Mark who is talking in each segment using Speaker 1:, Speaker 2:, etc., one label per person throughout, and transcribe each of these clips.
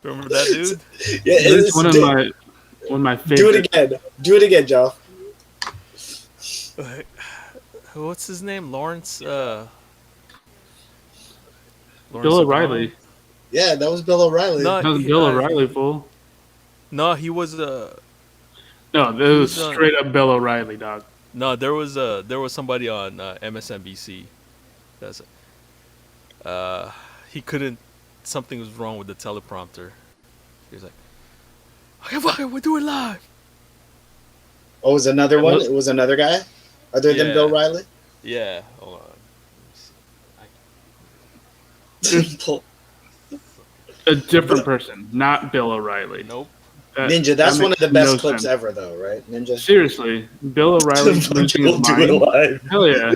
Speaker 1: Remember that dude?
Speaker 2: Yeah,
Speaker 3: It's one of my
Speaker 2: Do it
Speaker 3: favorite.
Speaker 2: again. Do it again, Joff.
Speaker 1: What's his name? Lawrence.
Speaker 3: Bill
Speaker 1: Lawrence O'Connor.
Speaker 3: O'Reilly.
Speaker 2: Yeah, that was Bill O'Reilly.
Speaker 1: No,
Speaker 3: That was Bill O'Reilly, fool.
Speaker 1: no, he was
Speaker 3: No,
Speaker 1: he
Speaker 3: this was
Speaker 1: was
Speaker 3: straight up Bill O'Reilly, dog.
Speaker 1: no. There was somebody on MSNBC. That's he couldn't. Something was wrong with the teleprompter. He was like, "Okay, fuck it, we're doing live."
Speaker 2: Oh, it was another one? It was another guy? Other than
Speaker 1: Yeah.
Speaker 2: Bill O'Reilly?
Speaker 1: Yeah, hold on.
Speaker 2: Pull-
Speaker 3: A different person, not Bill O'Reilly.
Speaker 1: Nope.
Speaker 2: Ninja, that's
Speaker 3: that
Speaker 2: one of the
Speaker 3: makes
Speaker 2: best
Speaker 3: no
Speaker 2: clips
Speaker 3: sense.
Speaker 2: ever, though, right? Ninja?
Speaker 3: Seriously, Bill O'Reilly losing
Speaker 2: We'll
Speaker 3: his
Speaker 2: do it
Speaker 3: mind.
Speaker 2: live.
Speaker 3: Hell yeah!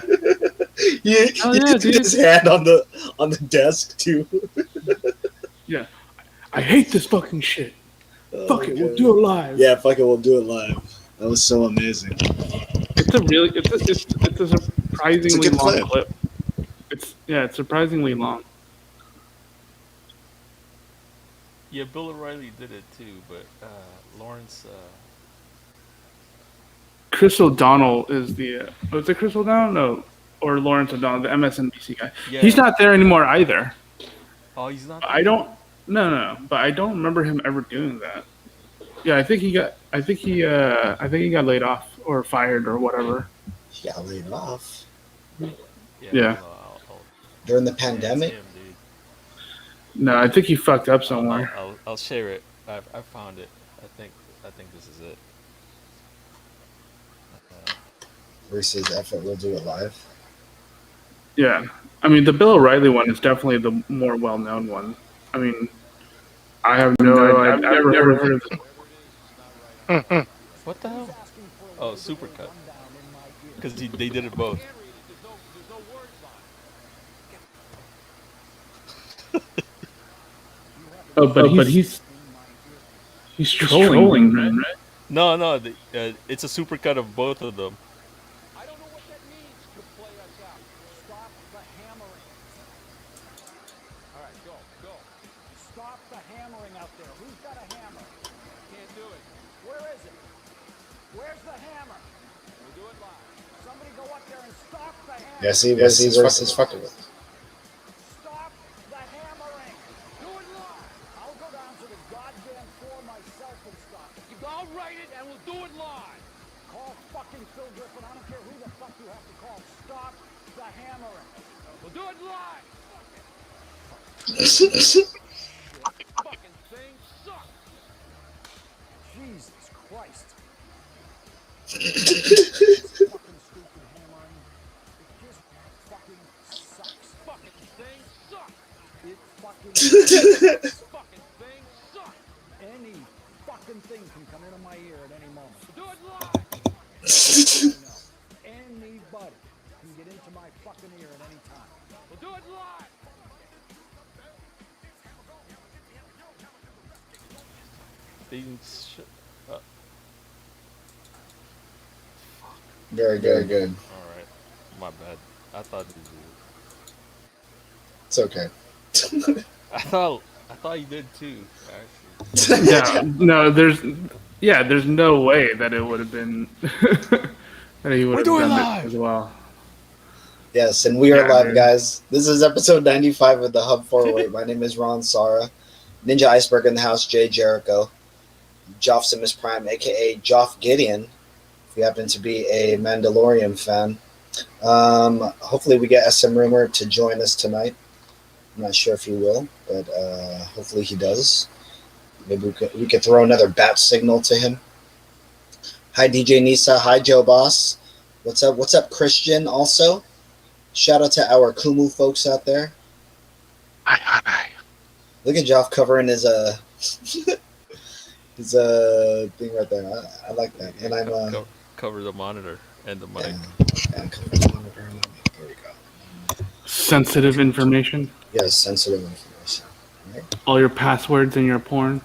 Speaker 2: You
Speaker 3: Hell yeah,
Speaker 2: did
Speaker 3: dude.
Speaker 2: his hand on the desk, too.
Speaker 3: Yeah, I hate this fucking shit.
Speaker 2: Oh,
Speaker 3: Fuck it, we'll
Speaker 2: God.
Speaker 3: do it live.
Speaker 2: Yeah, fuck it, we'll do it live. That was so amazing.
Speaker 3: It's a surprisingly
Speaker 2: good
Speaker 3: long
Speaker 2: clip.
Speaker 3: clip. It's surprisingly long.
Speaker 1: Yeah, Bill O'Reilly did it too, but Lawrence.
Speaker 3: Chris O'Donnell is the was it Chris O'Donnell? No, or Lawrence O'Donnell, the MSNBC guy.
Speaker 1: Yeah.
Speaker 3: He's not there anymore either.
Speaker 1: Oh, he's not.
Speaker 3: I don't. No. But I don't remember him ever doing that. Yeah, I think he got laid off or fired or whatever.
Speaker 2: He got laid off.
Speaker 3: Yeah.
Speaker 2: During the
Speaker 1: It's
Speaker 2: pandemic?
Speaker 1: him, dude.
Speaker 3: No, I think he fucked up somewhere.
Speaker 1: I'll share it. I found it. I think this is it.
Speaker 2: Versus F it, we'll do it live.
Speaker 3: Yeah, I mean the Bill O'Reilly one is definitely the more well-known one. I mean, I have no idea. I've never heard of it.
Speaker 1: What the hell? Oh, Supercut. Because they did it both.
Speaker 3: Oh, but he's trolling, right?
Speaker 1: No, it's a supercut of both of them.
Speaker 4: I don't know what that means. To play us out. Stop the hammering. All right, go. Stop the hammering out there. Who's got a hammer? Can't do it. Where is it? Where's the hammer? We'll do it live. Somebody go up there and stop the hammer.
Speaker 2: Yeah, see, versus fucking with.
Speaker 4: Stop the hammering. Do it live. I'll go down to the goddamn floor myself and stop it. I'll write it and we'll do it live. Call fucking Phil Griffin. I don't care who the fuck you have to call. Stop the hammering. We'll do it live. Fucking thing sucks. Jesus Christ. Fucking stupid hammering. It just fucking sucks. Fucking thing sucks. It fucking sucks. Fucking thing sucks. Any fucking thing can come into my ear at any moment. Do it live. Anybody can get into my fucking ear at any time. We'll do it live.
Speaker 2: Very good.
Speaker 1: All right, my bad. I thought you
Speaker 2: It's okay.
Speaker 1: did. I thought you did too. Actually.
Speaker 3: Yeah, no, there's no way that it would have been that he would have
Speaker 1: doing
Speaker 3: done
Speaker 1: live.
Speaker 3: it as well.
Speaker 2: Yes, and we are
Speaker 3: Yeah,
Speaker 2: live,
Speaker 3: dude.
Speaker 2: guys. This is episode 95 of the Hub 408. My name is Ron Sara. Ninja Iceberg in the house, Jay Jericho. Joffsimus Prime, a.k.a. Joff Gideon, if you happen to be a Mandalorian fan. Hopefully we get SM Rumor to join us tonight. I'm not sure if he will, but hopefully he does. Maybe we could throw another bat signal to him. Hi, DJ Nisa. Hi, Joe Boss. What's up? What's up, Christian? Also, shout out to our Kumu folks out there.
Speaker 5: Hi.
Speaker 2: Look at Joff covering his his thing right there. I like that. And I'm
Speaker 1: Cover the monitor and the mic.
Speaker 2: yeah, cover the monitor. There we go.
Speaker 3: Sensitive information.
Speaker 2: Yes, sensitive information. Right?
Speaker 3: All your passwords in your porn.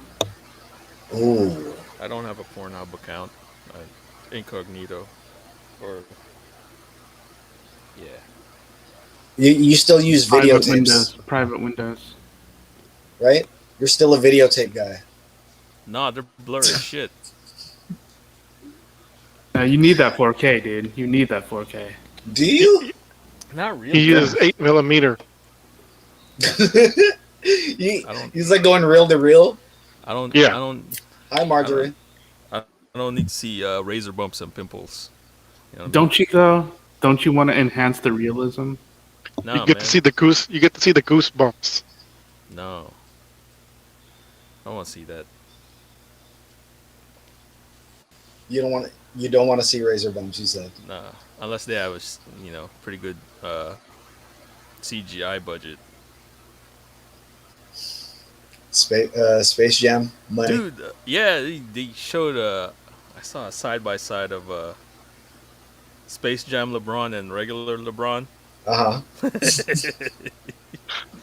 Speaker 2: Ooh.
Speaker 1: I don't have a Pornhub account. Incognito. Or yeah.
Speaker 2: You still use videotapes,
Speaker 3: Private windows.
Speaker 2: right? You're still a videotape guy.
Speaker 1: Nah, they're blurry as shit.
Speaker 3: You need that 4K, dude. You need that 4K.
Speaker 2: Do you?
Speaker 1: Not
Speaker 5: He
Speaker 1: really.
Speaker 5: uses 8mm.
Speaker 1: I don't.
Speaker 2: He's like going reel to reel.
Speaker 1: I don't.
Speaker 5: Yeah.
Speaker 1: I don't.
Speaker 2: Hi, Marjorie.
Speaker 1: I don't need to see razor bumps and pimples. You know what
Speaker 3: Don't you though? Don't you want to enhance the realism?
Speaker 1: I mean?
Speaker 5: You
Speaker 1: No,
Speaker 5: get
Speaker 1: man.
Speaker 5: to see the goose. You get to see the goosebumps.
Speaker 1: No. I don't want to see that.
Speaker 2: You don't want to see razor bumps. You said.
Speaker 1: Nah. Unless they have pretty good CGI budget.
Speaker 2: Space Jam money.
Speaker 1: Dude, yeah, they showed I saw a side by side of Space Jam LeBron and regular LeBron.
Speaker 2: Uh huh.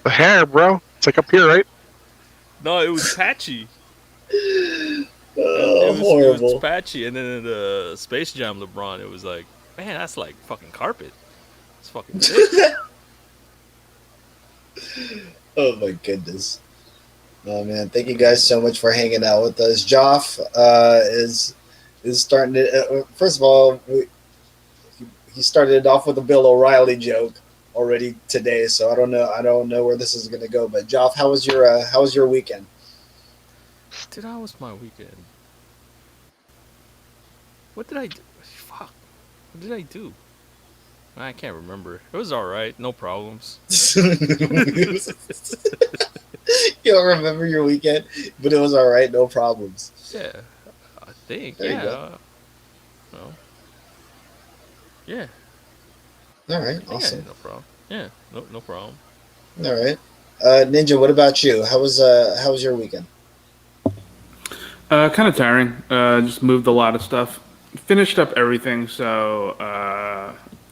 Speaker 5: The hair, bro. It's like up here, right?
Speaker 1: No, it was patchy.
Speaker 2: Oh,
Speaker 1: It
Speaker 2: horrible.
Speaker 1: was patchy, and then in the Space Jam LeBron, it was like, man, that's like fucking carpet. It's fucking thick.
Speaker 2: Oh my goodness. Oh man, thank you guys so much for hanging out with us. Joff is starting to. First of all, he started it off with a Bill O'Reilly joke already today, so I don't know where this is gonna go. But Joff, how was your weekend?
Speaker 1: Dude, how was my weekend? What did I do? Fuck. What did I do? I can't remember. It was alright. No problems.
Speaker 2: You don't remember your weekend, but it was all right, no problems.
Speaker 1: Yeah. I think.
Speaker 2: There you
Speaker 1: yeah.
Speaker 2: go.
Speaker 1: No. Yeah.
Speaker 2: All right,
Speaker 1: I think I
Speaker 2: awesome.
Speaker 1: had no problem. Yeah. No problem.
Speaker 2: All right, Ninja, what about you? How was your weekend?
Speaker 3: Kind of tiring. Just moved a lot of stuff. Finished up everything, so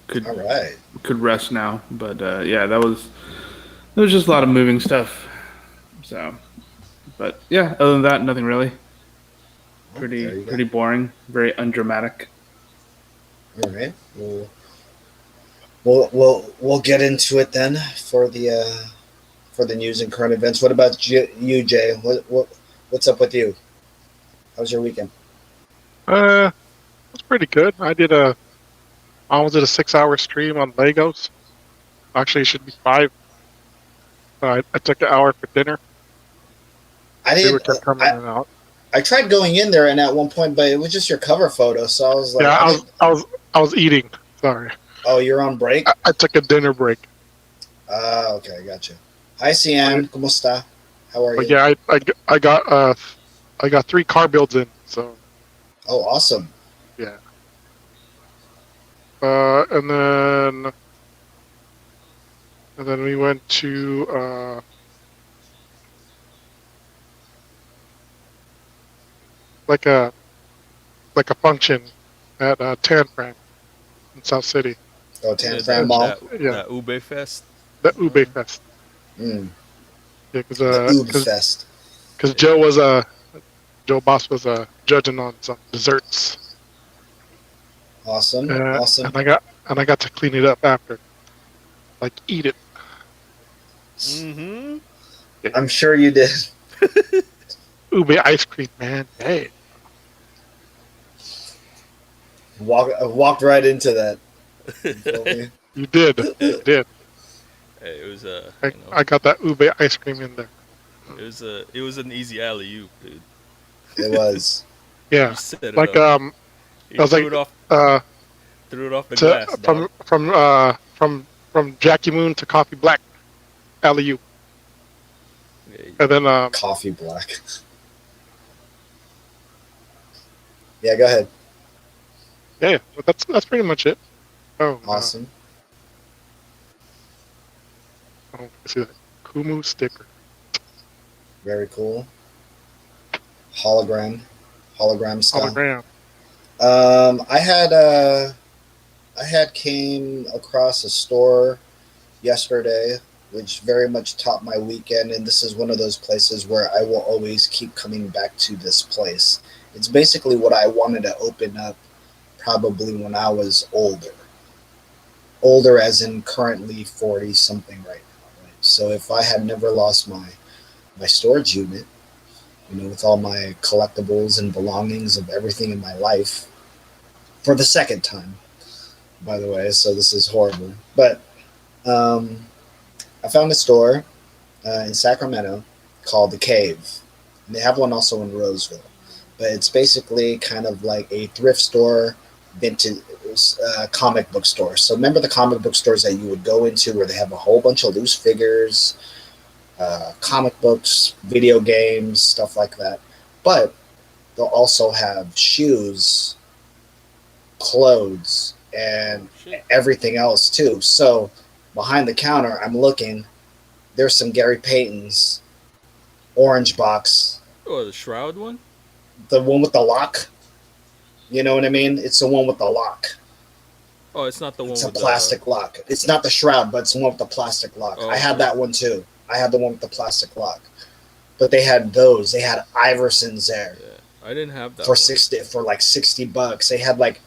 Speaker 3: could
Speaker 2: All right.
Speaker 3: could rest now. But yeah, there was just a lot of moving stuff. So, but yeah, other than that, nothing really.
Speaker 2: There you go.
Speaker 3: Pretty boring. Very undramatic.
Speaker 2: All right. We'll get into it then for the news and current events. What about you, Jay? What's up with you? How's your weekend?
Speaker 5: It's pretty good. I almost did a 6-hour stream on Legos. Actually, it should be 5. I took an hour for dinner.
Speaker 2: I
Speaker 5: They were
Speaker 2: didn't.
Speaker 5: kept coming in and out.
Speaker 2: I tried going in there, and at one point, but it was just your cover photo. So I was like,
Speaker 5: Yeah, I was eating. Sorry,
Speaker 2: "Oh, you're on break."
Speaker 5: I took a dinner break.
Speaker 2: Okay, I got you. Hi, Cian. ¿Cómo está? How are
Speaker 5: But
Speaker 2: you?
Speaker 5: yeah, I got 3 car builds in. So
Speaker 2: Oh, awesome.
Speaker 5: yeah. And then we went to like a function at Tan Fran in South City.
Speaker 2: Oh, Tan Fran Mall.
Speaker 5: Yeah.
Speaker 1: That Ube Fest.
Speaker 5: The Ube Fest.
Speaker 2: Mm.
Speaker 5: Yeah,
Speaker 2: The Oob Fest.
Speaker 5: because Joe Boss was judging on some desserts.
Speaker 2: Awesome.
Speaker 5: Uh,
Speaker 2: Awesome.
Speaker 5: and I got to clean it up after, like eat it.
Speaker 1: Mm-hmm.
Speaker 2: I'm sure you did.
Speaker 5: Ube ice cream, man. Hey,
Speaker 2: Walked right into that. You feel me?
Speaker 5: you did, you did.
Speaker 1: Hey, it was
Speaker 5: I got that Ube ice cream in there.
Speaker 1: it was an easy alley oop, dude.
Speaker 2: It was.
Speaker 5: Yeah,
Speaker 1: You set it
Speaker 5: like
Speaker 1: up. You
Speaker 5: I was
Speaker 1: threw
Speaker 5: like,
Speaker 1: it off the
Speaker 5: to,
Speaker 1: glass. dog.
Speaker 5: from Jackie Moon to Coffee Black, alley oop,
Speaker 1: Yeah,
Speaker 5: and then
Speaker 2: Coffee Black. Yeah, go ahead.
Speaker 5: yeah, but that's pretty much it. Oh,
Speaker 2: Awesome.
Speaker 5: Oh, see that Kumu sticker.
Speaker 2: Very cool. Hologram style.
Speaker 5: Hologram.
Speaker 2: I had came across a store yesterday, which very much topped my weekend, and this is one of those places where I will always keep coming back to this place. It's basically what I wanted to open up probably when I was older. older as in currently 40 something right now. Right? So if I had never lost my storage unit, with all my collectibles and belongings of everything in my life for the second time, by the way, so this is horrible. But I found a store in Sacramento called The Cave. And they have one also in Roseville. But it's basically kind of like a thrift store, vintage comic book store. So remember the comic book stores that you would go into where they have a whole bunch of loose figures, comic books, video games, stuff like that. But they'll also have shoes, clothes, and everything else too. So behind the counter, I'm looking. There's some Gary Payton's orange box.
Speaker 1: Oh, the Shroud one?
Speaker 2: The one with the lock. You know what I mean? It's the one with the lock.
Speaker 1: Oh, it's not the one
Speaker 2: It's a
Speaker 1: with
Speaker 2: plastic lock. It's not the Shroud, but it's the one with the plastic lock.
Speaker 1: Oh,
Speaker 2: I had
Speaker 1: okay.
Speaker 2: that one too. I had the one with the plastic lock. But they had those. They had Iverson's there
Speaker 1: Yeah, I didn't have that
Speaker 2: for
Speaker 1: one.
Speaker 2: for like $60. They had like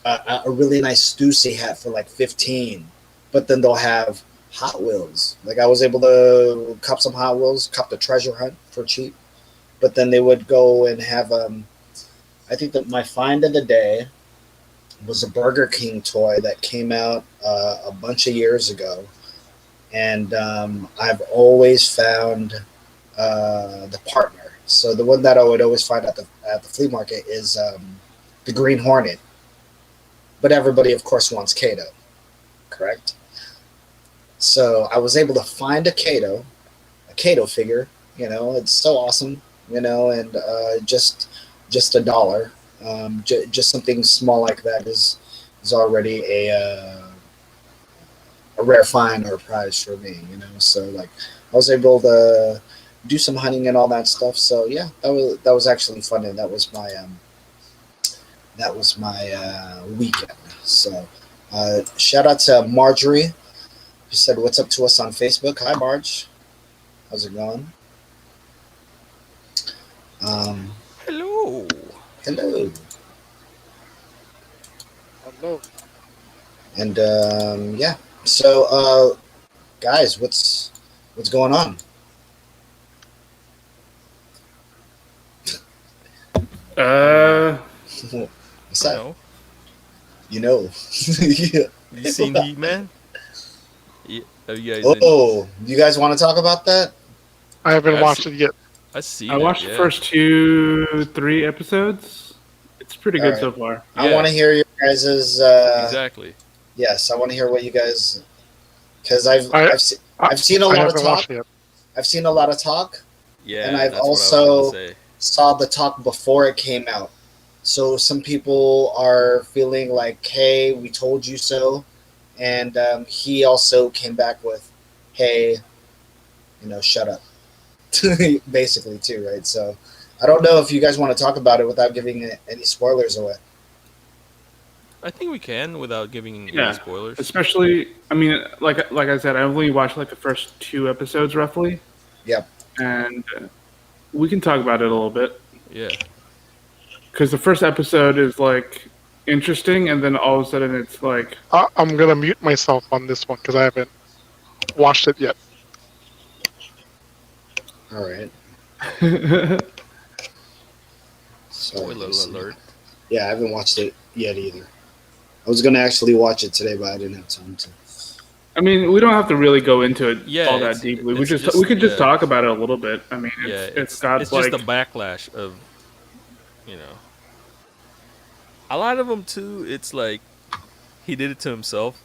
Speaker 2: a really nice Stussy hat for like 15. But then they'll have Hot Wheels. Like I was able to cop some Hot Wheels, cop the Treasure Hunt for cheap. But then they would go and have I think that my find of the day was a Burger King toy that came out a bunch of years ago, and I've always found the partner. So the one that I would always find at the flea market is the Green Hornet, but everybody of course wants Kato, correct? So I was able to find a Kato figure. It's so awesome. And just $1. Just something small like that is already a rare find or a prize for me. So like I was able to do some hunting and all that stuff. So yeah, that was actually fun, and that was my weekend. So shout out to Marjorie, who said what's up to us on Facebook. Hi Marge, how's it going?
Speaker 1: Hello.
Speaker 2: Hello.
Speaker 5: Hello.
Speaker 2: And yeah, so guys, what's going on? What's that?
Speaker 1: No.
Speaker 2: Yeah.
Speaker 1: You seen Heat Man? Yeah. Have you guys?
Speaker 2: Oh, you guys want to talk about that?
Speaker 5: I haven't
Speaker 1: I've
Speaker 5: watched
Speaker 1: se-
Speaker 5: it yet.
Speaker 1: I see.
Speaker 3: I watched the first 2-3 episodes. It's pretty good
Speaker 2: Alright.
Speaker 3: so far.
Speaker 2: I
Speaker 1: Yeah.
Speaker 2: want to hear your guys's.
Speaker 1: Exactly.
Speaker 2: Yes, I want to hear what you guys. Because I've seen a
Speaker 5: I
Speaker 2: lot of
Speaker 5: haven't
Speaker 2: talk.
Speaker 5: watched it yet.
Speaker 2: I've seen a lot of talk.
Speaker 1: Yeah.
Speaker 2: And I've
Speaker 1: that's what I was
Speaker 2: also-
Speaker 1: gonna say.
Speaker 2: Saw the talk before it came out. So some people are feeling like, hey, we told you so. And he also came back with, hey, shut up. Basically, too, right? So I don't know if you guys want to talk about it without giving any spoilers away.
Speaker 1: I think we can without giving
Speaker 3: Yeah.
Speaker 1: any spoilers.
Speaker 3: Especially, I mean, like I said, I only watched like the first 2 episodes roughly.
Speaker 2: Yep.
Speaker 3: And we can talk about it a little bit.
Speaker 1: Yeah.
Speaker 3: Because the first episode is like interesting, and then all of a sudden it's like,
Speaker 5: I'm gonna mute myself on this one because I haven't watched it yet.
Speaker 2: All right. Sorry,
Speaker 1: Spoiler
Speaker 2: Jason.
Speaker 1: alert.
Speaker 2: Yeah, I haven't watched it yet either. I was going to actually watch it today, but I didn't have time to.
Speaker 3: I mean, we don't have to really go into it
Speaker 1: Yeah,
Speaker 3: all that
Speaker 1: it's-
Speaker 3: deeply.
Speaker 1: it's
Speaker 3: we
Speaker 1: just-
Speaker 3: could just
Speaker 1: yeah.
Speaker 3: talk about it a little bit. I mean,
Speaker 1: Yeah.
Speaker 3: it's got
Speaker 1: it's
Speaker 3: like
Speaker 1: just a backlash of, a lot of them too. It's like he did it to himself.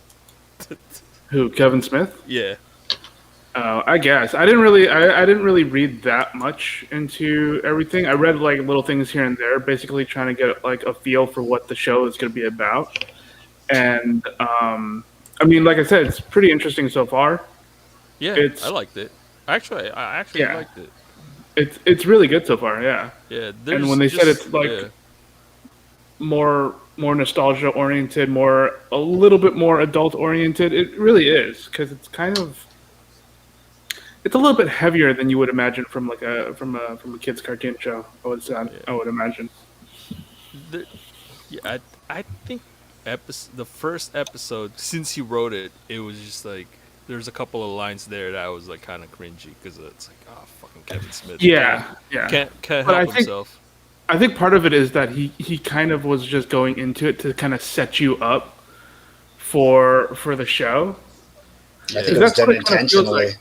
Speaker 3: who, Kevin Smith?
Speaker 1: Yeah.
Speaker 3: I guess I didn't really read that much into everything. I read like little things here and there, basically trying to get like a feel for what the show is going to be about. And I mean, like I said, it's pretty interesting so far.
Speaker 1: Yeah.
Speaker 3: It's-
Speaker 1: I liked it. Actually, I actually
Speaker 3: Yeah.
Speaker 1: liked it.
Speaker 3: It's really good so far. Yeah.
Speaker 1: Yeah.
Speaker 3: And when they said
Speaker 1: just-
Speaker 3: it's like
Speaker 1: yeah.
Speaker 3: more nostalgia oriented, a little bit more adult oriented, it really is, because it's a little bit heavier than you would imagine from a kid's cartoon show. I would imagine.
Speaker 1: Yeah, I think the first episode since he wrote it, it was just like there's a couple of lines there that was like kind of cringy because it's like, oh, fucking Kevin Smith.
Speaker 3: Yeah, yeah.
Speaker 1: Can't
Speaker 3: But
Speaker 1: help
Speaker 3: I think-
Speaker 1: himself.
Speaker 3: I think part of it is that he kind of was just going into it to kind of set you up for the show.
Speaker 2: I think
Speaker 1: Yeah.
Speaker 2: it was
Speaker 3: That's
Speaker 2: done
Speaker 3: what it kinda feels
Speaker 2: intentionally.
Speaker 3: like.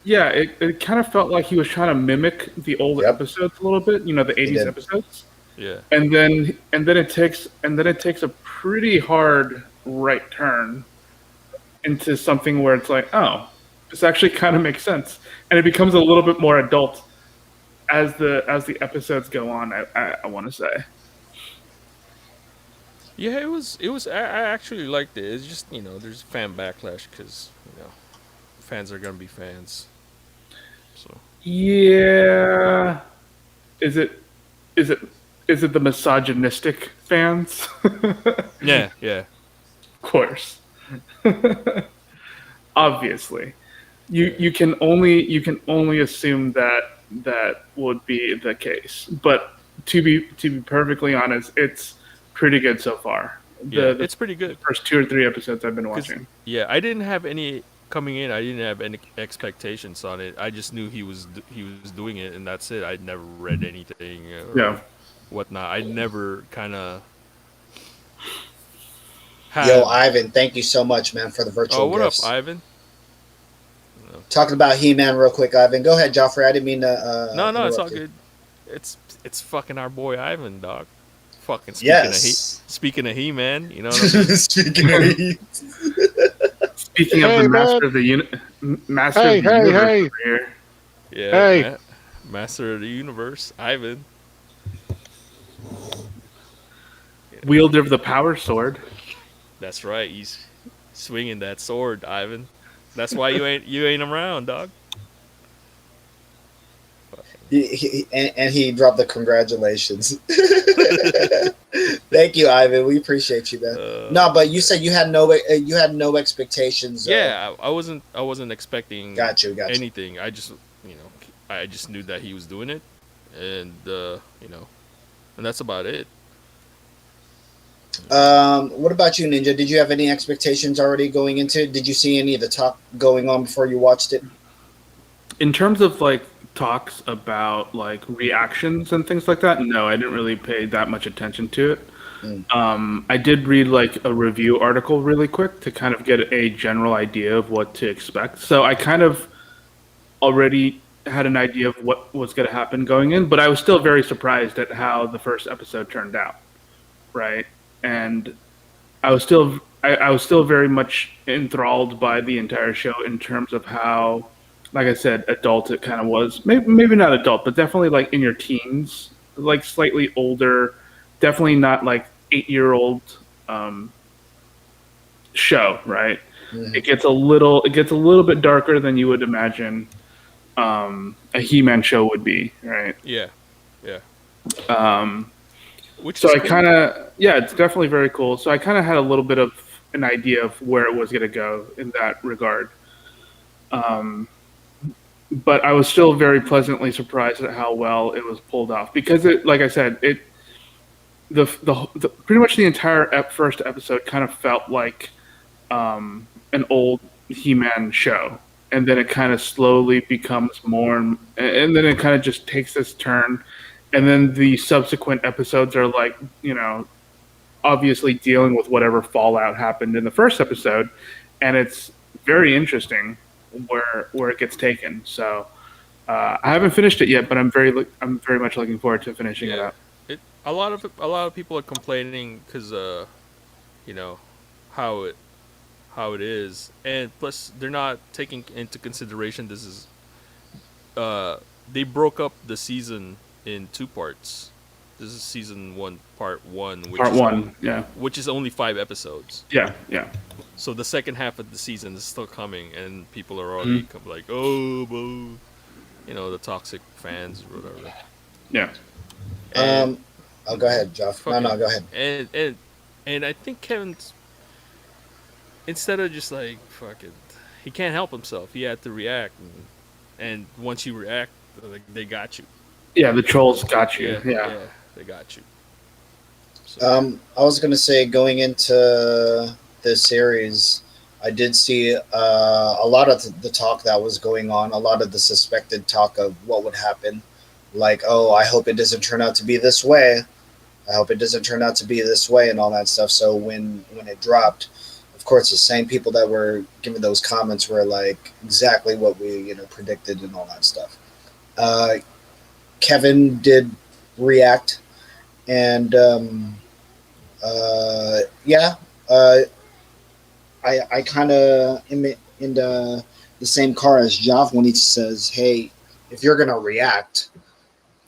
Speaker 3: Yeah, it kind of felt like he was trying to mimic the old
Speaker 2: Yep.
Speaker 3: episodes a little bit, you know, the 80s
Speaker 2: did.
Speaker 3: episodes.
Speaker 1: Yeah.
Speaker 3: And then it takes a pretty hard right turn into something where it's like, oh, this actually kind of makes sense. And it becomes a little bit more adult as the episodes go on, I want to say.
Speaker 1: Yeah, it was. I actually liked it. It's just there's fan backlash because fans are gonna be fans. So
Speaker 3: Yeah. Is it the misogynistic fans?
Speaker 1: yeah.
Speaker 3: Of course. Obviously. You can only assume that would be the case. But to be perfectly honest, it's pretty good so far.
Speaker 1: Yeah,
Speaker 3: The
Speaker 1: it's pretty good.
Speaker 3: first 2 or 3 episodes I've been
Speaker 1: 'Cause,
Speaker 3: watching.
Speaker 1: yeah, I didn't have any coming in. I didn't have any expectations on it. I just knew he was doing it, and that's it. I'd never read anything or
Speaker 3: Yeah.
Speaker 1: whatnot. I never kind of.
Speaker 2: Yo, Ivan, thank you so much, man, for the virtual
Speaker 1: Oh, what
Speaker 2: gifts.
Speaker 1: up, Ivan?
Speaker 2: Talking about He-Man real quick, Ivan. Go ahead, Joffrey. I didn't mean to.
Speaker 1: No, it's all
Speaker 2: interrupt you.
Speaker 1: good. It's fucking our boy Ivan, dog. Fucking
Speaker 2: Yes.
Speaker 1: speaking of He-Man, you know what I mean?
Speaker 2: Speaking of He,
Speaker 3: Speaking of
Speaker 5: Hey,
Speaker 3: the
Speaker 5: man.
Speaker 3: Master of the Master
Speaker 5: Hey,
Speaker 3: of the
Speaker 5: hey,
Speaker 3: Universe
Speaker 5: hey.
Speaker 3: over here.
Speaker 1: Yeah,
Speaker 5: Hey.
Speaker 1: Master of the Universe, Ivan.
Speaker 3: Wielder of the Power Sword.
Speaker 1: That's right. He's swinging that sword, Ivan. That's why you ain't around, dog.
Speaker 2: and he dropped the congratulations. Thank you, Ivan. We appreciate you, man. No, but you said you had no expectations.
Speaker 1: Yeah, I wasn't expecting
Speaker 2: Got you.
Speaker 1: anything. I just I just knew that he was doing it, and and that's about it.
Speaker 2: What about you, Ninja? Did you have any expectations already going into it? Did you see any of the talk going on before you watched it?
Speaker 3: In terms of like talks about like reactions and things like that, no, I didn't really pay that much attention to it. I did read like a review article really quick to kind of get a general idea of what to expect. So I kind of already had an idea of what was going to happen going in, but I was still very surprised at how the first episode turned out. Right. And I was still very much enthralled by the entire show in terms of how, like I said, adult it kind of was. Maybe not adult, but definitely like in your teens, like slightly older, definitely not like 8-year-old show, right?
Speaker 2: Mhm.
Speaker 3: It gets a little bit darker than you would imagine a He-Man show would be, right?
Speaker 1: Yeah. Which
Speaker 3: So
Speaker 1: is
Speaker 3: I
Speaker 1: cool.
Speaker 3: kind of, yeah, it's definitely very cool. So I kind of had a little bit of an idea of where it was going to go in that regard. But I was still very pleasantly surprised at how well it was pulled off because it, like I said, the pretty much the entire first episode kind of felt like an old He-Man show. And then it kind of slowly becomes more, and then it kind of just takes this turn. And then the subsequent episodes are like, obviously dealing with whatever fallout happened in the first episode, and it's very interesting where it gets taken. So I haven't finished it yet, but I'm very much looking forward to finishing it
Speaker 1: Yeah.
Speaker 3: up.
Speaker 1: A lot of people are complaining because how it is, and plus they're not taking into consideration this is they broke up the season in 2 parts. This is season 1, part 1,
Speaker 3: Part one, yeah,
Speaker 1: which is only 5 episodes.
Speaker 3: yeah.
Speaker 1: So the second half of the season is still coming, and people are already like, oh, boo. The toxic fans or whatever.
Speaker 3: Yeah.
Speaker 1: And,
Speaker 2: Go ahead, Joff. No, go ahead.
Speaker 1: and I think Kevin's, instead of just like fuck it, he can't help himself. He had to react, and once you react, like they got you.
Speaker 3: Yeah, the trolls got you. Yeah.
Speaker 1: They got you.
Speaker 2: I was gonna say going into this series, I did see a lot of the talk that was going on, a lot of the suspected talk of what would happen. Like, oh, I hope it doesn't turn out to be this way. I hope it doesn't turn out to be this way, and all that stuff. So when it dropped, of course, the same people that were giving those comments were like exactly what we predicted and all that stuff. Uh, Kevin did react, and yeah, uh, I kind of am in the same car as Jav when he says, "Hey, if you're gonna react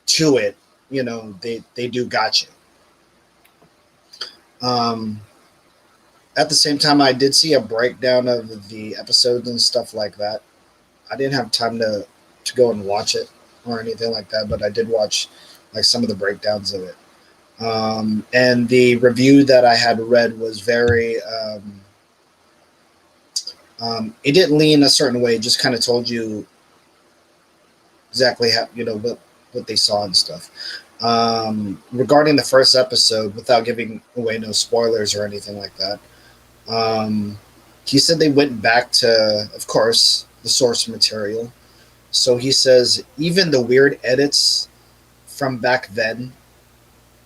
Speaker 2: to it, they do got you." Um, at the same time, I did see a breakdown of the episodes and stuff like that. I didn't have time to go and watch it or anything like that, but I did watch like some of the breakdowns of it. And the review that I had read was very. It didn't lean a certain way; it just kind of told you exactly how what they saw and stuff. Regarding the first episode, without giving away no spoilers or anything like that, um, he said they went back to, of course, the source material. So he says even the weird edits from back then,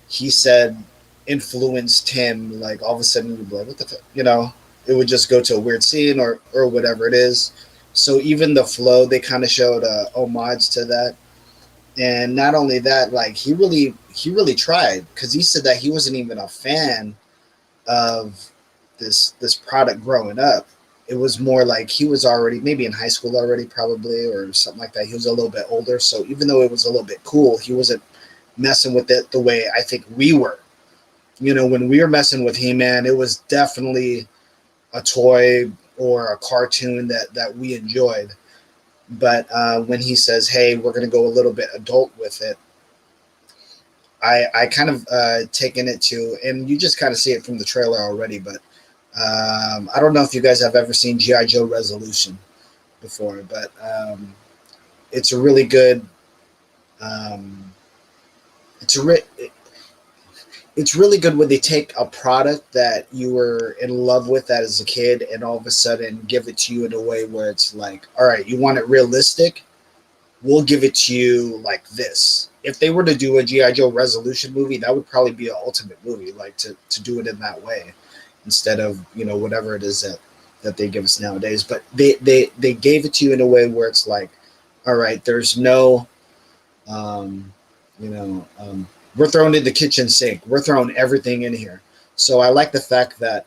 Speaker 2: he said influenced him. Like all of a sudden, you'd be like, "What the fuck?" It would just go to a weird scene or whatever it is. So even the flow, they kind of showed a homage to that. And not only that, like he really tried because he said that he wasn't even a fan of this product growing up. It was more like he was already maybe in high school already, probably, or something like that. He was a little bit older, so even though it was a little bit cool, he wasn't messing with it the way I think we were. When we were messing with He-Man, it was definitely a toy or a cartoon that we enjoyed. But when he says, "Hey, we're going to go a little bit adult with it," I kind of taken it to, and you just kind of see it from the trailer already. But I don't know if you guys have ever seen GI Joe Resolution before, but it's a really good. Um, it's a it's really good when they take a product that you were in love with as a kid and all of a sudden give it to you in a way where it's like, all right, you want it realistic? We'll give it to you like this. If they were to do a G.I. Joe Resolution movie, that would probably be an ultimate movie, like to do it in that way instead of, whatever it is that they give us nowadays. But they gave it to you in a way where it's like, all right, there's no, um, we're throwing in the kitchen sink. We're throwing everything in here. So I like the fact that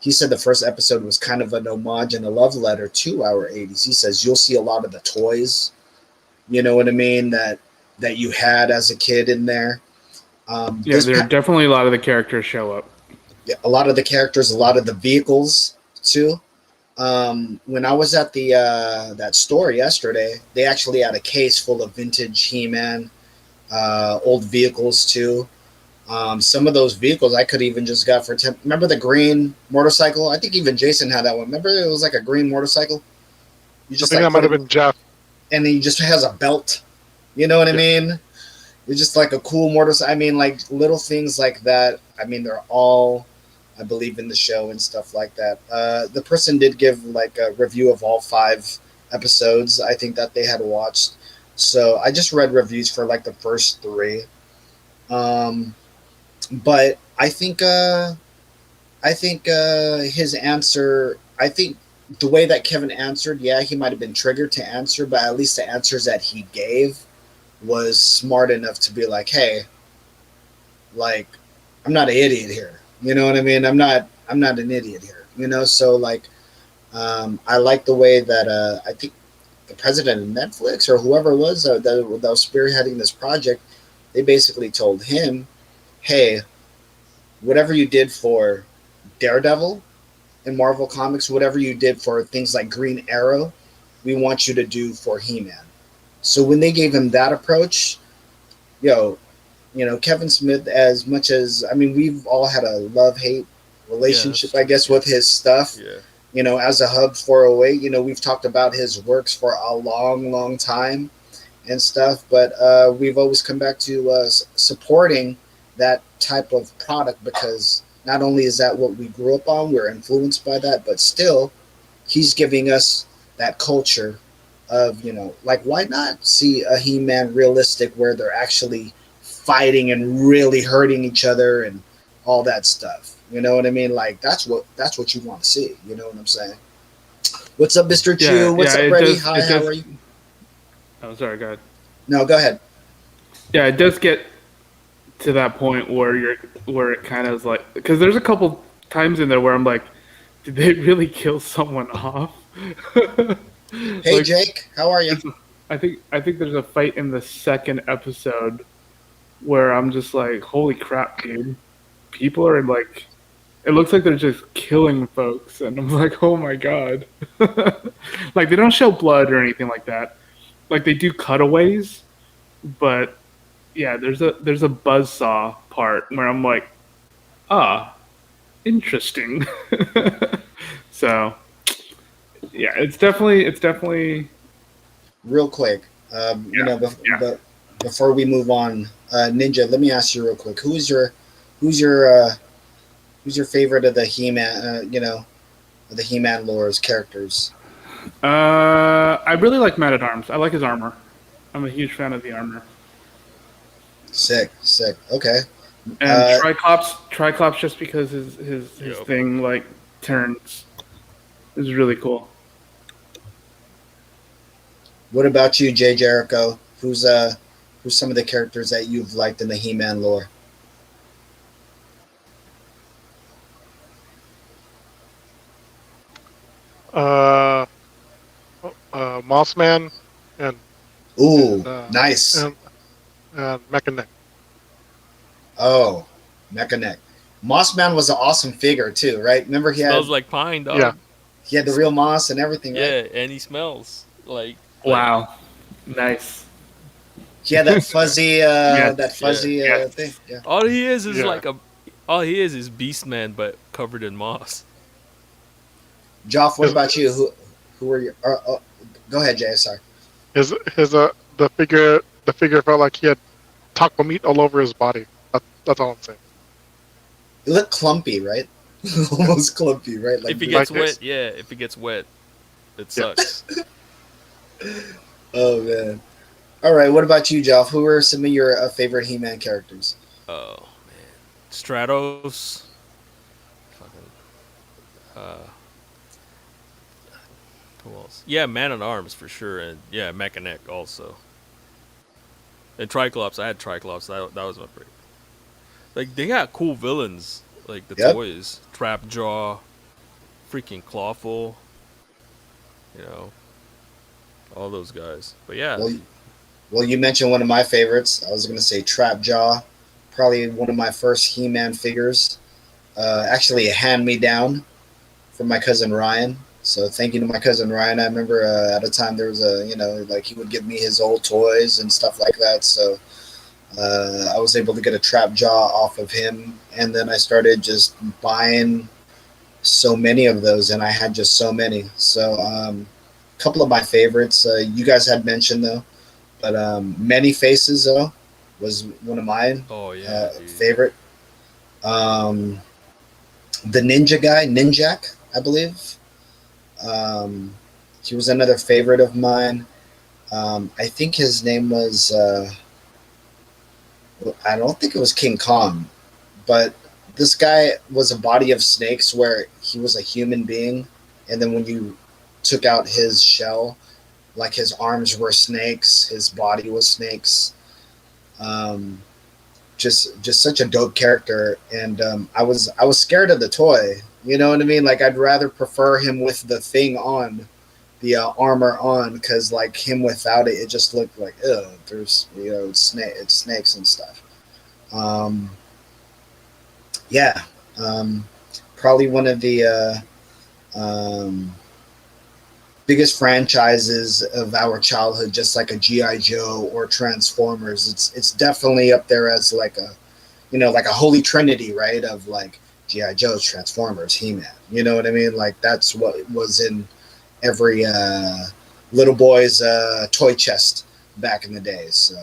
Speaker 2: he said the first episode was kind of an homage and a love letter to our 80s. He says you'll see a lot of the toys, you know what I mean, that you had as a kid in there.
Speaker 3: Yeah, there are definitely a lot of the characters show up.
Speaker 2: Yeah, a lot of the characters, a lot of the vehicles too. When I was at the that store yesterday, they actually had a case full of vintage He-Man, old vehicles too. Some of those vehicles I could even just got for 10. Remember the green motorcycle? I think even Jason had that one. Remember it was like a green motorcycle. You
Speaker 5: I
Speaker 2: just
Speaker 5: think
Speaker 2: like
Speaker 5: that might have been Jeff.
Speaker 2: and he just has a belt. You know what I mean? It's just like a cool motorcycle. I mean, like little things like that. I mean, they're all, I believe, in the show and stuff like that. The person did give like a review of all 5 episodes. I think that they had watched. So I just read reviews for like the first 3. But I think his answer. I think the way that Kevin answered, yeah, he might have been triggered to answer, but at least the answers that he gave was smart enough to be like, hey, like, I'm not an idiot here. You know what I mean? I'm not an idiot here. So like, I like the way that I think the president of Netflix or whoever it was that was spearheading this project, they basically told him, hey, whatever you did for Daredevil in Marvel Comics, whatever you did for things like Green Arrow, we want you to do for He-Man. So when they gave him that approach, Kevin Smith, as much as, I mean, we've all had a love-hate relationship, I guess, with his stuff.
Speaker 1: Yeah.
Speaker 2: As a Hub 408, we've talked about his works for a long, long time and stuff, but we've always come back to supporting that type of product because not only is that what we grew up on, we're influenced by that, but still, he's giving us that culture of, like, why not see a He-Man realistic where they're actually fighting and really hurting each other and all that stuff. You know what I mean? Like that's what you want to see. You know what I'm saying? What's up, Mr. Chu? What's up,
Speaker 3: it
Speaker 2: Reddy?
Speaker 3: does-
Speaker 2: Hi,
Speaker 3: it
Speaker 2: how
Speaker 3: does-
Speaker 2: are you?
Speaker 3: Oh, sorry, go ahead.
Speaker 2: No, go ahead.
Speaker 3: Yeah, it does get to that point where it kind of is like, because there's a couple times in there where I'm like, did they really kill someone off?
Speaker 2: Hey,
Speaker 3: Like,
Speaker 2: Jake, how are you?
Speaker 3: I think there's a fight in the second episode where I'm just like, holy crap, dude! People are like, it looks like they're just killing folks, and I'm like, oh my god! Like they don't show blood or anything like that. Like they do cutaways, but yeah, there's a buzzsaw part where I'm like, ah, interesting. So yeah, it's definitely
Speaker 2: Real quick, but before we move on, Ninja, let me ask you real quick: who's your favorite of the He-Man? The He-Man lore's characters.
Speaker 3: I really like Man at Arms. I like his armor. I'm a huge fan of the armor.
Speaker 2: Sick. Okay.
Speaker 3: And Triclops just because his
Speaker 1: Yep.
Speaker 3: thing like turns is really cool.
Speaker 2: What about you, Jay Jericho? Who's some of the characters that you've liked in the He-Man lore?
Speaker 5: Mossman and
Speaker 2: Ooh,
Speaker 5: uh,
Speaker 2: nice.
Speaker 5: and Mechanic.
Speaker 2: Oh, Mechaneck. Mossman was an awesome figure too, right? Remember
Speaker 1: Smells like pine, dog.
Speaker 5: Yeah.
Speaker 2: he had the real moss and everything, right?
Speaker 1: Yeah, and he smells like
Speaker 3: Wow, nice.
Speaker 2: He had that fuzzy,
Speaker 3: Yes,
Speaker 2: thing. Yeah.
Speaker 1: all he is
Speaker 5: Yeah.
Speaker 1: like all he is Beastman, but covered in moss.
Speaker 2: Joff, what about you? Who were your? Go ahead, Jay. Sorry.
Speaker 5: His the figure felt like he had taco meat all over his body. That's all I'm saying.
Speaker 2: It looked clumpy, right? Almost clumpy, right?
Speaker 1: If he
Speaker 2: the-
Speaker 1: gets
Speaker 5: like this.
Speaker 1: wet, yeah. If he gets wet, it sucks.
Speaker 2: Oh man. All right. What about you, Joff? Who are some of your favorite He-Man characters?
Speaker 1: Oh man, Stratos. Fucking. Who else? Yeah, Man at Arms for sure, and yeah, Mechaneck also. And Triclops, I had Triclops. That was my favorite. Like they got cool villains, like the
Speaker 2: Yep.
Speaker 1: toys, Trapjaw, freaking Clawful. All those guys. But yeah,
Speaker 2: Well, you mentioned one of my favorites. I was going to say Trapjaw, probably one of my first He-Man figures. Actually, a hand-me-down from my cousin Ryan. So thank you to my cousin Ryan. I remember at a time there was like he would give me his old toys and stuff like that. So I was able to get a Trapjaw off of him. And then I started just buying so many of those, and I had just so many. So a couple of my favorites you guys had mentioned, though. But Many Faces, though, was one of mine
Speaker 1: oh yeah, dude.
Speaker 2: favorite. The Ninja guy, Ninjak, I believe. He was another favorite of mine. I think his name was, I don't think it was King Kong, but this guy was a body of snakes where he was a human being. And then when you took out his shell, like his arms were snakes, his body was snakes. Just such a dope character, and I was scared of the toy. You know what I mean? Like I'd rather prefer him with the thing on, the armor on, because like him without it, it just looked like there's it's snakes and stuff. Yeah, probably one of the biggest franchises of our childhood, just like a GI Joe or Transformers. It's definitely up there as like a like a holy trinity, right? Of like GI Joe, Transformers, He-Man. You know what I mean? Like that's what was in every little boy's toy chest back in the day. So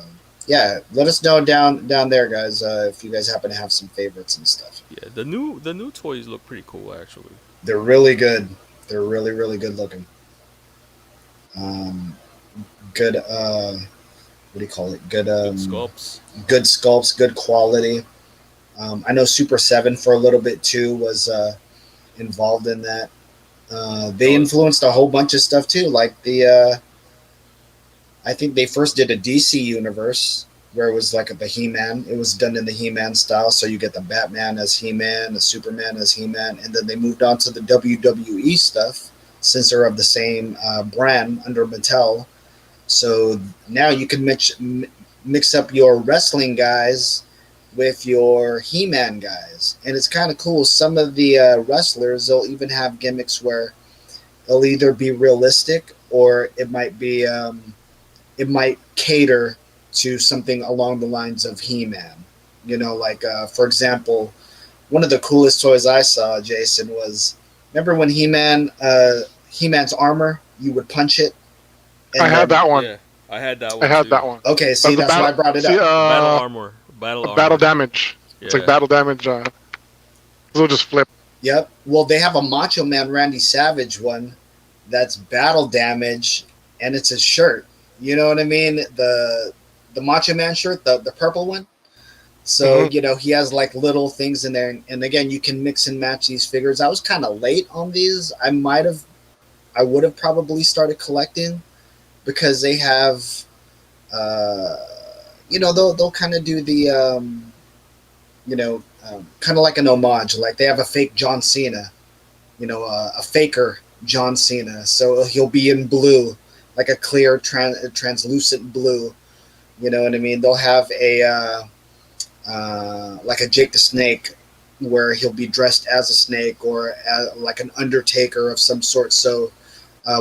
Speaker 2: yeah, let us know down there, guys, if you guys happen to have some favorites and stuff.
Speaker 1: Yeah, the new toys look pretty cool actually.
Speaker 2: They're really good. They're really really good looking. Um, good. What do you call it? Good.
Speaker 1: Good sculpts.
Speaker 2: Good sculpts. Good quality. I know Super Seven for a little bit too was involved in that. They
Speaker 1: Oh,
Speaker 2: influenced a whole bunch of stuff too, like I think they first did a DC universe where it was like the He-Man. It was done in the He-Man style, so you get the Batman as He-Man, the Superman as He-Man, and then they moved on to the WWE stuff since they're of the same brand under Mattel. So now you can mix up your wrestling guys with your He-Man guys, and it's kind of cool. Some of the wrestlers they'll even have gimmicks where it'll either be realistic or it might cater to something along the lines of He-Man. You know, like for example, one of the coolest toys I saw, Jason, was remember when He-Man's armor, you would punch it,
Speaker 5: I
Speaker 2: and
Speaker 5: had
Speaker 2: then
Speaker 5: that one.
Speaker 1: Yeah, I had that
Speaker 5: I
Speaker 1: one
Speaker 5: had
Speaker 1: too.
Speaker 5: that one.
Speaker 2: okay, see
Speaker 5: The
Speaker 2: that's why I brought it
Speaker 5: see,
Speaker 2: up.
Speaker 1: Battle armor. Battle armor.
Speaker 5: battle damage.
Speaker 1: Yeah.
Speaker 5: It's like battle damage. It'll just flip.
Speaker 2: Yep. Well, they have a Macho Man Randy Savage one that's battle damage, and it's a shirt. You know what I mean? The Macho Man shirt, the purple one. So
Speaker 5: Mhm.
Speaker 2: he has like little things in there, and again, you can mix and match these figures. I was kind of late on these. I would have probably started collecting because they have, uh, they'll kind of do the, kind of like an homage. Like they have a fake John Cena, a faker John Cena. So he'll be in blue, like a clear, translucent blue. You know what I mean? They'll have like a Jake the Snake, where he'll be dressed as a snake or like an Undertaker of some sort. So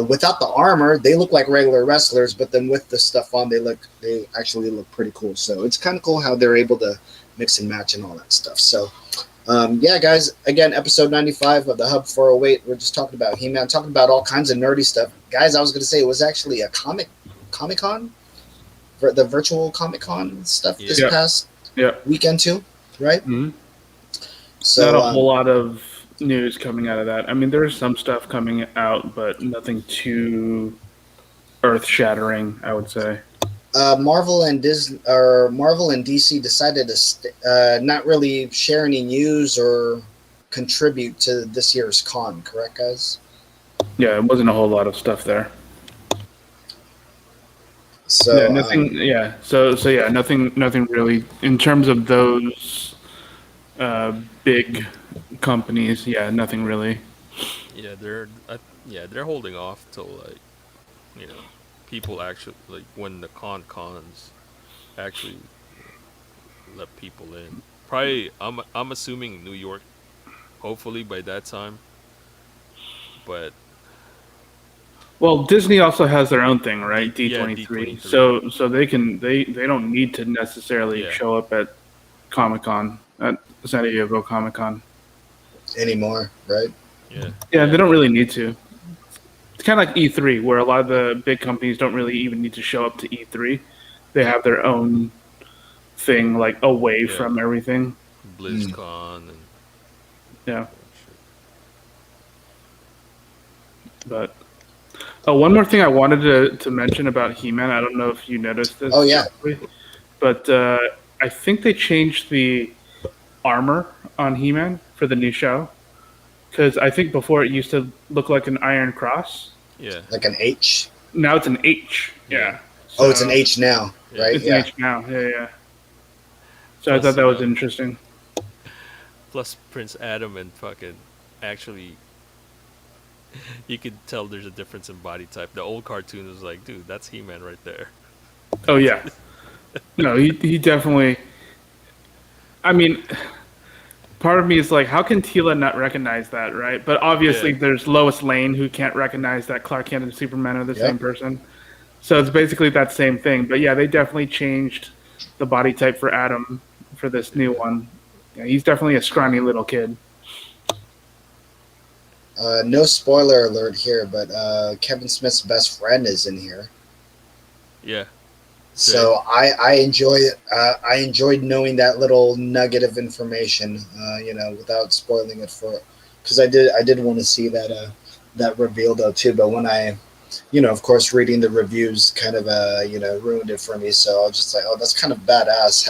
Speaker 2: without the armor, they look like regular wrestlers, but then with the stuff on, they actually look pretty cool. So it's kind of cool how they're able to mix and match and all that stuff. So yeah, guys, again, episode 95 of the Hub 408. We're just talking about He-Man, talking about all kinds of nerdy stuff. Guys, I was going to say it was actually a Comic-Con, for the virtual Comic-Con stuff this
Speaker 1: Yeah.
Speaker 2: past
Speaker 3: Yeah.
Speaker 2: weekend too, right?
Speaker 3: Mhm.
Speaker 2: So
Speaker 3: Not a whole lot of news coming out of that. I mean, there's some stuff coming out, but nothing too earth-shattering, I would say.
Speaker 2: Marvel and Marvel and DC decided to not really share any news or contribute to this year's con. Correct, guys?
Speaker 3: Yeah, it wasn't a whole lot of stuff there.
Speaker 2: So
Speaker 3: Yeah, nothing. Yeah, so yeah, nothing really in terms of those big companies. Yeah, nothing really.
Speaker 1: Yeah, they're holding off till like, people actually like when the cons actually let people in. Probably, I'm assuming New York. Hopefully by that time. But
Speaker 3: Well, Disney also has their own thing, right?
Speaker 1: Yeah,
Speaker 3: D23.
Speaker 1: D23.
Speaker 3: So they don't need to necessarily
Speaker 1: Yeah.
Speaker 3: show up at Comic-Con, at San Diego Comic-Con.
Speaker 2: anymore, right?
Speaker 1: yeah,
Speaker 3: Yeah, they don't really need to. It's kind of like E3, where a lot of the big companies don't really even need to show up to E3. They have their own thing, like away
Speaker 1: Yeah.
Speaker 3: from everything.
Speaker 1: BlizzCon and
Speaker 3: Yeah, but one more thing I wanted to mention about He-Man. I don't know if you noticed this.
Speaker 2: Oh, yeah.
Speaker 3: But I think they changed the armor on He-Man for the new show. Because I think before it used to look like an Iron Cross.
Speaker 1: yeah,
Speaker 2: Like an H.
Speaker 3: Now it's an H. Yeah.
Speaker 2: Oh, it's
Speaker 3: So-
Speaker 2: an H now,
Speaker 1: Yeah.
Speaker 2: right?
Speaker 3: It's
Speaker 2: Yeah.
Speaker 3: an H now. Yeah. So I
Speaker 1: Plus,
Speaker 3: thought that was interesting.
Speaker 1: plus Prince Adam and fucking actually, you could tell there's a difference in body type. The old cartoon was like, dude, that's He-Man right there.
Speaker 3: Oh yeah. No, he definitely. I mean, part of me is like, how can Tila not recognize that, right? But obviously,
Speaker 1: Yeah.
Speaker 3: there's Lois Lane who can't recognize that Clark Kent and Superman are the
Speaker 2: Yep.
Speaker 3: same person. So it's basically that same thing. But yeah, they definitely changed the body type for Adam for this new one. Yeah, he's definitely a scrawny little kid.
Speaker 2: No spoiler alert here, but Kevin Smith's best friend is in here.
Speaker 1: Yeah,
Speaker 2: So I enjoy it. I enjoyed knowing that little nugget of information. Without spoiling it because I did want to see that reveal though too. But when I, of course, reading the reviews kind of ruined it for me. So I was just like, oh, that's kind of badass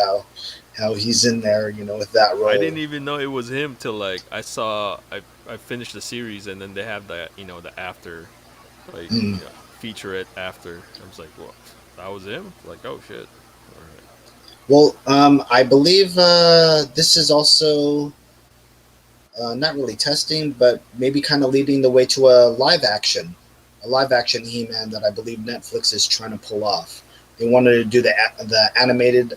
Speaker 2: how he's in there, with that role.
Speaker 1: I didn't even know it was him till like I finished the series and then they have that the after like
Speaker 2: Mm.
Speaker 1: featurette after. I was like, well, that was him. Like, oh shit. All right.
Speaker 2: Well, I believe this is also not really testing, but maybe kind of leading the way to a live action He-Man that I believe Netflix is trying to pull off. They wanted to do the animated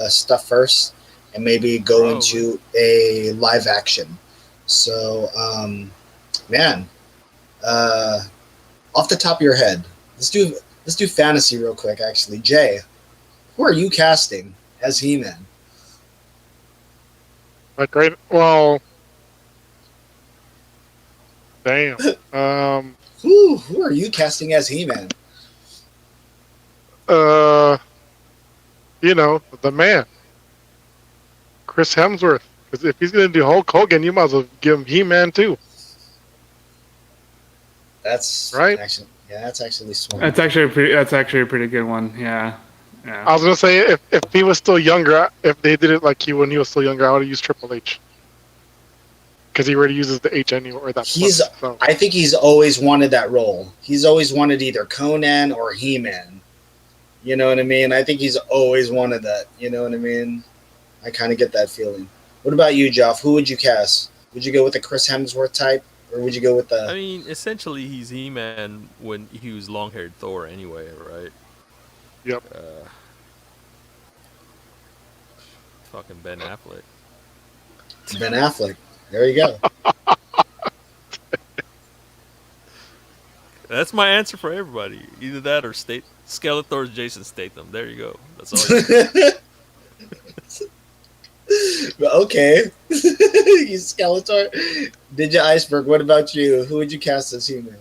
Speaker 2: stuff first, and maybe go
Speaker 1: Probably.
Speaker 2: into a live action. So, man, off the top of your head, let's do fantasy real quick. Actually, Jay, who are you casting as He-Man?
Speaker 5: Like great. Well, damn.
Speaker 2: Who are you casting as He-Man?
Speaker 5: Uh, the man, Chris Hemsworth. Because if he's gonna do Hulk Hogan, you might as well give him He-Man too.
Speaker 2: That's
Speaker 5: Right?
Speaker 2: that's actually smart.
Speaker 3: That's actually a pretty good one. Yeah. Yeah.
Speaker 5: I was gonna say if he was still younger, if they did it like he when he was still younger, I would have used Triple H. Because he already uses the H anyway, or that. So.
Speaker 2: I think he's always wanted that role. He's always wanted either Conan or He-Man. You know what I mean? I think he's always wanted that. You know what I mean? I kind of get that feeling. What about you, Joff? Who would you cast? Would you go with the Chris Hemsworth type, or would you go with
Speaker 1: I
Speaker 2: the?
Speaker 1: mean, essentially, he's He-Man when he was long-haired Thor, anyway, right?
Speaker 5: Yep.
Speaker 1: Fucking Ben Affleck.
Speaker 2: Ben Affleck? There you go.
Speaker 1: That's my answer for everybody. Either that or Skeletor's Jason Statham. There you go. That's all.
Speaker 2: Okay. You Skeletor. Ninja Iceberg. What about you? Who would you cast as He-Man?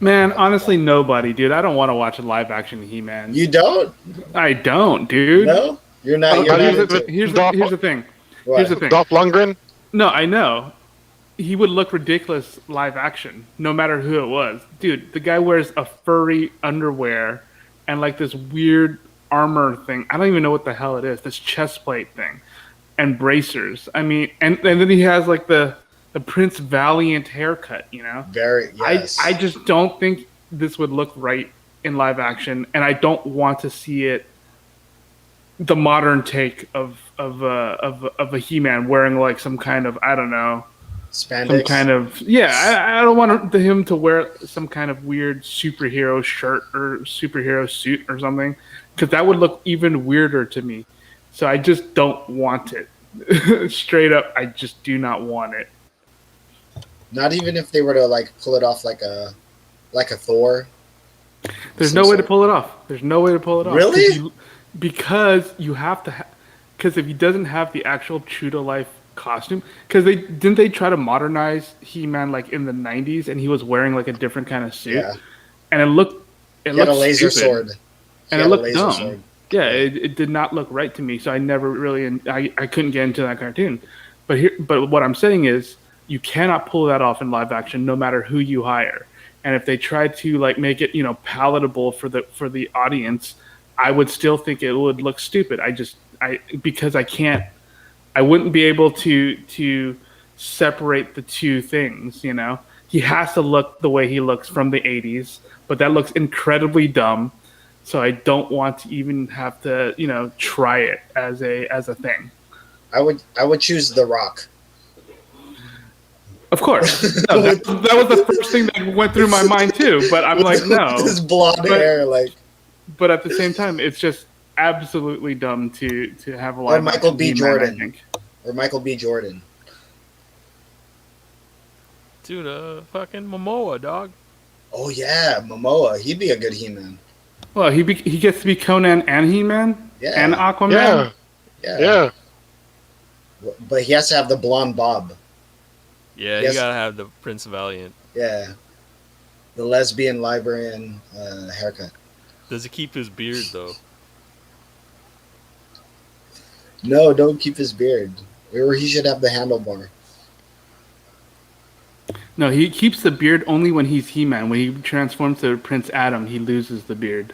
Speaker 3: Man, honestly, nobody, dude. I don't want to watch a live action He-Man.
Speaker 2: You don't?
Speaker 3: I don't, dude.
Speaker 2: No, you're not. You're not into it.
Speaker 3: Here's the thing.
Speaker 2: What?
Speaker 3: Here's the thing.
Speaker 5: Dolph Lundgren.
Speaker 3: No, I know. He would look ridiculous live action, no matter who it was. Dude, the guy wears a furry underwear and like this weird armor thing. I don't even know what the hell it is. This chest plate thing. And bracers. I mean, and then he has like the Prince Valiant haircut,
Speaker 2: Very. Yes.
Speaker 3: I just don't think this would look right in live action, and I don't want to see it the modern take of a He-Man wearing like some kind of, I don't know,
Speaker 2: Spandex.
Speaker 3: some kind of, I don't want him to wear some kind of weird superhero shirt or superhero suit or something, because that would look even weirder to me. So I just don't want it. Straight up, I just do not want it.
Speaker 2: Not even if they were to like pull it off like a Thor.
Speaker 3: There's
Speaker 2: Some
Speaker 3: no way
Speaker 2: sort
Speaker 3: to pull it off. There's no way to pull it off.
Speaker 2: Really?
Speaker 3: Because you have to. Because if he doesn't have the actual true to life costume, because they try to modernize He-Man like in the '90s, and he was wearing like a different kind of suit,
Speaker 2: Yeah.
Speaker 3: and it looked
Speaker 2: He had a laser
Speaker 3: stupid,
Speaker 2: sword.
Speaker 3: and it looked dumb. Yeah, it did not look right to me, so I never really, I couldn't get into that cartoon. But what I'm saying is, you cannot pull that off in live action, no matter who you hire. And if they try to like make it, palatable for the audience, I would still think it would look stupid. Because I wouldn't be able to separate the two things. He has to look the way he looks from the '80s, but that looks incredibly dumb. So I don't want to even have to, try it as a thing.
Speaker 2: I would choose The Rock.
Speaker 3: Of course, no, that was the first thing that went through my mind too. But I'm like, no.
Speaker 2: His blonde hair, like.
Speaker 3: But at the same time, it's just absolutely dumb to have a live
Speaker 2: Or Michael
Speaker 3: action
Speaker 2: B.
Speaker 3: He-Man, I
Speaker 2: Jordan.
Speaker 3: think.
Speaker 2: Or Michael B. Jordan.
Speaker 1: Dude, fucking Momoa, dog.
Speaker 2: Oh yeah, Momoa. He'd be a good He-Man.
Speaker 3: Well, he gets to be Conan and He-Man
Speaker 2: Yeah.
Speaker 3: and Aquaman.
Speaker 5: Yeah.
Speaker 2: But he has to have the blonde bob.
Speaker 1: Yeah,
Speaker 2: Yes.
Speaker 1: you gotta have the Prince Valiant.
Speaker 2: Yeah. The lesbian librarian haircut.
Speaker 1: Does he keep his beard though?
Speaker 2: No, don't keep his beard. Or he should have the handlebar.
Speaker 3: No, he keeps the beard only when he's He-Man. When he transforms to Prince Adam, he loses the beard.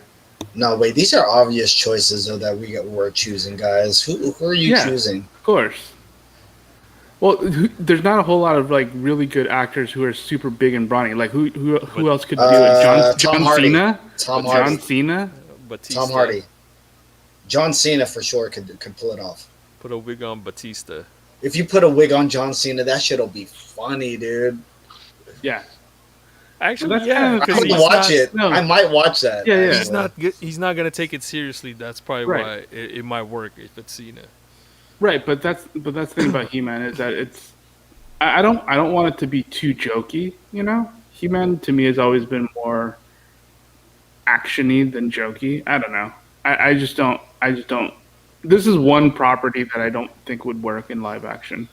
Speaker 2: No, wait, these are obvious choices though that we're choosing, guys. Who are you
Speaker 3: Yeah.
Speaker 2: choosing?
Speaker 3: Of course. Well, there's not a whole lot of like really good actors who are super big and brawny. Like who else could do it?
Speaker 2: Tom
Speaker 3: John
Speaker 2: Hardy.
Speaker 3: Cena.
Speaker 2: Tom
Speaker 3: John
Speaker 2: Hardy.
Speaker 3: Cena.
Speaker 1: Batista.
Speaker 2: Tom Hardy. John Cena for sure could pull it off.
Speaker 1: Put a wig on Batista.
Speaker 2: If you put a wig on John Cena, that shit'll be funny, dude.
Speaker 3: Yeah.
Speaker 1: Actually,
Speaker 3: That's
Speaker 1: yeah,
Speaker 3: kinda-
Speaker 1: because
Speaker 2: I might watch it.
Speaker 3: no.
Speaker 2: I might watch that.
Speaker 3: Yeah, yeah.
Speaker 1: He's not good. He's not gonna take it seriously. That's probably
Speaker 3: Right.
Speaker 1: why it might work if it's Cena.
Speaker 3: Right, but that's the thing about He-Man is that it's I don't want it to be too jokey, you know? He-Man to me has always been more actiony than jokey. I don't know. I just don't this is one property that I don't think would work in live action.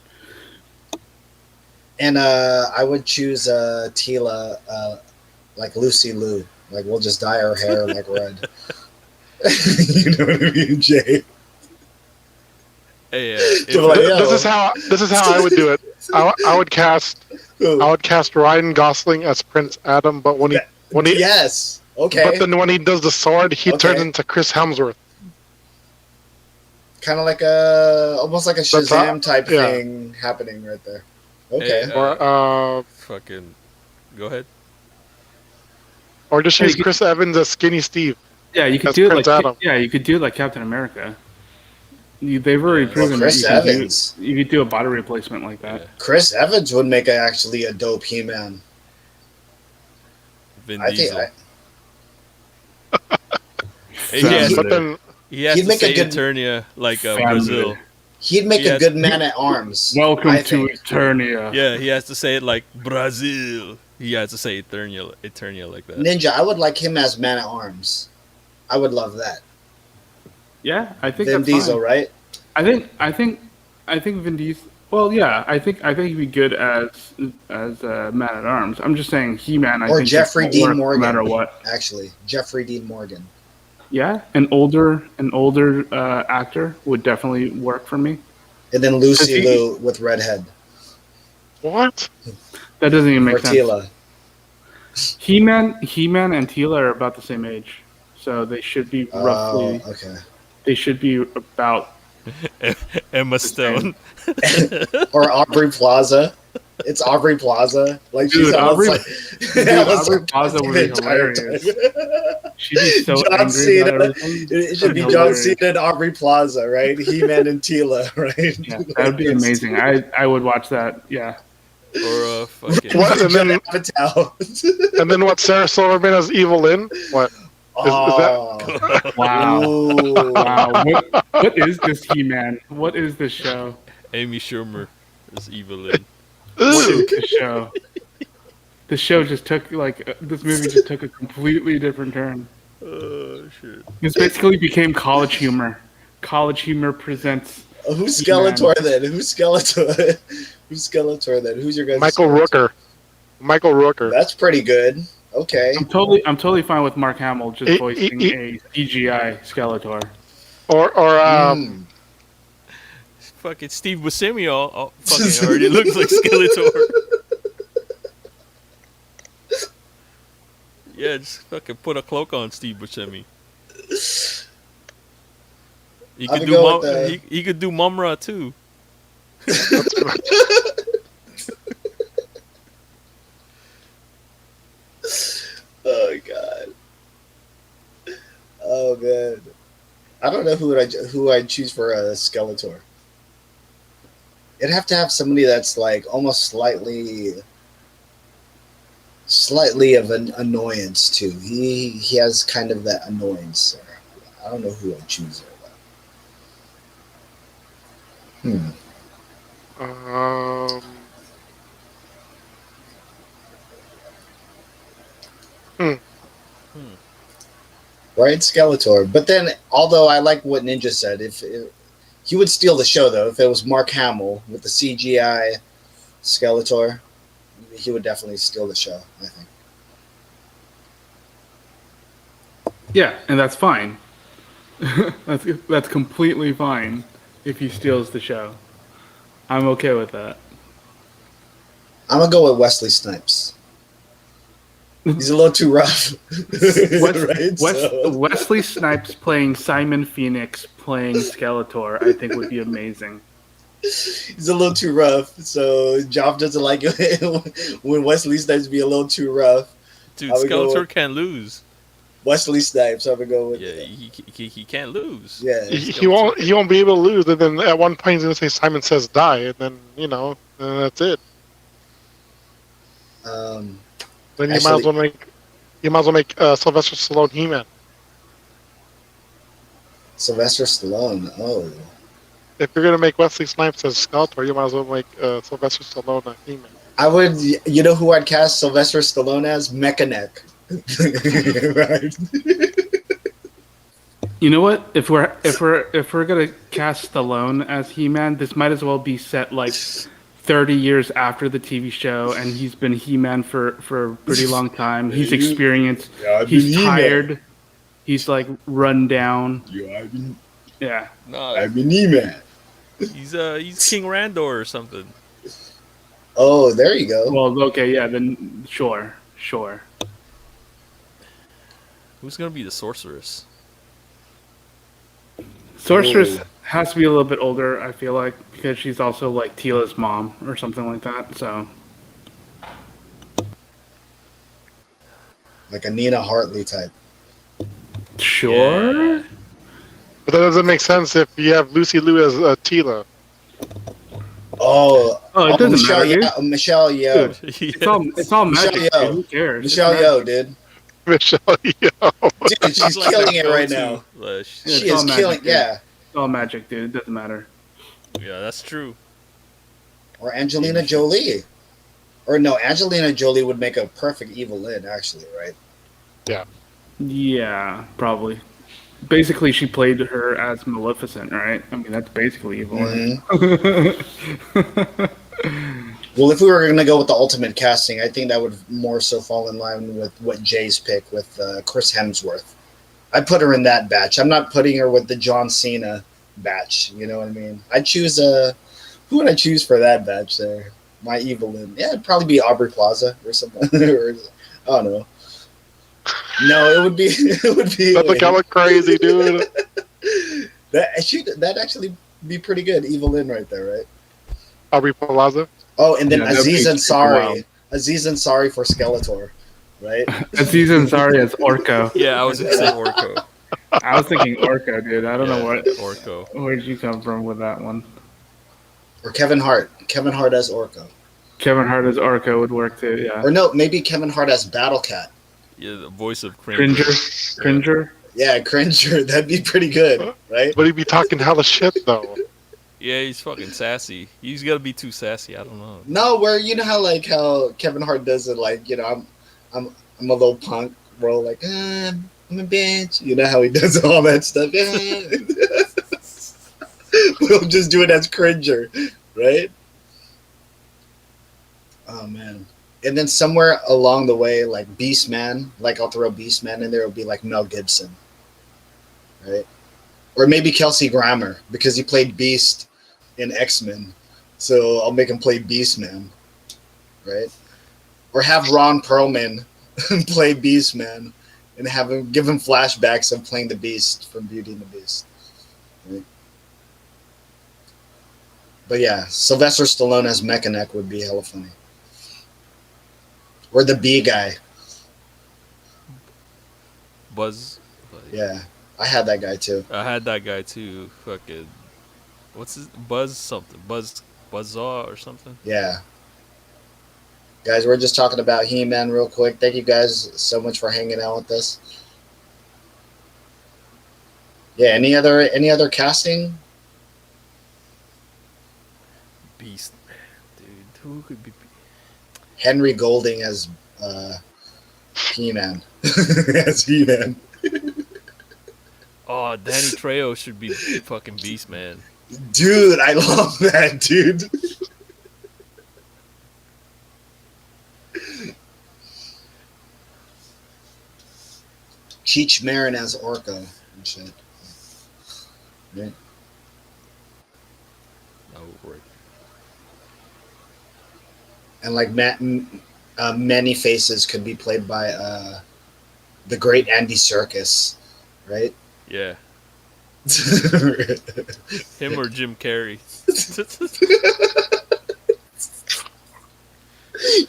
Speaker 2: And I would choose Tila, like Lucy Liu. Like we'll just dye her hair like red. You know what I mean, Jay?
Speaker 1: Hey,
Speaker 2: So, like, yeah.
Speaker 5: This is how I would do it. I would cast Ryan Gosling as Prince Adam, but when he
Speaker 2: Yes. Okay.
Speaker 5: but then when he does the sword, he
Speaker 2: Okay.
Speaker 5: turns into Chris Hemsworth.
Speaker 2: Kind of like almost like a
Speaker 5: That's
Speaker 2: Shazam type
Speaker 5: yeah.
Speaker 2: thing happening right there. Okay.
Speaker 1: Hey,
Speaker 5: Or
Speaker 1: fucking, go ahead.
Speaker 5: or just
Speaker 3: Hey,
Speaker 5: use Chris Evans as Skinny Steve.
Speaker 3: Yeah, you could
Speaker 5: That's
Speaker 3: do it
Speaker 5: Prince
Speaker 3: like
Speaker 5: Adam.
Speaker 3: you could do it like Captain America. They've already
Speaker 1: Well,
Speaker 3: proven that
Speaker 2: Chris
Speaker 3: you can
Speaker 2: Evans.
Speaker 3: you could do a body replacement like that.
Speaker 1: Yeah.
Speaker 2: Chris Evans would make actually a dope He-Man.
Speaker 1: Vin
Speaker 2: I think.
Speaker 1: Diesel. Hey,
Speaker 3: Family.
Speaker 1: yes,
Speaker 5: But then
Speaker 1: he has
Speaker 2: He'd
Speaker 1: to
Speaker 2: make a
Speaker 1: say
Speaker 2: good-
Speaker 1: Eternia like
Speaker 3: Family.
Speaker 1: Brazil.
Speaker 2: He'd make
Speaker 1: Yes.
Speaker 2: a good man at arms.
Speaker 3: Welcome
Speaker 2: I
Speaker 3: to
Speaker 2: think.
Speaker 3: Eternia.
Speaker 1: Yeah, he has to say it like Brazil. He has to say Eternia like that.
Speaker 2: Ninja. I would like him as man at arms. I would love that.
Speaker 3: Yeah, I think
Speaker 2: Vin
Speaker 3: that's
Speaker 2: Diesel,
Speaker 3: fine.
Speaker 2: right?
Speaker 3: I think Vin Diesel. Well, yeah, I think he'd be good as Man at Arms. I'm just saying He-Man. I
Speaker 2: Or
Speaker 3: think
Speaker 2: Jeffrey
Speaker 3: won't
Speaker 2: Dean
Speaker 3: work
Speaker 2: Morgan.
Speaker 3: no matter what.
Speaker 2: Actually, Jeffrey Dean Morgan.
Speaker 3: Yeah, an older actor would definitely work for me.
Speaker 2: And then Lucy
Speaker 3: Does he-
Speaker 2: Liu with red head.
Speaker 5: what?
Speaker 3: That doesn't even
Speaker 2: Or
Speaker 3: make sense.
Speaker 2: Tila.
Speaker 3: He-Man and Teela are about the same age, so they should be roughly.
Speaker 2: Oh, okay.
Speaker 3: They should be about.
Speaker 1: Emma Stone.
Speaker 2: Or Aubrey Plaza. It's Aubrey Plaza. Like she's
Speaker 3: Dude,
Speaker 2: almost
Speaker 3: Aubrey-
Speaker 2: like
Speaker 3: dude,
Speaker 2: almost
Speaker 3: Aubrey
Speaker 2: like
Speaker 3: Plaza would
Speaker 2: the
Speaker 3: be
Speaker 2: entire
Speaker 3: hilarious.
Speaker 2: time.
Speaker 3: She'd be so
Speaker 2: John
Speaker 3: angry
Speaker 2: Cena.
Speaker 3: about everything.
Speaker 2: It should be John
Speaker 3: Hilarious.
Speaker 2: Cena and Aubrey Plaza, right? He-Man and Tila, right?
Speaker 3: Yeah, that would be amazing. I would watch that. Yeah.
Speaker 1: Or fucking.
Speaker 5: What? And then
Speaker 2: Apatow.
Speaker 5: and then what? Sarah Silverman as Evil Lynn? What?
Speaker 2: Oh.
Speaker 3: Wow.
Speaker 2: Ooh.
Speaker 3: Wow. What is this He-Man? What is this show?
Speaker 1: Amy Schumer is Evelyn.
Speaker 3: What
Speaker 5: Ooh.
Speaker 3: is this show? The show just took this movie just took a completely different turn.
Speaker 1: Oh shit.
Speaker 3: This basically became College Humor. College Humor presents.
Speaker 2: Who's Skeletor then? Who's Skeletor? Who's Skeletor then? Who's your guys?
Speaker 5: Michael Rooker. Michael Rooker.
Speaker 2: That's pretty good. Okay.
Speaker 3: I'm totally fine with Mark Hamill just
Speaker 5: He-
Speaker 3: voicing
Speaker 5: he-
Speaker 3: a CGI Skeletor.
Speaker 5: Or
Speaker 2: Mm.
Speaker 1: Fucking Steve Buscemi all fucking already looks like Skeletor. Yeah, just fucking put a cloak on Steve Buscemi. He
Speaker 2: I
Speaker 1: could
Speaker 2: would
Speaker 1: do
Speaker 2: go with
Speaker 1: he could do Mumra too.
Speaker 2: Oh god. Oh man. I don't know who I'd choose for a Skeletor. It'd have to have somebody that's like almost slightly of an annoyance too. He has kind of that annoyance. I don't know who I'd choose there.
Speaker 5: um,
Speaker 2: Right, Skeletor. But then, although I like what Ninja said, if he would steal the show though, if it was Mark Hamill with the CGI Skeletor, he would definitely steal the show. I think.
Speaker 3: Yeah, and that's fine. That's completely fine. if he steals the show. I'm okay with that.
Speaker 2: I'm gonna go with Wesley Snipes. He's a little too rough, right? So-
Speaker 3: Wesley Snipes playing Simon Phoenix playing Skeletor, I think would be amazing.
Speaker 2: he's a little too rough. So Joff doesn't like it when Wesley Snipes be a little too rough.
Speaker 1: Dude,
Speaker 2: I would go
Speaker 1: Skeletor
Speaker 2: with-
Speaker 1: can't lose.
Speaker 2: Wesley Snipes, I'm gonna go with.
Speaker 1: Yeah, he can't lose.
Speaker 2: Yeah.
Speaker 5: He won't be able to lose, and then at one point he's gonna say Simon Says Die, and then that's it.
Speaker 2: Um,
Speaker 5: Then you
Speaker 2: Actually-
Speaker 5: might as well make Sylvester Stallone He-Man.
Speaker 2: Sylvester Stallone. Oh,
Speaker 5: If you're gonna make Wesley Snipes as Skeletor, you might as well make Sylvester Stallone a He-Man.
Speaker 2: I would. You know who I'd cast Sylvester Stallone as? Mechaneck. Right.
Speaker 3: You know what? If we're gonna cast Stallone as He-Man, this might as well be set like 30 years after the TV show, and he's been He-Man for a pretty long time. He's experienced.
Speaker 2: Yeah, I've
Speaker 3: He's
Speaker 2: been He-Man.
Speaker 3: tired. He's like run down. Yeah.
Speaker 1: No,
Speaker 2: been E-Man.
Speaker 1: he's King Randor or something.
Speaker 2: Oh, there you go.
Speaker 3: Well, okay, yeah. Then sure.
Speaker 1: Who's gonna be the sorceress?
Speaker 3: Sorceress
Speaker 2: Ooh.
Speaker 3: has to be a little bit older, I feel like, because she's also like Tila's mom or something like that. So
Speaker 2: Like a Nina Hartley type.
Speaker 3: sure.
Speaker 1: Yeah.
Speaker 5: But that doesn't make sense if you have Lucy Liu as Tila.
Speaker 2: Oh,
Speaker 3: Oh, it doesn't
Speaker 2: Michelle,
Speaker 3: matter, dude.
Speaker 2: Michelle Yeoh.
Speaker 1: Yeah.
Speaker 3: It's all
Speaker 2: Michelle
Speaker 3: magic.
Speaker 2: Yeoh.
Speaker 3: Dude. Who cares?
Speaker 2: Michelle
Speaker 3: It's
Speaker 2: Yeoh, dude.
Speaker 5: Michelle Yeoh.
Speaker 2: Dude, she's
Speaker 1: like
Speaker 2: killing
Speaker 1: their
Speaker 2: it right
Speaker 1: go-to.
Speaker 2: now.
Speaker 1: Uh,
Speaker 3: Yeah,
Speaker 2: She
Speaker 3: it's
Speaker 2: is
Speaker 3: all magic,
Speaker 2: killing.
Speaker 3: dude.
Speaker 2: Yeah.
Speaker 3: It's all magic, dude. It doesn't matter.
Speaker 1: yeah, that's true.
Speaker 2: Or Angelina Jolie. Or no, Angelina Jolie would make a perfect Evil Lynn, actually, right?
Speaker 3: Yeah, probably. Basically, she played her as Maleficent, right? I mean, that's basically evil.
Speaker 2: Mhm. Well, if we were going to go with the ultimate casting, I think that would more so fall in line with what Jay's pick with Chris Hemsworth. I'd put her in that batch. I'm not putting her with the John Cena batch. You know what I mean? I'd choose who would I choose for that batch there? My Evil Lynn. Yeah, it'd probably be Aubrey Plaza or something. Or, I don't know. No, it would be. It would be.
Speaker 5: That look, I look crazy, dude.
Speaker 2: That'd actually be pretty good. Evil Lynn right there, right?
Speaker 5: Aubrey Plaza.
Speaker 2: Oh, and then
Speaker 3: Yeah, that'd be
Speaker 2: Aziz
Speaker 3: super
Speaker 2: Ansari.
Speaker 3: wild.
Speaker 2: Aziz Ansari for Skeletor, right?
Speaker 3: Aziz Ansari as Orko.
Speaker 1: Yeah, I was gonna say Orko.
Speaker 3: I was thinking Orko, dude. I don't know what.
Speaker 1: Orko.
Speaker 3: Where did you come from with that one?
Speaker 2: Or Kevin Hart. Kevin Hart as Orko.
Speaker 3: Kevin Hart as Orko would work too. Yeah.
Speaker 2: Or no, maybe Kevin Hart as Battle Cat.
Speaker 1: Yeah, the voice of Cringer.
Speaker 3: Cringer.
Speaker 2: Yeah, Cringer. That'd be pretty good, right?
Speaker 5: But he'd be talking hella shit though.
Speaker 1: Yeah, he's fucking sassy. He's gotta be too sassy. I don't know.
Speaker 2: No, where you know how Kevin Hart does it, like I'm a little punk, bro. Like I'm a bitch. You know how he does all that stuff. We'll just do it as Cringer, right? Oh man. And then somewhere along the way, like Beastman, like I'll throw Beastman in there, it'll be like Mel Gibson. Right? Or maybe Kelsey Grammer, because he played Beast in X-Men. So I'll make him play Beastman. Right? Or have Ron Perlman play Beastman and have him give him flashbacks of playing the Beast from Beauty and the Beast. Right? But yeah, Sylvester Stallone as Mechaneck would be hella funny. Or the bee guy.
Speaker 1: Buzz.
Speaker 2: Yeah, I had that guy too.
Speaker 1: I had that guy too. Fucking. What's his Buzz something? Buzzsaw or something?
Speaker 2: Yeah. Guys, we're just talking about He-Man real quick. Thank you guys so much for hanging out with us. Yeah, any other casting?
Speaker 1: Beast, man, dude. Who could be?
Speaker 2: Henry Golding as He-Man. As He-Man.
Speaker 1: Oh, Danny Trejo should be fucking Beast, man.
Speaker 2: Dude, I love that, dude. Cheech Marin as Orko and shit. Right.
Speaker 1: Oh, right.
Speaker 2: And like many faces could be played by the great Andy Serkis, right?
Speaker 1: Yeah. Him or Jim Carrey.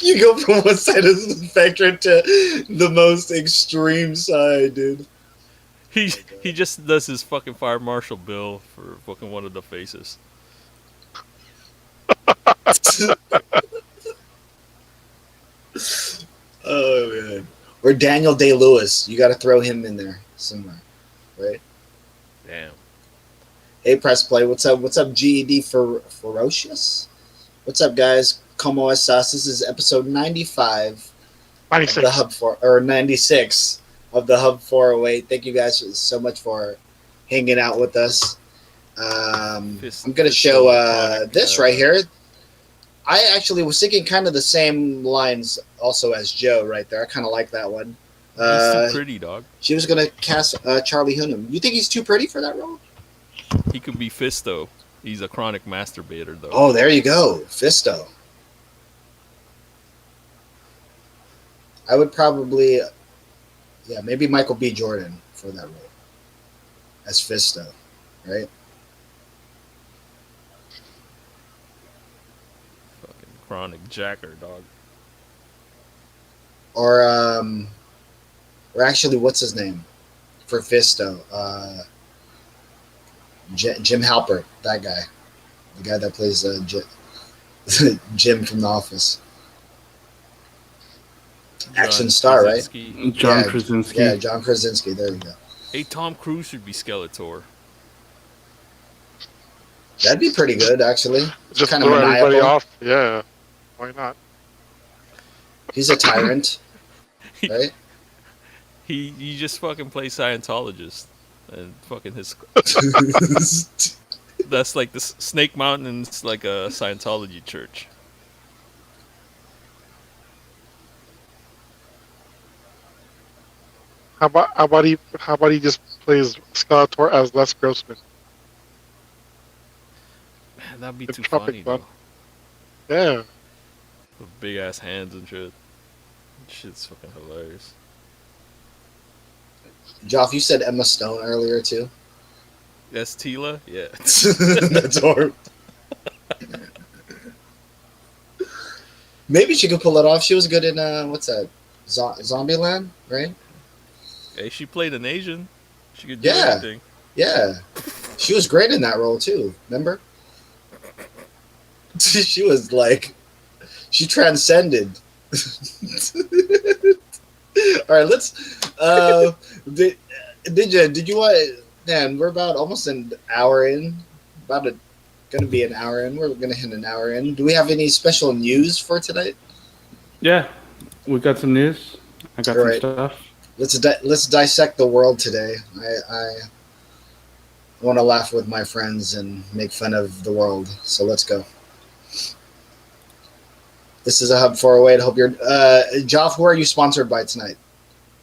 Speaker 2: You go from one side of the spectrum to the most extreme side, dude.
Speaker 1: He just does his fucking fire marshal bill for fucking one of the faces.
Speaker 2: Oh man. Or Daniel Day Lewis. You got to throw him in there somewhere, right?
Speaker 1: Damn.
Speaker 2: Hey, press play. What's up? What's up, GED for Ferocious? What's up, guys? Como estas? This is episode 95 of
Speaker 5: 96.
Speaker 2: the Hub 4 or 96 of the Hub 408. Thank you guys so much for hanging out with us. I'm gonna show this right here. I actually was thinking kind of the same lines also as Joe right there. I kind of like that one.
Speaker 1: He's too pretty, dog.
Speaker 2: She was gonna cast Charlie Hunnam. You think he's too pretty for that role?
Speaker 1: He could be Fisto. He's a chronic masturbator, though.
Speaker 2: Oh, there you go, Fisto. I would probably, yeah, maybe Michael B. Jordan for that role as Fisto, right?
Speaker 1: Fucking chronic jacker, dog.
Speaker 2: Or actually, what's his name for Fisto? Jim Halpert, that guy, the guy that plays Jim from The Office. Action star,
Speaker 1: Krasinski.
Speaker 2: right?
Speaker 3: John Krasinski.
Speaker 2: Yeah, John Krasinski. There you go.
Speaker 1: Hey, Tom Cruise should be Skeletor.
Speaker 2: That'd be pretty good, actually.
Speaker 5: Just
Speaker 2: kind of
Speaker 5: throw everybody
Speaker 2: maniacal.
Speaker 5: off. Yeah. Why not?
Speaker 2: He's a tyrant, right?
Speaker 1: He just fucking plays Scientologist. And fucking his... That's like the Snake Mountain's like a Scientology church.
Speaker 5: How about he just plays Skeletor as Les Grossman?
Speaker 1: Man, that'd be
Speaker 5: It's
Speaker 1: too
Speaker 5: Tropic
Speaker 1: funny,
Speaker 5: Thunder.
Speaker 1: though.
Speaker 5: Yeah.
Speaker 1: With big ass hands and shit. Shit's fucking hilarious.
Speaker 2: Joff, you said Emma Stone earlier too.
Speaker 1: That's Tila? Yeah.
Speaker 2: That's horrible. Maybe she could pull it off. She was good in what's that? Zombieland, right?
Speaker 1: Hey, she played an Asian. She could do
Speaker 2: Yeah.
Speaker 1: anything.
Speaker 2: Yeah, she was great in that role too. Remember? She was like, she transcended. All right, let's. Did you want? Man, we're about almost an hour in. Gonna be an hour in. We're gonna hit an hour in. Do we have any special news for tonight?
Speaker 3: Yeah, we got some news. I got
Speaker 2: All
Speaker 3: some
Speaker 2: right.
Speaker 3: stuff.
Speaker 2: Let's dissect the world today. I want to laugh with my friends and make fun of the world. So let's go. This is a Hub 408. I hope you're Joff, who are you sponsored by tonight?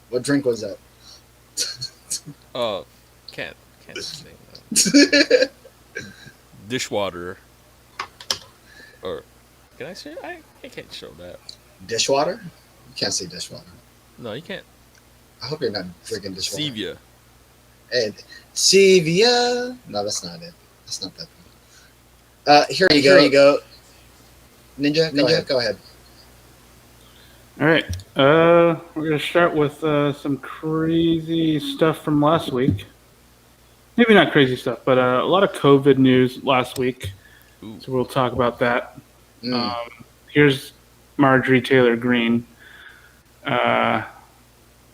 Speaker 2: What drink was that?
Speaker 1: Oh, can't say that. Dishwater. Or can I say? I can't show that.
Speaker 2: Dishwater? You can't say dishwater.
Speaker 1: No, you can't.
Speaker 2: I hope you're not drinking dishwater.
Speaker 1: Stevia.
Speaker 2: Hey, Stevia. No, that's not it. That's not that. Here you go. Ninja, go ahead.
Speaker 3: All right. We're gonna start with some crazy stuff from last week. Maybe not crazy stuff, but a lot of COVID news last week.
Speaker 1: Ooh.
Speaker 3: So we'll talk about that.
Speaker 2: Mm.
Speaker 3: Here's Marjorie Taylor Greene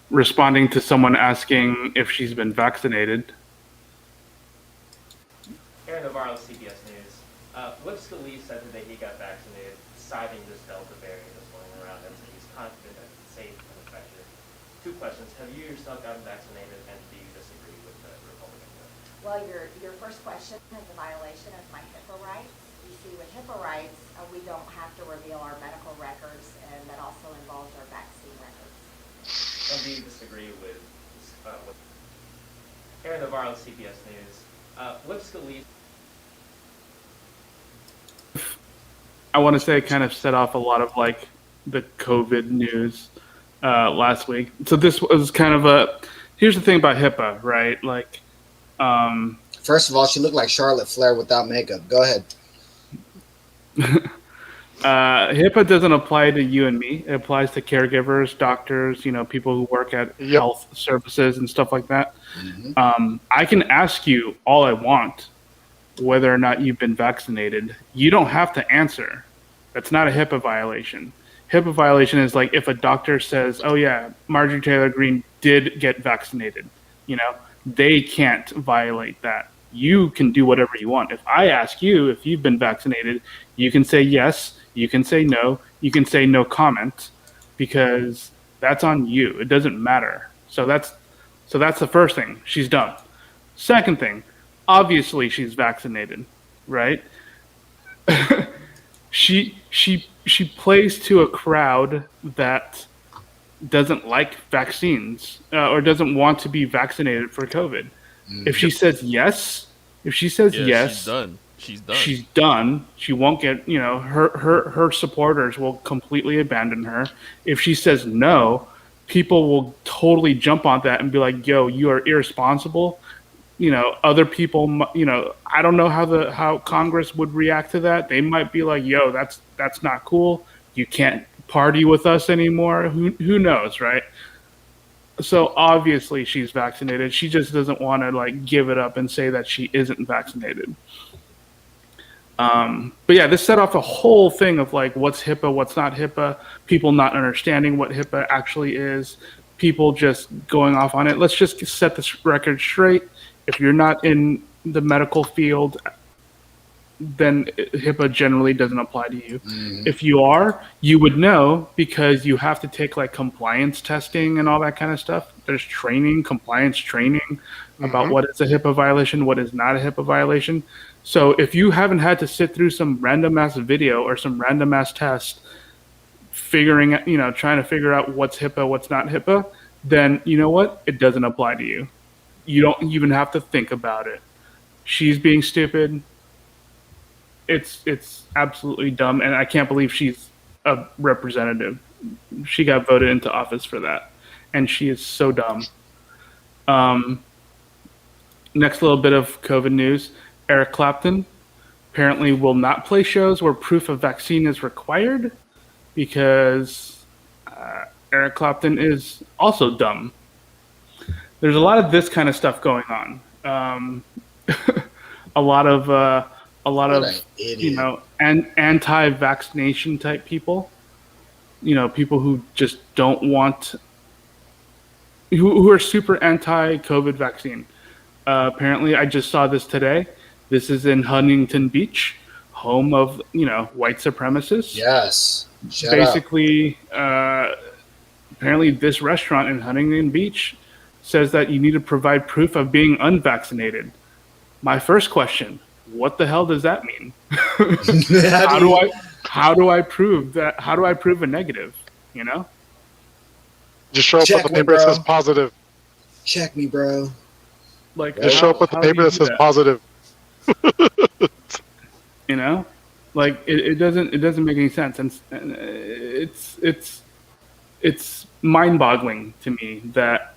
Speaker 3: responding to someone asking if she's been vaccinated.
Speaker 6: Aaron Navarro, CBS News. Whip Scalise said today he got vaccinated, citing this Delta variant that's going around, and so he's confident that it's safe and effective. Two questions. Have you yourself gotten vaccinated, and do you disagree with the Republican vote?
Speaker 7: Well, your first question is a violation of my HIPAA rights. You see, with HIPAA rights, we don't have to reveal our medical records, and that also involves our vaccine records.
Speaker 6: And do you disagree with Aaron Navarro, CBS News? Whip Scalise.
Speaker 3: I want to say it kind of set off a lot of like the COVID news last week. So this was kind of a. Here's the thing about HIPAA, right? Like,
Speaker 2: First of all, she looked like Charlotte Flair without makeup. Go ahead.
Speaker 3: HIPAA doesn't apply to you and me. It applies to caregivers, doctors, people who work at
Speaker 5: Yep.
Speaker 3: health services and stuff like that.
Speaker 2: Mhm.
Speaker 3: I can ask you all I want whether or not you've been vaccinated. You don't have to answer. That's not a HIPAA violation. HIPAA violation is like if a doctor says, "Oh yeah, Marjorie Taylor Greene did get vaccinated," they can't violate that. You can do whatever you want. If I ask you if you've been vaccinated, you can say yes, you can say no, you can say no comment, because that's on you. It doesn't matter. So that's the first thing. She's dumb. Second thing, obviously she's vaccinated, right? she plays to a crowd that doesn't like vaccines or doesn't want to be vaccinated for COVID. If she says yes,
Speaker 1: She's done.
Speaker 3: she's done. She won't get, her supporters will completely abandon her. If she says no, people will totally jump on that and be like, "Yo, you are irresponsible." Other people, I don't know how Congress would react to that. They might be like, "Yo, that's not cool. You can't party with us anymore." Who knows, right? So obviously she's vaccinated. She just doesn't want to like give it up and say that she isn't vaccinated. But yeah, this set off a whole thing of like what's HIPAA, what's not HIPAA, people not understanding what HIPAA actually is, people just going off on it. Let's just set this record straight. If you're not in the medical field, then HIPAA generally doesn't apply to you. If you are, you would know because you have to take like compliance testing and all that kind of stuff. There's training, compliance training about what is a HIPAA violation, what is not a HIPAA violation. So if you haven't had to sit through some random ass video or some random ass test trying to figure out what's HIPAA, what's not HIPAA, then you know what? It doesn't apply to you. You don't even have to think about it. She's being stupid. It's absolutely dumb, and I can't believe she's a representative. She got voted into office for that, and she is so dumb. Next little bit of COVID news. Eric Clapton apparently will not play shows where proof of vaccine is required because Eric Clapton is also dumb. There's a lot of this kind of stuff going on. A lot of anti-vaccination type people. People who just don't want, who are super anti-COVID vaccine. Apparently, I just saw this today. This is in Huntington Beach, home of white supremacists.
Speaker 2: Yes.
Speaker 3: Basically, apparently, this restaurant in Huntington Beach says that you need to provide proof of being unvaccinated. My first question: what the hell does that mean? How do I prove that? How do I prove a negative?
Speaker 5: Just show up
Speaker 2: Check
Speaker 5: with the
Speaker 2: me,
Speaker 5: paper that
Speaker 2: bro.
Speaker 5: says positive.
Speaker 2: Check me, bro.
Speaker 3: Like
Speaker 5: Just show up with the
Speaker 3: how do
Speaker 5: paper
Speaker 3: you
Speaker 5: that
Speaker 3: do
Speaker 5: says positive.
Speaker 3: Like it doesn't make any sense, and it's mind-boggling to me that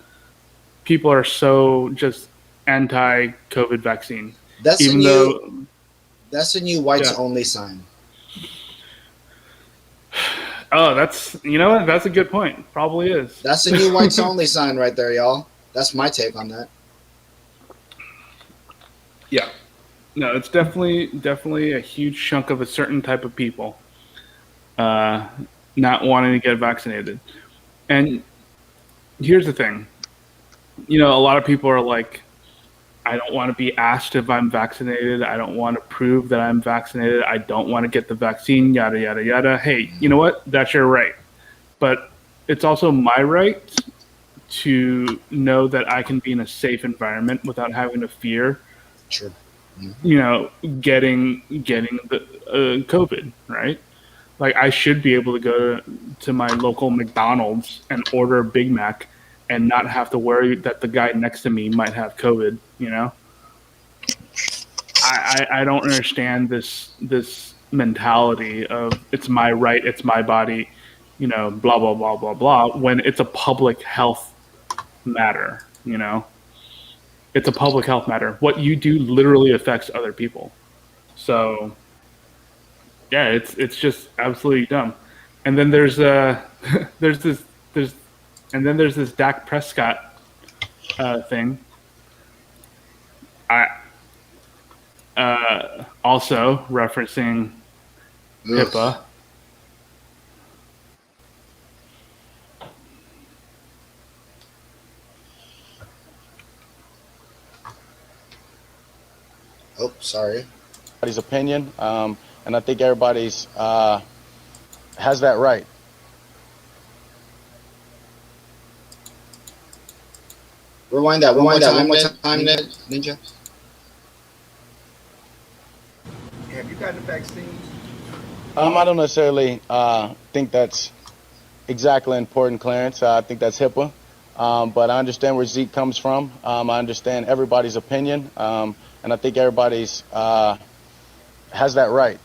Speaker 3: people are so just anti-COVID vaccine.
Speaker 2: That's
Speaker 3: Even though
Speaker 2: That's a new whites
Speaker 3: Yeah.
Speaker 2: only sign.
Speaker 3: that's that's a good point. Probably is.
Speaker 2: That's a new whites only sign right there, y'all. That's my take on that.
Speaker 3: Yeah. No, it's definitely a huge chunk of a certain type of people not wanting to get vaccinated. And here's the thing. A lot of people are like, I don't want to be asked if I'm vaccinated. I don't want to prove that I'm vaccinated. I don't want to get the vaccine, yada, yada, yada. Hey, you know what? That's your right. But it's also my right to know that I can be in a safe environment without having to fear
Speaker 2: True.
Speaker 3: getting the COVID, right? Like I should be able to go to my local McDonald's and order a Big Mac and not have to worry that the guy next to me might have COVID. I don't understand this mentality of it's my right, it's my body, blah blah blah blah blah. When it's a public health matter, it's a public health matter. What you do literally affects other people. So yeah, it's just absolutely dumb. And then there's there's this Dak Prescott thing. Also referencing HIPAA.
Speaker 2: Oh, sorry.
Speaker 8: Everybody's opinion, and I think everybody's has that right.
Speaker 2: Rewind that one more time, Ninja.
Speaker 9: Have you gotten the vaccine?
Speaker 8: I don't necessarily think that's exactly important, Clarence. I think that's HIPAA, but I understand where Zeke comes from. I understand everybody's opinion, and I think everybody's has that right.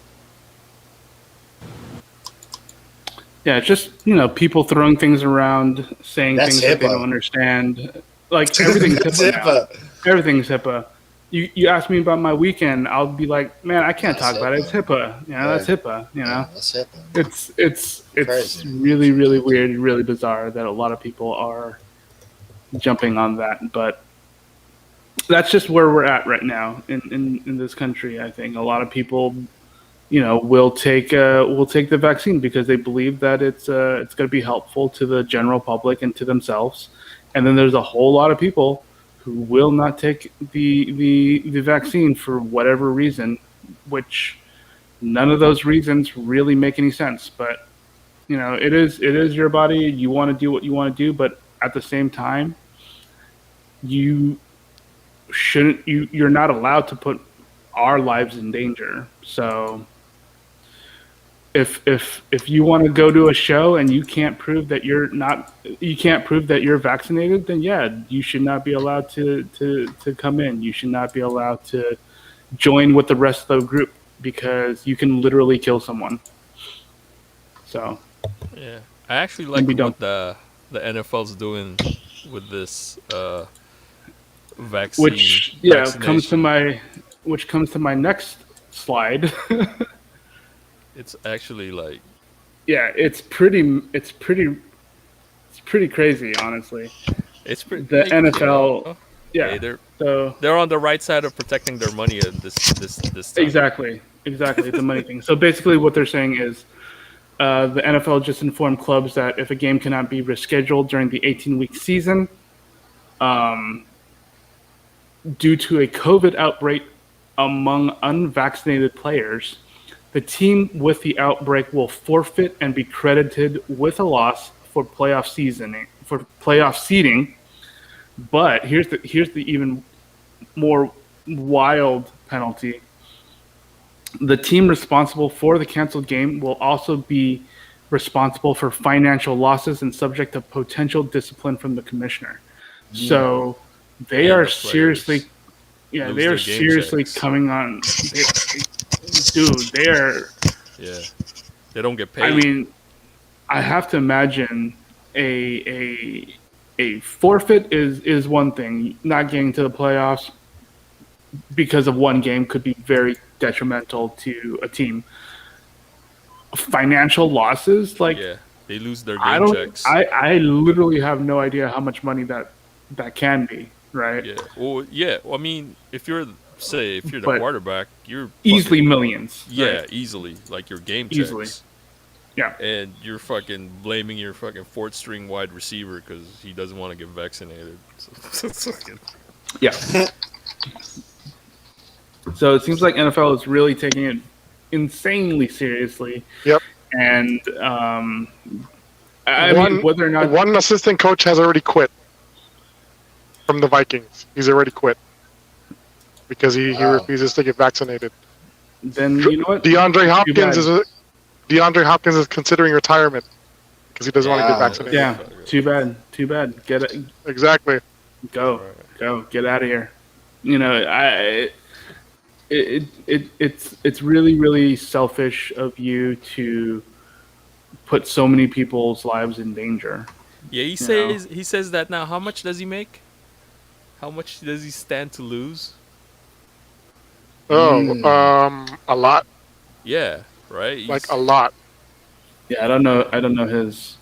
Speaker 3: Yeah, it's just people throwing things around, saying
Speaker 2: That's
Speaker 3: things that they
Speaker 2: HIPAA.
Speaker 3: don't understand. Like everything's
Speaker 2: That's
Speaker 3: HIPAA now.
Speaker 2: HIPAA.
Speaker 3: Everything's HIPAA. You ask me about my weekend, I'll be like, man, I can't
Speaker 2: That's
Speaker 3: talk about it. It's HIPAA. That's HIPAA.
Speaker 2: Yeah, that's HIPAA.
Speaker 3: It's
Speaker 2: Crazy.
Speaker 3: really, really weird, really bizarre that a lot of people are jumping on that. But that's just where we're at right now in this country. I think a lot of people, will take the vaccine because they believe that it's going to be helpful to the general public and to themselves. And then there's a whole lot of people who will not take the vaccine for whatever reason, which none of those reasons really make any sense. But it is your body. You want to do what you want to do, but at the same time, you're not allowed to put our lives in danger. So if you want to go to a show and you can't prove that you're vaccinated, then yeah, you should not be allowed to come in. You should not be allowed to join with the rest of the group because you can literally kill someone. So
Speaker 1: Yeah, I actually like
Speaker 3: we
Speaker 1: what
Speaker 3: don't.
Speaker 1: the NFL's doing with this vaccine.
Speaker 3: Which comes to my next slide.
Speaker 1: It's actually like
Speaker 3: Yeah, it's pretty crazy, honestly.
Speaker 1: it's pretty.
Speaker 3: The NFL,
Speaker 1: Hey,
Speaker 3: yeah. So
Speaker 1: they're on the right side of protecting their money at this time.
Speaker 3: exactly, the money thing. So basically, what they're saying is, the NFL just informed clubs that if a game cannot be rescheduled during the 18-week season, due to a COVID outbreak among unvaccinated players, the team with the outbreak will forfeit and be credited with a loss for playoff seeding. But here's the even more wild penalty. The team responsible for the canceled game will also be responsible for financial losses and subject to potential discipline from the commissioner. So they
Speaker 1: And
Speaker 3: are
Speaker 1: the players
Speaker 3: seriously, yeah,
Speaker 1: lose
Speaker 3: they
Speaker 1: their
Speaker 3: are
Speaker 1: game
Speaker 3: seriously
Speaker 1: checks.
Speaker 3: coming on. Dude, they are.
Speaker 1: Yeah, they don't get paid.
Speaker 3: I mean, I have to imagine a forfeit is one thing. Not getting to the playoffs because of one game could be very detrimental to a team. Financial losses, like
Speaker 1: yeah, they lose their
Speaker 3: I
Speaker 1: game
Speaker 3: don't.
Speaker 1: checks.
Speaker 3: I literally have no idea how much money that can be. Right?
Speaker 1: Yeah. Well, yeah. Well, I mean, if you're the
Speaker 3: But
Speaker 1: quarterback, you're
Speaker 3: Easily
Speaker 1: fucking-
Speaker 3: millions.
Speaker 1: Yeah,
Speaker 3: right?
Speaker 1: easily. Like your game
Speaker 3: Easily.
Speaker 1: checks.
Speaker 3: Yeah.
Speaker 1: And you're fucking blaming your fucking fourth string wide receiver because he doesn't want to get vaccinated. So, it's fucking-
Speaker 3: Yeah. So it seems like NFL is really taking it insanely seriously.
Speaker 5: Yep.
Speaker 3: And I mean, whether or not
Speaker 5: One assistant coach has already quit from the Vikings. He's already quit because he
Speaker 2: Wow.
Speaker 5: refuses to get vaccinated.
Speaker 3: then you know what?
Speaker 5: DeAndre
Speaker 3: bad.
Speaker 5: Hopkins is considering retirement because he doesn't want to get
Speaker 2: Wow.
Speaker 5: vaccinated.
Speaker 3: Yeah. Too bad. Too bad. Get it.
Speaker 5: Exactly.
Speaker 3: Go. Get out of here. You know, it's really really selfish of you to put so many people's lives in danger.
Speaker 1: Yeah, he says that now. How much does he make? How much does he stand to lose?
Speaker 5: A lot,
Speaker 1: Yeah, right.
Speaker 5: like a lot.
Speaker 3: Yeah, I don't know his.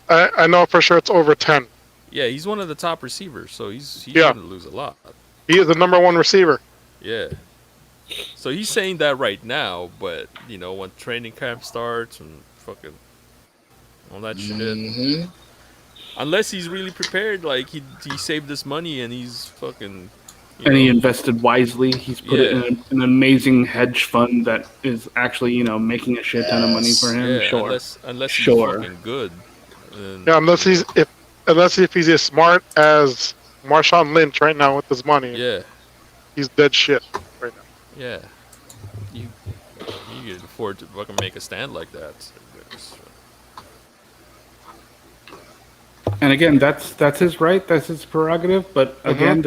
Speaker 5: I know for sure it's over 10.
Speaker 1: Yeah, he's one of the top receivers, so he's
Speaker 5: Yeah.
Speaker 1: gonna lose a lot.
Speaker 5: He is the number one receiver.
Speaker 1: Yeah. So he's saying that right now, but when training camp starts and fucking all that shit,
Speaker 2: Mm-hmm.
Speaker 1: unless he's really prepared, like he saved this money and he's fucking.
Speaker 3: And he invested wisely. He's put it
Speaker 1: Yeah.
Speaker 3: in an amazing hedge fund that is actually, making a shit ton of money for him.
Speaker 1: Yeah,
Speaker 3: Sure.
Speaker 1: unless he's
Speaker 3: Sure.
Speaker 1: fucking good. And,
Speaker 5: Yeah, unless if he's as smart as Marshawn Lynch right now with his money,
Speaker 1: yeah,
Speaker 5: he's dead shit right now.
Speaker 1: yeah. You can afford to fucking make a stand like that.
Speaker 3: And again, that's his right, that's his prerogative. But again,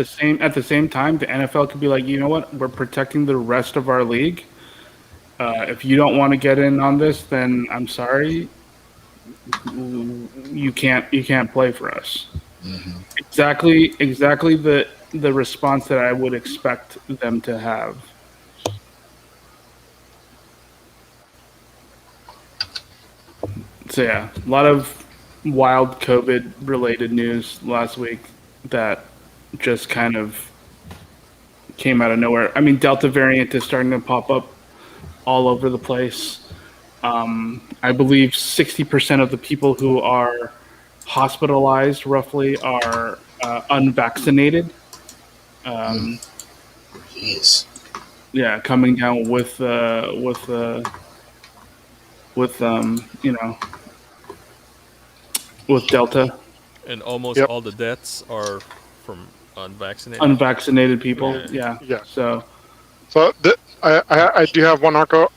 Speaker 3: at the same time, the NFL could be like, you know what, we're protecting the rest of our league. If you don't want to get in on this, then I'm sorry, you can't play for us. Exactly the response that I would expect them to have. So yeah, a lot of wild COVID related news last week that just kind of came out of nowhere. I mean, Delta variant is starting to pop up all over the place. I believe 60% of the people who are hospitalized roughly are unvaccinated.
Speaker 2: Jeez.
Speaker 3: Yeah, coming down with with Delta.
Speaker 1: And almost
Speaker 5: Yep.
Speaker 1: all the deaths are from unvaccinated.
Speaker 3: Unvaccinated people. Yeah.
Speaker 5: Yeah.
Speaker 3: So
Speaker 5: I do have one article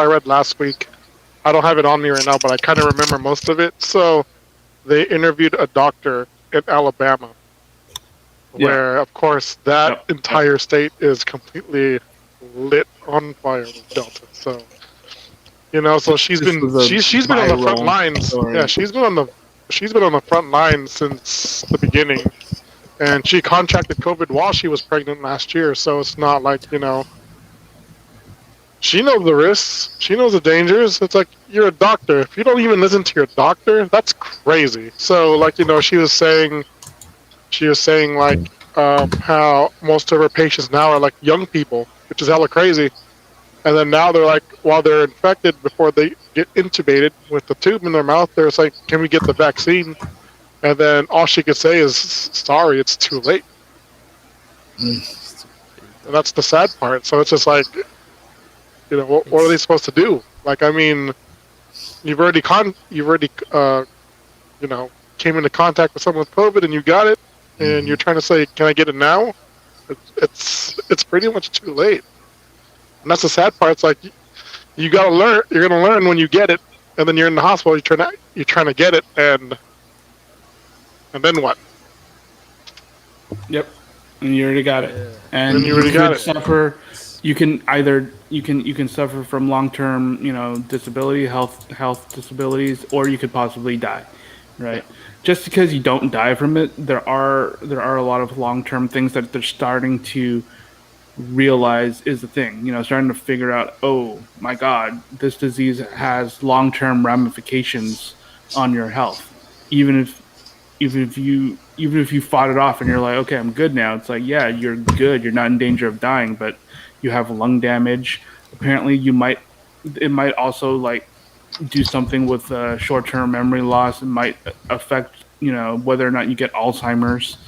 Speaker 5: I read last week. I don't have it on me right now, but I kind of remember most of it. So they interviewed a doctor in Alabama, where of course that entire state is completely lit on fire with Delta. So so she's
Speaker 3: This
Speaker 5: been
Speaker 3: was a
Speaker 5: she's been on the front
Speaker 3: viral
Speaker 5: lines.
Speaker 3: story.
Speaker 5: Yeah, she's been on the front lines since the beginning, and she contracted COVID while she was pregnant last year. So it's not like she knows the risks, she knows the dangers. It's like, you're a doctor. If you don't even listen to your doctor, that's crazy. So she was saying like how most of her patients now are like young people, which is hella crazy. And then now they're like, while they're infected, before they get intubated with the tube in their mouth, they're just like, can we get the vaccine? And then all she could say is, sorry, it's too late. And that's the sad part. So it's just like, what are they supposed to do? Like, I mean, you've already came into contact with someone with COVID and you got it, and you're trying to say, can I get it now? It's pretty much too late. And that's the sad part. It's like, you gotta learn. You're gonna learn when you get it, and then you're in the hospital. You're trying to get it, and then what?
Speaker 3: Yep, and you already got it. And
Speaker 5: And you already got it.
Speaker 3: suffer. You can suffer from long-term, disability, health disabilities, or you could possibly die, right? Just because you don't die from it, there are a lot of long-term things that they're starting to realize is the thing. Starting to figure out, oh my God, this disease has long-term ramifications on your health. Even if you fought it off and you're like, okay, I'm good now. It's like, yeah, you're good. You're not in danger of dying, but you have lung damage. Apparently, it might also like do something with short-term memory loss. It might affect, whether or not you get Alzheimer's.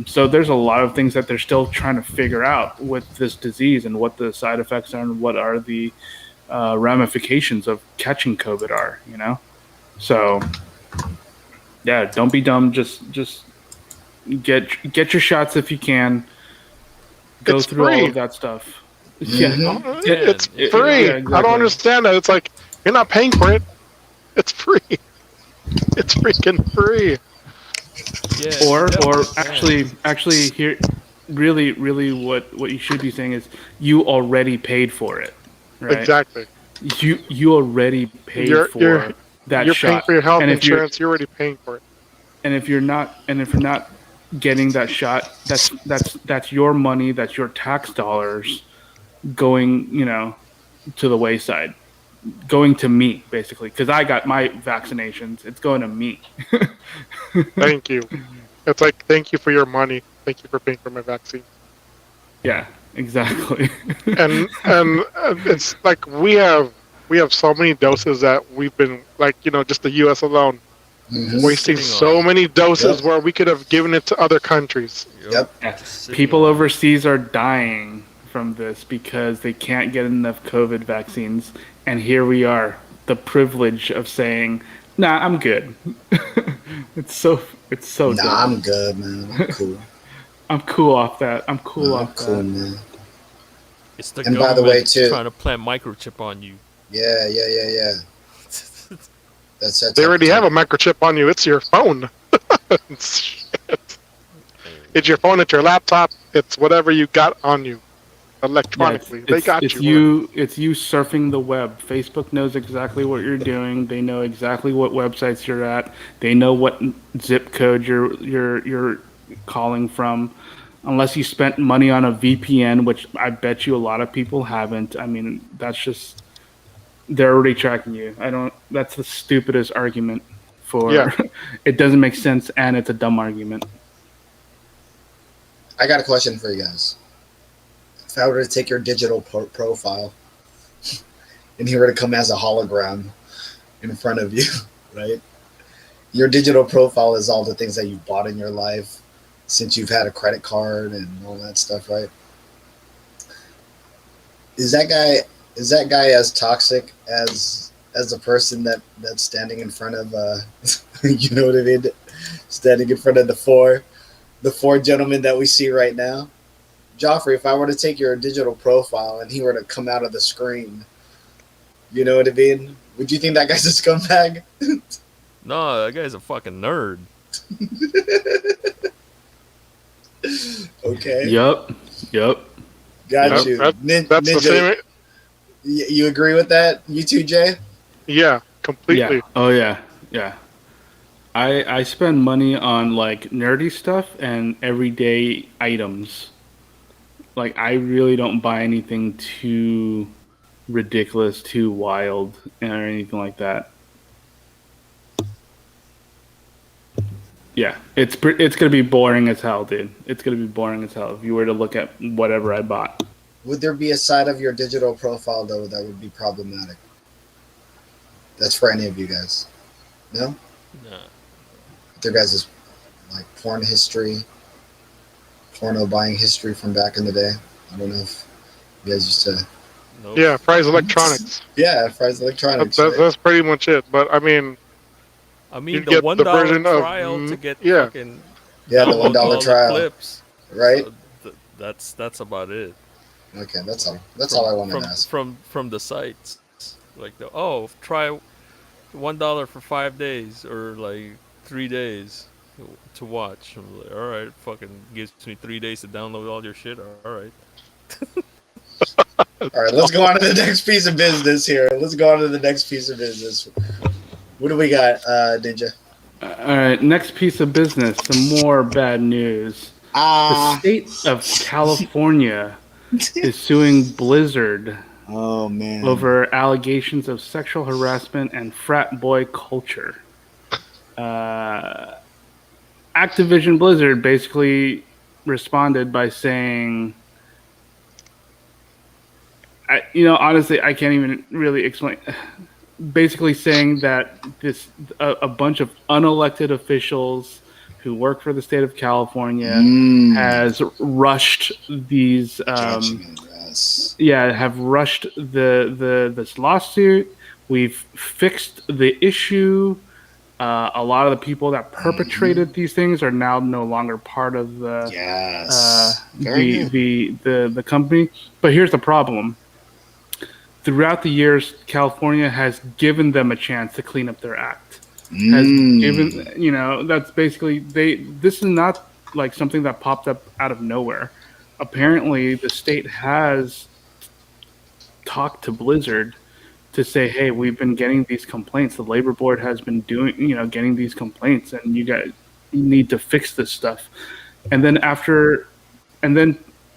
Speaker 3: So there's a lot of things that they're still trying to figure out with this disease and what the side effects are and what are the ramifications of catching COVID are, So, yeah, don't be dumb. Just get your shots if you can. Go
Speaker 5: It's
Speaker 3: through
Speaker 5: free.
Speaker 3: all of that stuff. Yeah.
Speaker 5: It's
Speaker 1: Yeah,
Speaker 5: free.
Speaker 3: yeah,
Speaker 5: I
Speaker 3: exactly.
Speaker 5: don't understand that. It's like, you're not paying for it. It's free. It's freaking free.
Speaker 1: Yeah,
Speaker 3: Or
Speaker 1: yeah.
Speaker 3: actually here really what you should be saying is you already paid for it, right?
Speaker 5: Exactly.
Speaker 3: You already paid
Speaker 5: You're
Speaker 3: for
Speaker 5: you're
Speaker 3: that
Speaker 5: you're
Speaker 3: shot.
Speaker 5: paying for your health
Speaker 3: And if you're
Speaker 5: insurance. You're already paying for it.
Speaker 3: and if you're not getting that shot, that's your money, that's your tax dollars going, to the wayside, going to me basically, because I got my vaccinations. It's going to me.
Speaker 5: Thank you. It's like, thank you for your money. Thank you for paying for my vaccine.
Speaker 3: Yeah, exactly.
Speaker 5: And it's like we have so many doses that we've been like, just the U.S. alone wasting
Speaker 1: Sitting
Speaker 5: so
Speaker 1: on.
Speaker 5: many doses
Speaker 2: Yep.
Speaker 5: where we could have given it to other countries.
Speaker 2: Yep.
Speaker 3: Yeah.
Speaker 1: Sitting
Speaker 3: People
Speaker 1: on.
Speaker 3: overseas are dying from this because they can't get enough COVID vaccines, and here we are, the privilege of saying, "Nah, I'm good." it's so
Speaker 2: Nah,
Speaker 3: dumb.
Speaker 2: I'm good, man. I'm cool.
Speaker 3: I'm cool off that. I'm cool
Speaker 2: Nah, I'm
Speaker 3: off
Speaker 2: cool,
Speaker 3: that.
Speaker 2: man.
Speaker 1: It's the
Speaker 2: And by
Speaker 1: government
Speaker 2: the way, too-
Speaker 1: trying to plant microchip on you.
Speaker 2: Yeah. That's
Speaker 5: They already have a microchip on you. It's your phone. Shit. It's your phone. It's your laptop. It's whatever you got on you electronically. They got
Speaker 3: it's
Speaker 5: you.
Speaker 3: It's you surfing the web. Facebook knows exactly what you're doing. They know exactly what websites you're at. They know what zip code you're calling from. Unless you spent money on a VPN, which I bet you a lot of people haven't. I mean, that's just they're already tracking you. That's the stupidest argument for
Speaker 5: Yeah.
Speaker 3: It doesn't make sense and it's a dumb argument.
Speaker 2: I got a question for you guys. If I were to take your digital profile and he were to come as a hologram in front of you, right? Your digital profile is all the things that you've bought in your life since you've had a credit card and all that stuff, right? Is that guy as toxic as the person that's standing in front of you know what I mean? Standing in front of the four gentlemen that we see right now? Joffrey, if I were to take your digital profile and he were to come out of the screen, you know what I mean? Would you think that guy's a scumbag?
Speaker 1: No, that guy's a fucking nerd.
Speaker 2: Okay.
Speaker 3: Yup.
Speaker 2: Got
Speaker 5: Yep,
Speaker 2: you.
Speaker 5: that's
Speaker 2: Ninja,
Speaker 5: the same.
Speaker 2: you agree with that? You too, Jay?
Speaker 5: Yeah, completely.
Speaker 3: Yeah. Oh yeah. I spend money on like nerdy stuff and everyday items. Like I really don't buy anything too ridiculous, too wild, or anything like that. Yeah, it's gonna be boring as hell, dude. It's gonna be boring as hell if you were to look at whatever I bought.
Speaker 2: Would there be a side of your digital profile though that would be problematic? That's for any of you guys. No?
Speaker 1: Nah.
Speaker 2: Their guys' like porn history, porno buying history from back in the day. I don't know if you guys used to.
Speaker 1: Nope.
Speaker 5: Yeah, Fry's Electronics.
Speaker 2: Yeah, Fry's Electronics. right?
Speaker 5: That's pretty much it. But I mean,
Speaker 1: I mean,
Speaker 5: You
Speaker 1: the
Speaker 5: get
Speaker 1: $1
Speaker 5: the version of-
Speaker 1: trial to get
Speaker 5: yeah.
Speaker 1: fucking
Speaker 2: Yeah, the
Speaker 1: download all
Speaker 2: $1 trial,
Speaker 1: clips.
Speaker 2: right?
Speaker 1: That's about it.
Speaker 2: Okay, that's all. That's all I wanted
Speaker 1: from,
Speaker 2: to ask.
Speaker 1: From the sites, like try $1 for 5 days or like 3 days to watch. I'm like, all right, fucking gives me 3 days to download all your shit. All right.
Speaker 2: All right, let's go on to the next piece of business here. What do we got, Ninja?
Speaker 3: All right, next piece of business. Some more bad news. The state of California is suing Blizzard
Speaker 2: Oh man.
Speaker 3: over allegations of sexual harassment and frat boy culture. Activision Blizzard basically responded by saying, honestly, I can't even really explain. Basically saying that a bunch of unelected officials who work for the state of California has rushed these
Speaker 2: Judgment, yes.
Speaker 3: have rushed this lawsuit. We've fixed the issue. A lot of the people that perpetrated these things are now no longer part of the
Speaker 2: Yes. Very good.
Speaker 3: the company. But here's the problem. Throughout the years, California has given them a chance to clean up their act. Has given, that's basically this is not like something that popped up out of nowhere. apparently the state has talked to Blizzard to say, hey, we've been getting these complaints. The labor board has been getting these complaints, and you guys need to fix this stuff. And then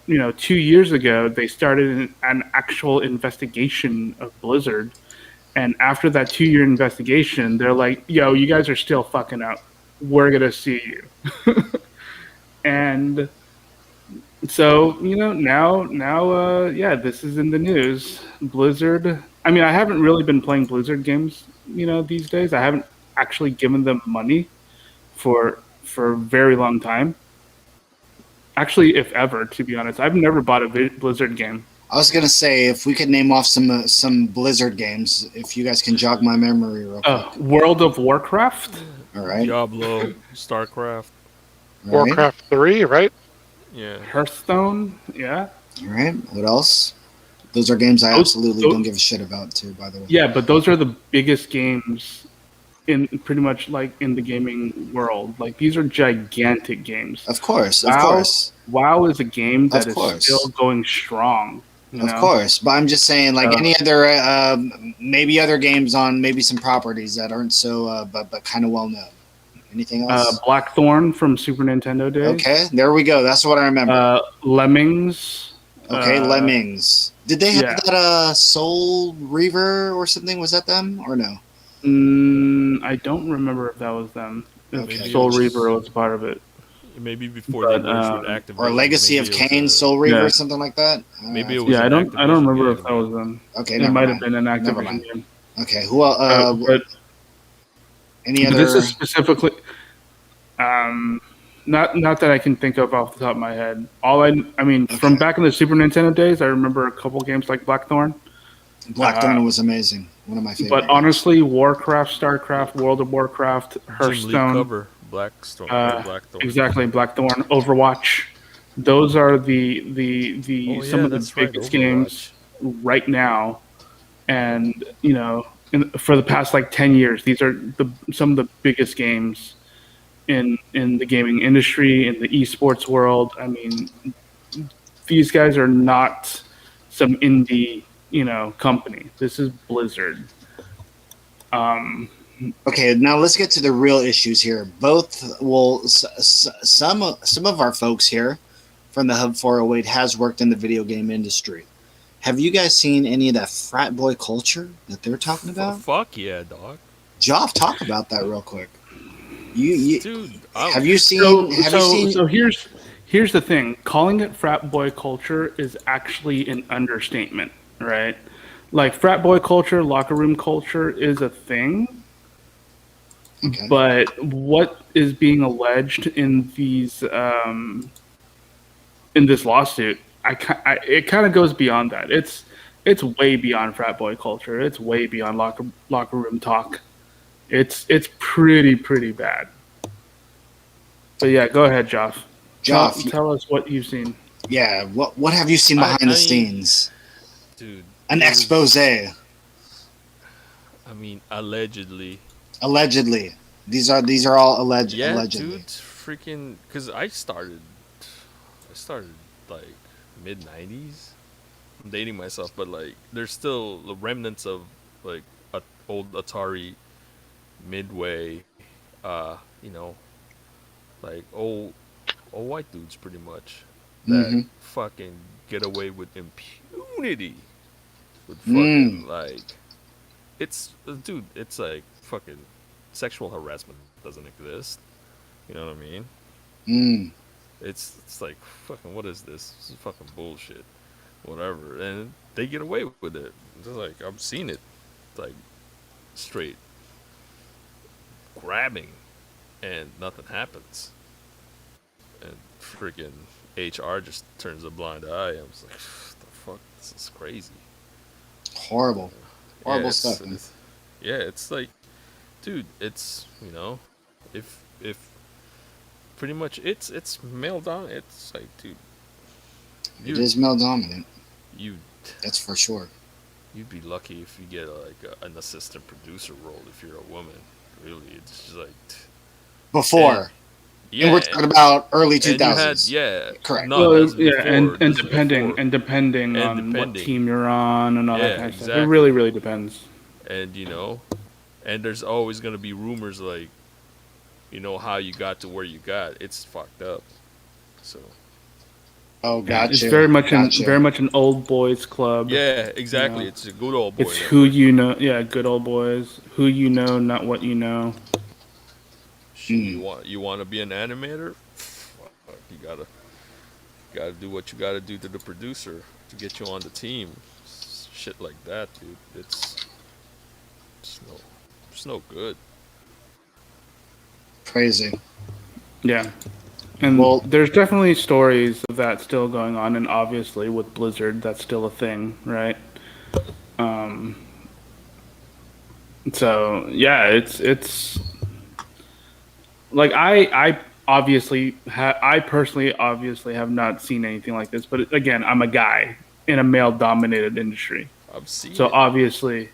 Speaker 3: 2 years ago, they started an actual investigation of Blizzard. And after that 2-year investigation, they're like, yo, you guys are still fucking up. We're going to see you. And so, now, this is in the news. Blizzard. I mean, I haven't really been playing Blizzard games, these days. I haven't actually given them money for a very long time. Actually, if ever, to be honest, I've never bought a Blizzard game.
Speaker 2: I was gonna say if we could name off some Blizzard games, if you guys can jog my memory real quick.
Speaker 3: World of Warcraft.
Speaker 2: All right.
Speaker 1: Diablo, StarCraft.
Speaker 2: All right.
Speaker 5: Warcraft 3, right?
Speaker 1: Yeah.
Speaker 3: Hearthstone. Yeah.
Speaker 2: All right. What else? Those are games I absolutely don't give a shit about too. By the way.
Speaker 3: Yeah, but those are the biggest games in pretty much like in the gaming world. Like these are gigantic games.
Speaker 2: Of course. Of course.
Speaker 3: WoW is a game that
Speaker 2: Of
Speaker 3: is
Speaker 2: course.
Speaker 3: still going strong.
Speaker 2: Of course, but I'm just saying, like any other, maybe other games on maybe some properties that aren't so, but kind of well known. Anything else?
Speaker 3: Blackthorn from Super Nintendo days.
Speaker 2: Okay, there we go. That's what I remember.
Speaker 3: Lemmings.
Speaker 2: Okay, Lemmings. Did they have
Speaker 3: yeah.
Speaker 2: that Soul Reaver or something? Was that them or no?
Speaker 3: I don't remember if that was them. If
Speaker 2: Okay.
Speaker 3: Soul Reaver was part of it.
Speaker 1: Maybe before they merged with Activision.
Speaker 2: Or Legacy of Kain, Soul Reaver, or something like that.
Speaker 1: Maybe it was.
Speaker 3: Yeah, I don't remember
Speaker 1: Activision
Speaker 3: if that was them.
Speaker 2: Okay,
Speaker 3: it
Speaker 2: never
Speaker 3: might
Speaker 2: mind.
Speaker 3: have been an
Speaker 2: Never
Speaker 3: Activision
Speaker 2: mind.
Speaker 3: game.
Speaker 2: Okay, who else?
Speaker 3: But
Speaker 2: Any other?
Speaker 3: this is specifically, not that I can think of off the top of my head. From back in the Super Nintendo days, I remember a couple games like Blackthorn.
Speaker 2: Blackthorn was amazing. One of my favorite.
Speaker 3: But honestly, Warcraft, StarCraft, World of Warcraft,
Speaker 1: Jim Lee
Speaker 3: Hearthstone,
Speaker 1: cover Blackthorn.
Speaker 3: exactly, Blackthorn, Overwatch. Those are the some of the biggest games right now, and for the past like 10 years, these are some of the biggest games in the gaming industry, in the esports world. I mean, these guys are not some indie company. This is Blizzard.
Speaker 2: Okay, now let's get to the real issues here. Some of our folks here from the Hub 408 has worked in the video game industry. Have you guys seen any of that frat boy culture that they're talking about?
Speaker 1: Fuck yeah, dog.
Speaker 2: Joff, talk about that real quick.
Speaker 1: Dude,
Speaker 2: have you seen?
Speaker 3: So here's the thing. Calling it frat boy culture is actually an understatement, right? Like frat boy culture, locker room culture is a thing.
Speaker 2: Okay.
Speaker 3: But what is being alleged in these in this lawsuit, it kind of goes beyond that. It's way beyond frat boy culture. It's way beyond locker room talk. It's pretty bad. But yeah, go ahead, Joff.
Speaker 2: Joff,
Speaker 3: tell us what you've seen.
Speaker 2: Yeah, what have you seen behind the scenes?
Speaker 1: Dude,
Speaker 2: an expose.
Speaker 1: I mean, allegedly.
Speaker 2: Allegedly, these are all alleged.
Speaker 1: Yeah,
Speaker 2: allegedly.
Speaker 1: dude, freaking. Because I started like mid '90s. I'm dating myself, but like, there's still the remnants of like old Atari, Midway, like old white dudes, pretty much that fucking get away with impunity. With fucking like, it's like fucking sexual harassment doesn't exist. You know what I mean? It's like fucking, what is this? This is fucking bullshit. Whatever, and they get away with it. It's like, I've seen it, like straight grabbing, and nothing happens. And freaking HR just turns a blind eye. I was like, what the fuck? This is crazy.
Speaker 2: Horrible stuff.
Speaker 1: It's like, dude, it's if pretty much it's male dominant. It's like, dude,
Speaker 2: it is male dominant.
Speaker 1: That's
Speaker 2: for sure.
Speaker 1: You'd be lucky if you get an assistant producer role if you're a woman. Really, it's just like Yeah,
Speaker 2: And we're talking about early 2000s.
Speaker 1: and you had
Speaker 2: Correct.
Speaker 1: No,
Speaker 3: Well,
Speaker 1: that's
Speaker 3: yeah,
Speaker 1: before.
Speaker 3: and
Speaker 1: This is
Speaker 3: depending
Speaker 1: before.
Speaker 3: and depending
Speaker 1: And
Speaker 3: on what
Speaker 1: depending.
Speaker 3: team you're on and all that
Speaker 1: Yeah,
Speaker 3: kind of stuff. It
Speaker 1: exactly.
Speaker 3: really, really depends.
Speaker 1: And and there's always gonna be rumors like, how you got to where you got. It's fucked up. So
Speaker 2: Oh,
Speaker 3: Yeah, it's
Speaker 2: gotcha.
Speaker 3: very much an old boys club.
Speaker 1: yeah, exactly.
Speaker 3: know,
Speaker 1: It's a good old boy.
Speaker 3: It's who you know. Yeah, good old boys. Who you know, not what you know.
Speaker 1: Shit, you want to be an animator? Fuck, you gotta do what you gotta do to the producer to get you on the team. Shit like that, dude. It's no good.
Speaker 2: Crazy.
Speaker 3: Yeah. And
Speaker 2: Well-
Speaker 3: there's definitely stories of that still going on, and obviously with Blizzard, that's still a thing, right? So yeah, it's like I personally obviously have not seen anything like this, but again, I'm a guy in a male-dominated industry.
Speaker 1: I've seen
Speaker 3: So
Speaker 1: it.
Speaker 3: obviously,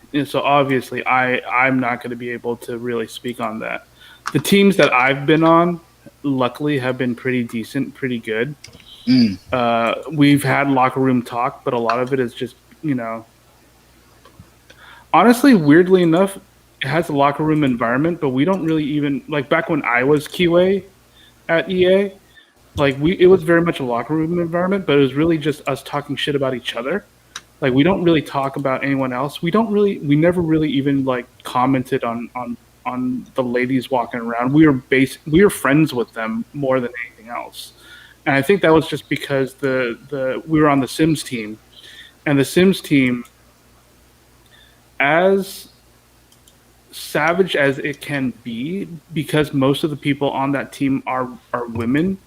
Speaker 3: I'm not going to be able to really speak on that. The teams that I've been on, luckily, have been pretty decent, pretty good. We've had locker room talk, but a lot of it is just, honestly, weirdly enough, it has a locker room environment, but we don't really even, like back when I was QA at EA, it was very much a locker room environment, but it was really just us talking shit about each other. Like, we don't really talk about anyone else. We never really even like commented on the ladies walking around. We were friends with them more than anything else. And I think that was just because we were on the Sims team, and the Sims team, as savage as it can be, because most of the people on that team are women.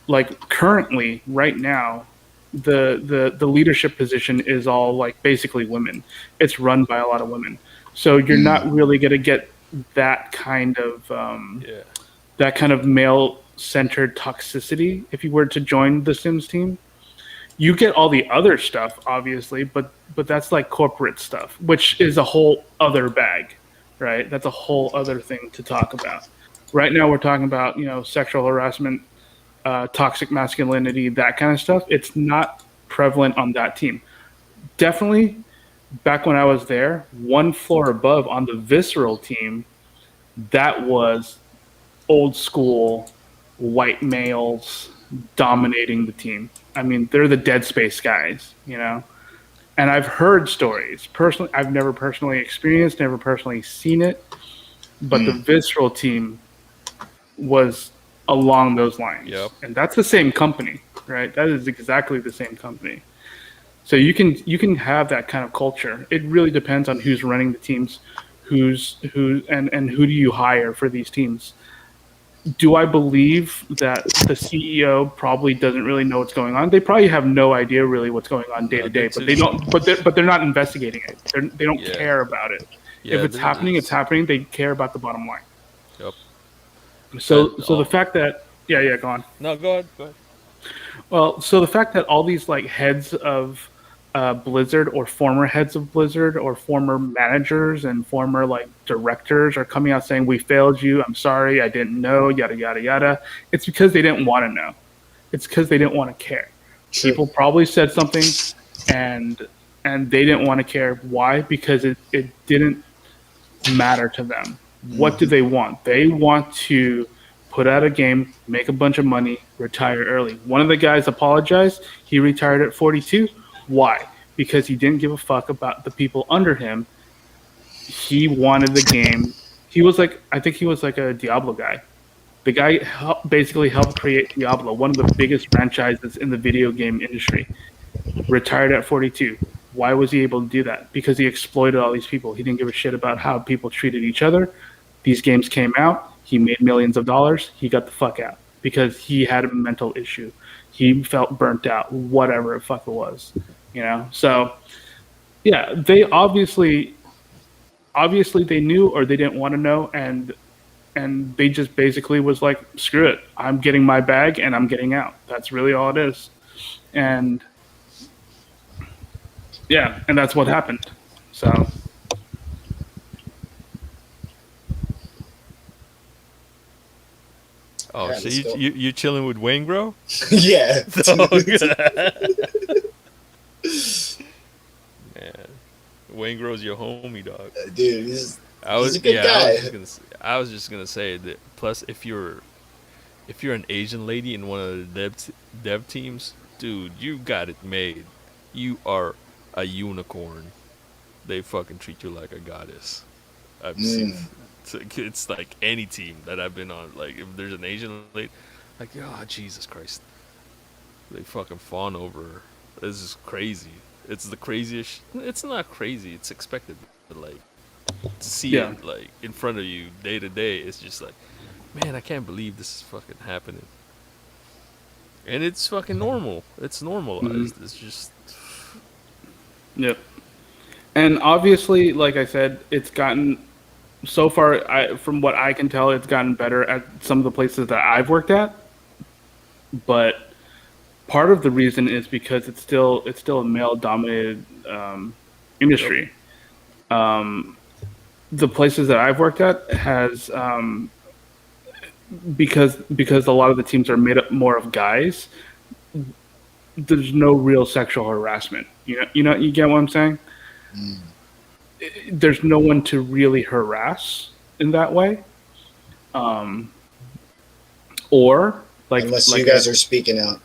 Speaker 3: Like currently, right now, the leadership position is all like basically women. It's run by a lot of women, so you're not really gonna get that kind of male-centered toxicity if you were to join the Sims team. You get all the other stuff, obviously, but that's like corporate stuff, which is a whole other bag, right? That's a whole other thing to talk about. Right now, we're talking about sexual harassment, toxic masculinity, that kind of stuff. It's not prevalent on that team. Definitely, back when I was there, one floor above on the Visceral team, that was old school white males dominating the team. I mean, they're the Dead Space guys, And I've heard stories. Personally, I've never personally experienced, never personally seen it, but the Visceral team was along those lines.
Speaker 1: Yep.
Speaker 3: And that's the same company, right? That is exactly the same company. So you can have that kind of culture. It really depends on who's running the teams, and who do you hire for these teams. Do I believe that the CEO probably doesn't really know what's going on? They probably have no idea really what's going on day to day, but they don't. But they're not investigating it. They don't care about it.
Speaker 1: Yeah,
Speaker 3: If it's happening, it's happening. They care about the bottom line.
Speaker 1: Yep.
Speaker 3: So the fact that go on.
Speaker 1: No, go ahead.
Speaker 3: Well, so the fact that all these like heads of Blizzard, or former heads of Blizzard, or former managers and former like directors are coming out saying, "We failed you. I'm sorry. I didn't know." Yada yada yada. It's because they didn't want to know. It's because they didn't want to care.
Speaker 2: True.
Speaker 3: People probably said something, and they didn't want to care. Why? Because it didn't matter to them. What do they want? They want to put out a game, make a bunch of money, retire early. One of the guys apologized. He retired at 42. Why? Because he didn't give a fuck about the people under him. He wanted the game. I think he was like a Diablo guy. The guy basically helped create Diablo, one of the biggest franchises in the video game industry. Retired at 42. Why was he able to do that? Because he exploited all these people. He didn't give a shit about how people treated each other. These games came out. He made millions of dollars. He got the fuck out because he had a mental issue. He felt burnt out, whatever the fuck it was, So, yeah, they obviously they knew, or they didn't want to know, and they just basically was like, screw it, I'm getting my bag and I'm getting out. That's really all it is, and yeah, and that's what happened. So.
Speaker 1: Oh,
Speaker 2: Yeah,
Speaker 1: so
Speaker 2: let's go.
Speaker 1: you chilling with Wayne Bro?
Speaker 2: Yeah.
Speaker 1: Man, Wayne Gro's your homie, dog.
Speaker 2: Dude, he's a good guy.
Speaker 1: I was just gonna say that. Plus, if you're an Asian lady in one of the dev teams, dude, you got it made. You are a unicorn. They fucking treat you like a goddess. I've seen. It's like any team that I've been on. Like if there's an Asian lady, like oh Jesus Christ, they fucking fawn over her. This is crazy. It's the craziest. It's not crazy. It's expected. But like to see it like in front of you day to day, it's just like, man, I can't believe this is fucking happening. And it's fucking normal. It's normalized. It's just.
Speaker 3: Yep. And obviously, like I said, it's gotten so far. From what I can tell, it's gotten better at some of the places that I've worked at. But part of the reason is because it's still a male-dominated industry. The places that I've worked at has because a lot of the teams are made up more of guys. There's no real sexual harassment. You get what I'm saying? There's no one to really harass in that way. Or like
Speaker 2: unless
Speaker 3: like
Speaker 2: you guys are speaking out.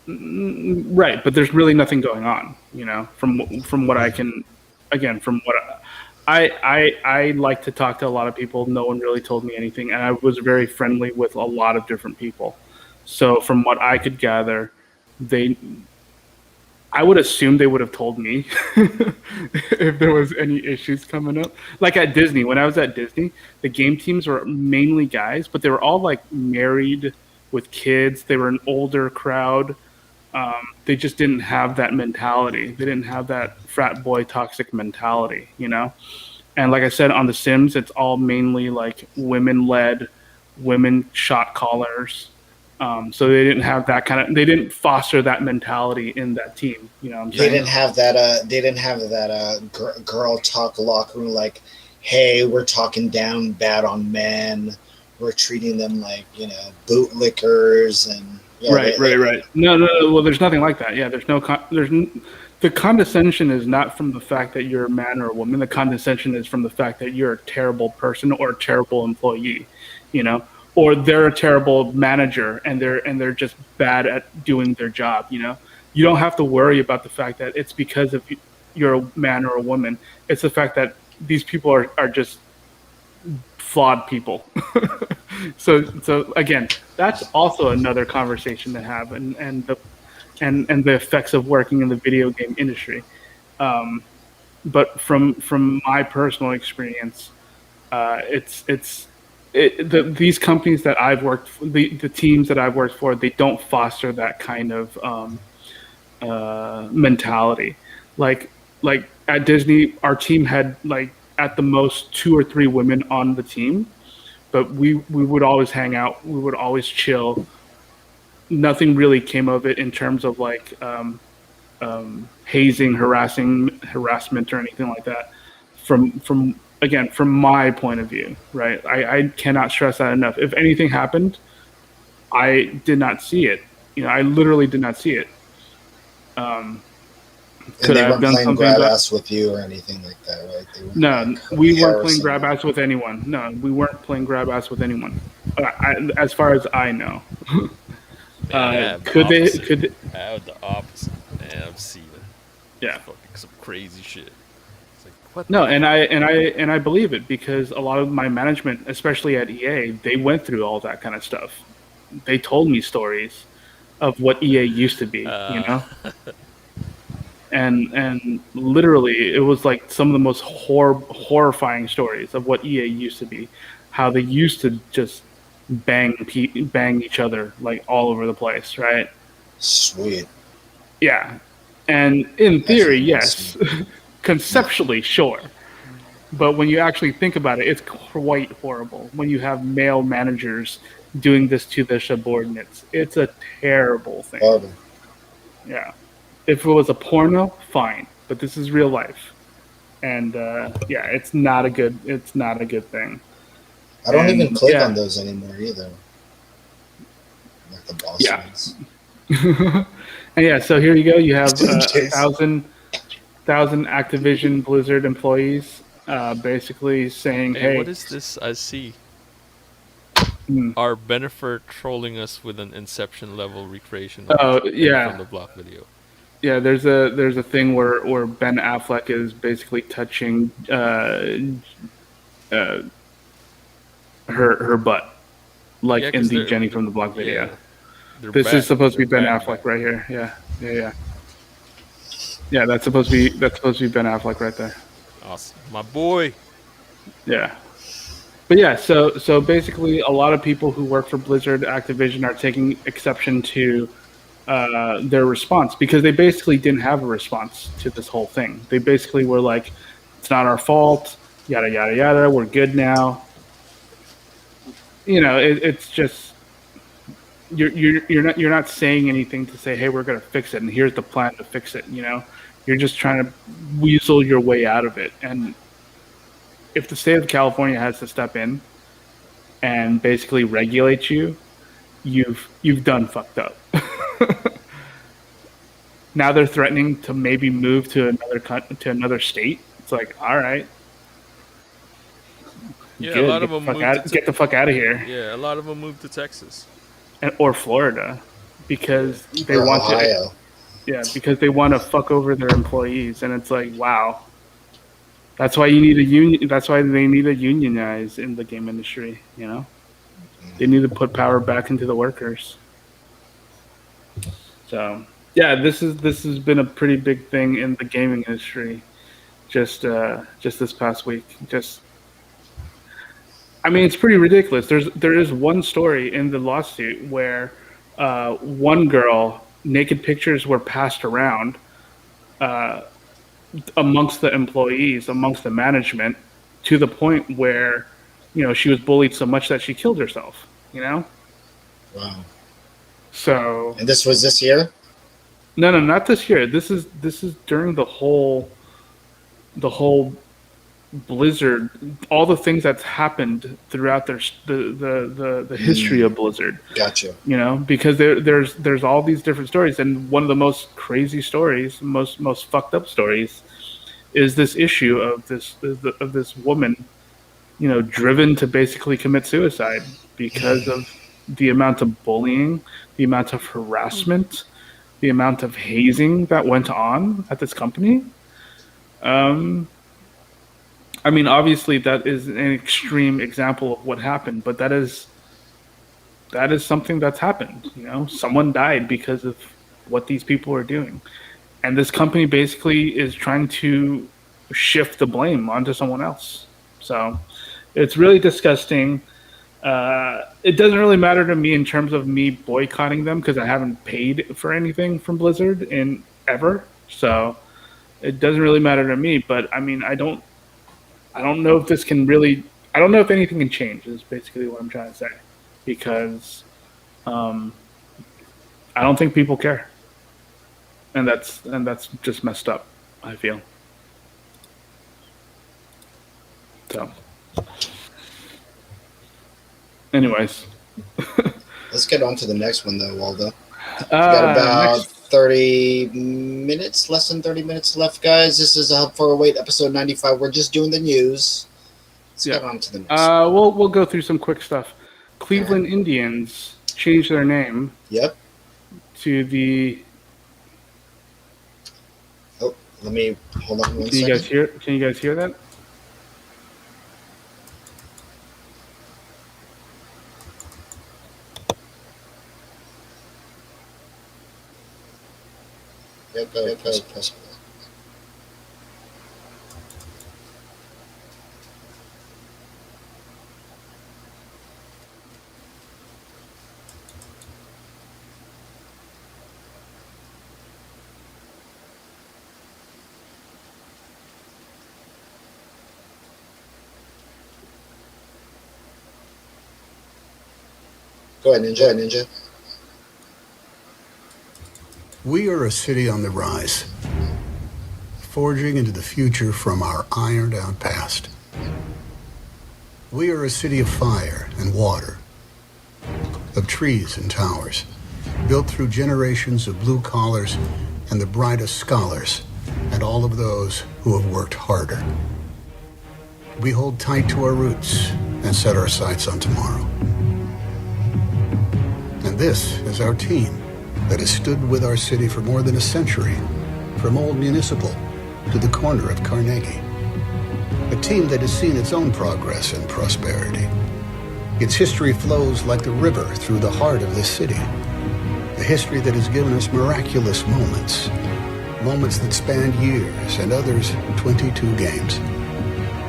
Speaker 3: Right, but there's really nothing going on, from what I can, again, from what I like to talk to a lot of people. No one really told me anything, and I was very friendly with a lot of different people. So from what I could gather, I would assume they would have told me if there was any issues coming up. Like at Disney, when I was at Disney, the game teams were mainly guys, but they were all like married with kids. They were an older crowd. They just didn't have that mentality. They didn't have that frat boy toxic mentality, And like I said, on The Sims, it's all mainly like women-led, women shot callers. So they didn't have that they didn't foster that mentality in that team. You know what I'm saying?
Speaker 2: They didn't have that girl talk locker room like, hey, we're talking down bad on men. We're treating them like, bootlickers and
Speaker 3: right. No. Well, there's nothing like that. Yeah, the condescension is not from the fact that you're a man or a woman. The condescension is from the fact that you're a terrible person or a terrible employee, or they're a terrible manager and they're just bad at doing their job. You don't have to worry about the fact that it's because of you're a man or a woman. It's the fact that these people are just flawed people. So again, that's also another conversation to have, and the effects of working in the video game industry. But from my personal experience, these companies that I've worked for, the teams that I've worked for, they don't foster that kind of mentality. Like at Disney, our team had like at the most 2 or 3 women on the team, but we would always hang out. We would always chill. Nothing really came of it in terms of like hazing, harassment, or anything like that. From my point of view, right? I cannot stress that enough. If anything happened, I did not see it. I literally did not see it.
Speaker 2: Could I have done something grab ass with you or anything like that, right?
Speaker 3: No, we weren't playing grab ass with anyone. No, we weren't playing grab ass with anyone. As far as I know. Could they?
Speaker 1: I have the opposite. Man, I've seen it.
Speaker 3: Yeah.
Speaker 1: Fucking some crazy shit. It's like, what?
Speaker 3: No, and I believe it because a lot of my management, especially at EA, they went through all that kind of stuff. They told me stories of what EA used to be, And literally, it was like some of the most horrifying stories of what EA used to be, how they used to just bang each other like all over the place, right?
Speaker 2: Sweet.
Speaker 3: Yeah, and in theory, yes, conceptually, sure, but when you actually think about it, it's quite horrible. When you have male managers doing this to their subordinates, it's a terrible thing.
Speaker 2: Horrible.
Speaker 3: Yeah. If it was a porno, fine, but this is real life, and it's not a good thing.
Speaker 2: I don't
Speaker 3: And,
Speaker 2: even click
Speaker 3: yeah.
Speaker 2: on those anymore either. Like the boss
Speaker 3: Yeah.
Speaker 2: ones.
Speaker 3: And yeah, so here you go. You have
Speaker 2: Just in
Speaker 3: a
Speaker 2: case.
Speaker 3: thousand Activision Blizzard employees basically saying,
Speaker 1: Hey,
Speaker 3: "Hey,
Speaker 1: what is this I see?
Speaker 3: hmm,
Speaker 1: Our Bennifer trolling us with an Inception level recreation of
Speaker 3: oh
Speaker 1: Jenny from the
Speaker 3: yeah,
Speaker 1: Block video.
Speaker 3: yeah." There's a thing where Ben Affleck is basically touching her butt, like
Speaker 1: Yeah,
Speaker 3: in
Speaker 1: 'cause
Speaker 3: the
Speaker 1: they're
Speaker 3: Jenny from the Block video.
Speaker 1: yeah, they're
Speaker 3: This is
Speaker 1: back.
Speaker 3: supposed to be
Speaker 1: They're
Speaker 3: Ben
Speaker 1: back,
Speaker 3: Affleck
Speaker 1: back.
Speaker 3: right here. Yeah. Yeah, that's supposed to be Ben Affleck right there.
Speaker 1: Awesome, my boy.
Speaker 3: Yeah. But yeah, so basically, a lot of people who work for Blizzard Activision are taking exception to their response because they basically didn't have a response to this whole thing. They basically were like, "It's not our fault," yada yada yada. We're good now. You know, it's just you're not saying anything to say, "Hey, we're gonna fix it," and here's the plan to fix it. You know, you're just trying to weasel your way out of it. And if the state of California has to step in and basically regulate you, you've done fucked up. Now they're threatening to maybe move to another state. It's like, all right,
Speaker 1: Yeah,
Speaker 3: good.
Speaker 1: a lot of them moved to
Speaker 3: Get the fuck out of here,
Speaker 1: yeah, a lot of them moved to Texas.
Speaker 3: or Florida, because they
Speaker 2: Or
Speaker 3: want to.
Speaker 2: Ohio.
Speaker 3: Yeah, because they want to fuck over their employees, and it's like, wow. That's why you need a union. That's why they need to unionize in the game industry. You know, they need to put power back into the workers. So yeah, this has been a pretty big thing in the gaming industry, just this past week. I mean, it's pretty ridiculous. There is one story in the lawsuit where one girl naked pictures were passed around amongst the employees, amongst the management, to the point where, you know, she was bullied so much that she killed herself. You know,
Speaker 2: Wow.
Speaker 3: so
Speaker 2: And this was this year?
Speaker 3: no, not this year. This is during the whole Blizzard, all the things that's happened throughout the history of Blizzard.
Speaker 2: Gotcha.
Speaker 3: You know, because there's all these different stories, and one of the most crazy stories, most fucked up stories, is this issue of this woman, you know, driven to basically commit suicide because of the amount of bullying, the amount of harassment, the amount of hazing that went on at this company. I mean, obviously, that is an extreme example of what happened, but that is something that's happened. You know, someone died because of what these people are doing, and this company basically is trying to shift the blame onto someone else. So it's really disgusting. It doesn't really matter to me in terms of me boycotting them because I haven't paid for anything from Blizzard in ever. So it doesn't really matter to me. But I mean, I don't know if this can really. I don't know if anything can change. Is basically what I'm trying to say, because I don't think people care, and that's just messed up. I feel. So, anyways,
Speaker 2: Let's get on to the next one, though, Waldo. We got about
Speaker 3: next,
Speaker 2: 30 minutes, less than 30 minutes left, guys. This is a Hub 408, episode 95. We're just doing the news. Let's get on to the next one.
Speaker 3: we'll go through some quick stuff. Cleveland Indians changed their name
Speaker 2: Yep.
Speaker 3: to the.
Speaker 2: Oh, let me hold on one
Speaker 3: Can you guys
Speaker 2: second.
Speaker 3: hear? Can you guys hear that?
Speaker 2: Yep, go, press. Go ahead, Ninja.
Speaker 10: We are a city on the rise, forging into the future from our ironed out past. We are a city of fire and water, of trees and towers, built through generations of blue collars and the brightest scholars, and all of those who have worked harder. We hold tight to our roots and set our sights on tomorrow. And this is our team that has stood with our city for more than a century, from Old Municipal to the corner of Carnegie. A team that has seen its own progress and prosperity. Its history flows like the river through the heart of this city. A history that has given us miraculous moments. Moments that spanned years and others 22 games.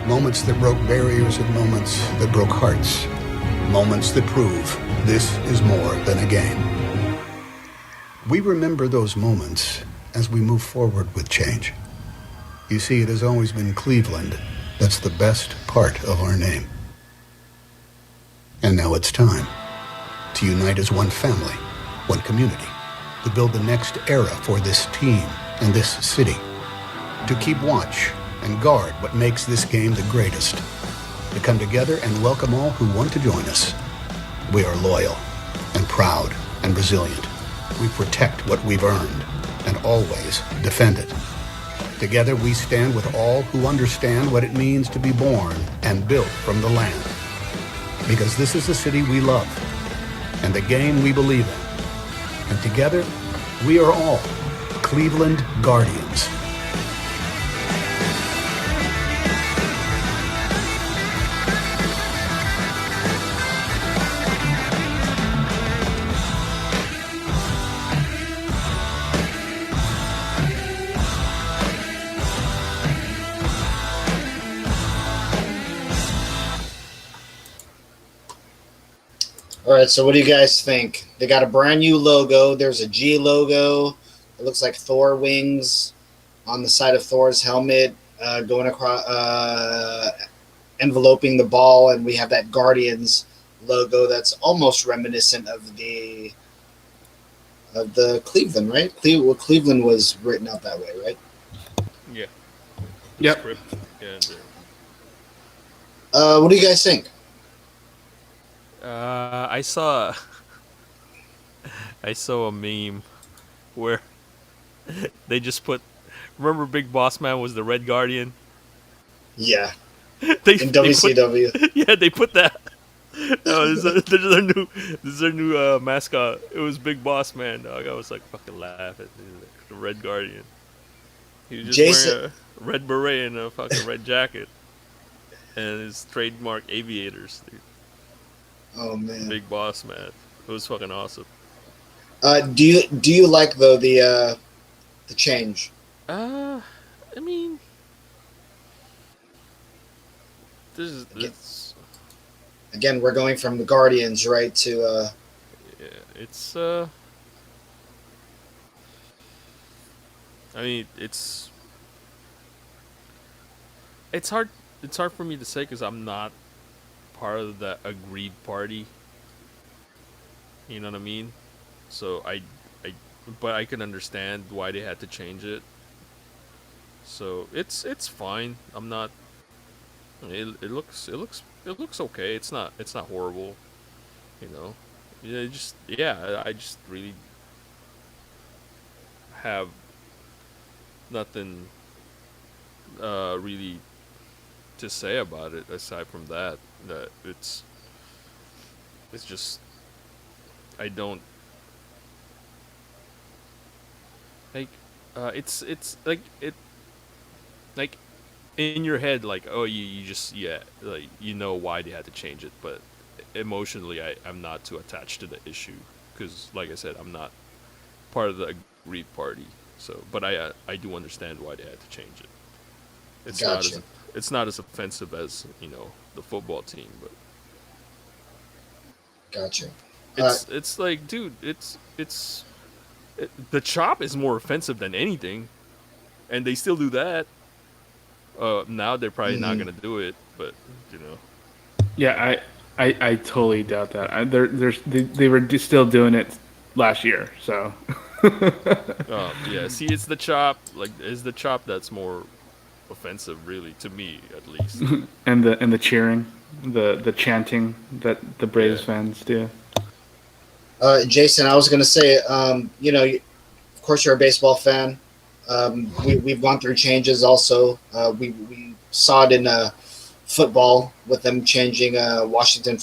Speaker 10: Moments that broke barriers and moments that broke hearts. Moments that prove this is more than a game. We remember those moments as we move forward with change. You see, it has always been Cleveland that's the best part of our name. And now it's time to unite as one family, one community, to build the next era for this team and this city, to keep watch and guard what makes this game the greatest, to come together and welcome all who want to join us. We are loyal and proud and resilient. We protect what we've earned and always defend it. Together we stand with all who understand what it means to be born and built from the land. Because this is the city we love and the game we believe in. And together, we are all Cleveland Guardians.
Speaker 2: All right, so what do you guys think? They got a brand new logo. There's a G logo. It looks like Thor wings on the side of Thor's helmet, going across, enveloping the ball, and we have that Guardians logo that's almost reminiscent of the Cleveland, right? Cleveland was written out that way, right?
Speaker 1: Yeah.
Speaker 3: Yep.
Speaker 1: Script. Yeah.
Speaker 2: What do you guys think?
Speaker 1: I saw a meme where they just put. Remember, Big Boss Man was the Red Guardian.
Speaker 2: Yeah,
Speaker 1: They
Speaker 2: in WCW.
Speaker 1: Yeah, they put that. No, this is their new mascot. It was Big Boss Man. Dog. I was like fucking laughing. The Red Guardian. He was just wearing a red beret and a fucking red jacket, and his trademark aviators. Dude.
Speaker 2: Oh man,
Speaker 1: Big Boss Man. It was fucking awesome.
Speaker 2: Do you like though the change?
Speaker 1: I mean, this
Speaker 2: Again, we're going from the Guardians right to
Speaker 1: yeah, it's I mean, it's hard for me to say because I'm not part of the agreed party. You know what I mean? So but I can understand why they had to change it. So it's fine. I'm not. It looks okay. It's not horrible. You know. I just really have nothing really to say about it aside from that it's just I don't like it's like it like in your head like oh you just like you know why they had to change it, but emotionally I'm not too attached to the issue because like I said I'm not part of the agreed party. So but I do understand why they had to change it. It's not as offensive as the football team, but
Speaker 2: gotcha.
Speaker 1: It's like dude the chop is more offensive than anything, and they still do that. Now they're probably not gonna do it, but
Speaker 3: Yeah, I totally doubt that. They were still doing it last year, so.
Speaker 1: Yeah. See, it's the chop. Like, it's the chop that's more offensive, really, to me at least.
Speaker 3: and the cheering. the chanting that the Braves fans do.
Speaker 2: Jason, I was gonna say, of course you're a baseball fan. We've gone through changes also. We saw it in football with them changing Washington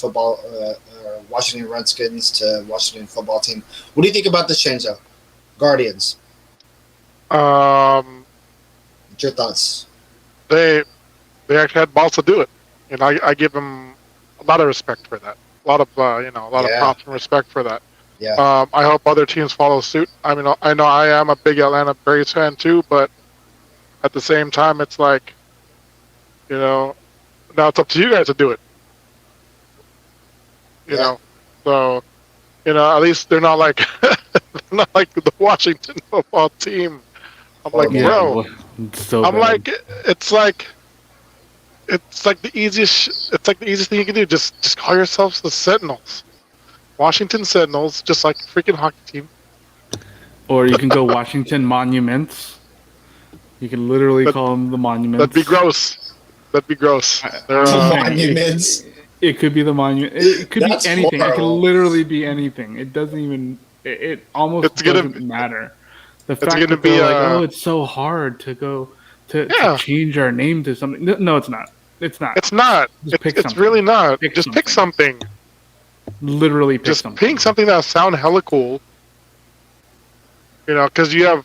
Speaker 2: Redskins to Washington Football Team. What do you think about this change, though? Guardians. What's your thoughts?
Speaker 5: They actually had balls to do it, and I give them a lot of respect for that. A lot of of props and respect for that.
Speaker 2: Yeah.
Speaker 5: I hope other teams follow suit. I mean, I know I am a big Atlanta Braves fan too, but at the same time, it's like, now it's up to you guys to do it. You know, so at least they're not like the Washington Football Team. I'm like, bro.
Speaker 3: So
Speaker 5: I'm
Speaker 3: bad.
Speaker 5: like, it's like the easiest. It's like the easiest thing you can do. Just call yourselves the Sentinels, Washington Sentinels, just like a freaking hockey team.
Speaker 3: Or you can go Washington Monuments. You can literally call them the Monuments.
Speaker 5: That'd be gross. That'd be gross.
Speaker 2: Monuments.
Speaker 3: It could be the monument. It could
Speaker 2: That's
Speaker 3: be anything. It could
Speaker 2: horrible.
Speaker 3: literally be anything. It doesn't even. It almost
Speaker 5: It's gonna
Speaker 3: doesn't matter. The
Speaker 5: it's
Speaker 3: fact
Speaker 5: gonna
Speaker 3: that they're
Speaker 5: be,
Speaker 3: like, oh, it's so hard to go to change our name to something. No, it's not. It's not.
Speaker 5: It's not.
Speaker 3: Just pick
Speaker 5: It's
Speaker 3: something.
Speaker 5: really not.
Speaker 3: Pick
Speaker 5: Just pick something.
Speaker 3: Literally pick
Speaker 5: Just
Speaker 3: something.
Speaker 5: pick something that sound hella cool. Because you have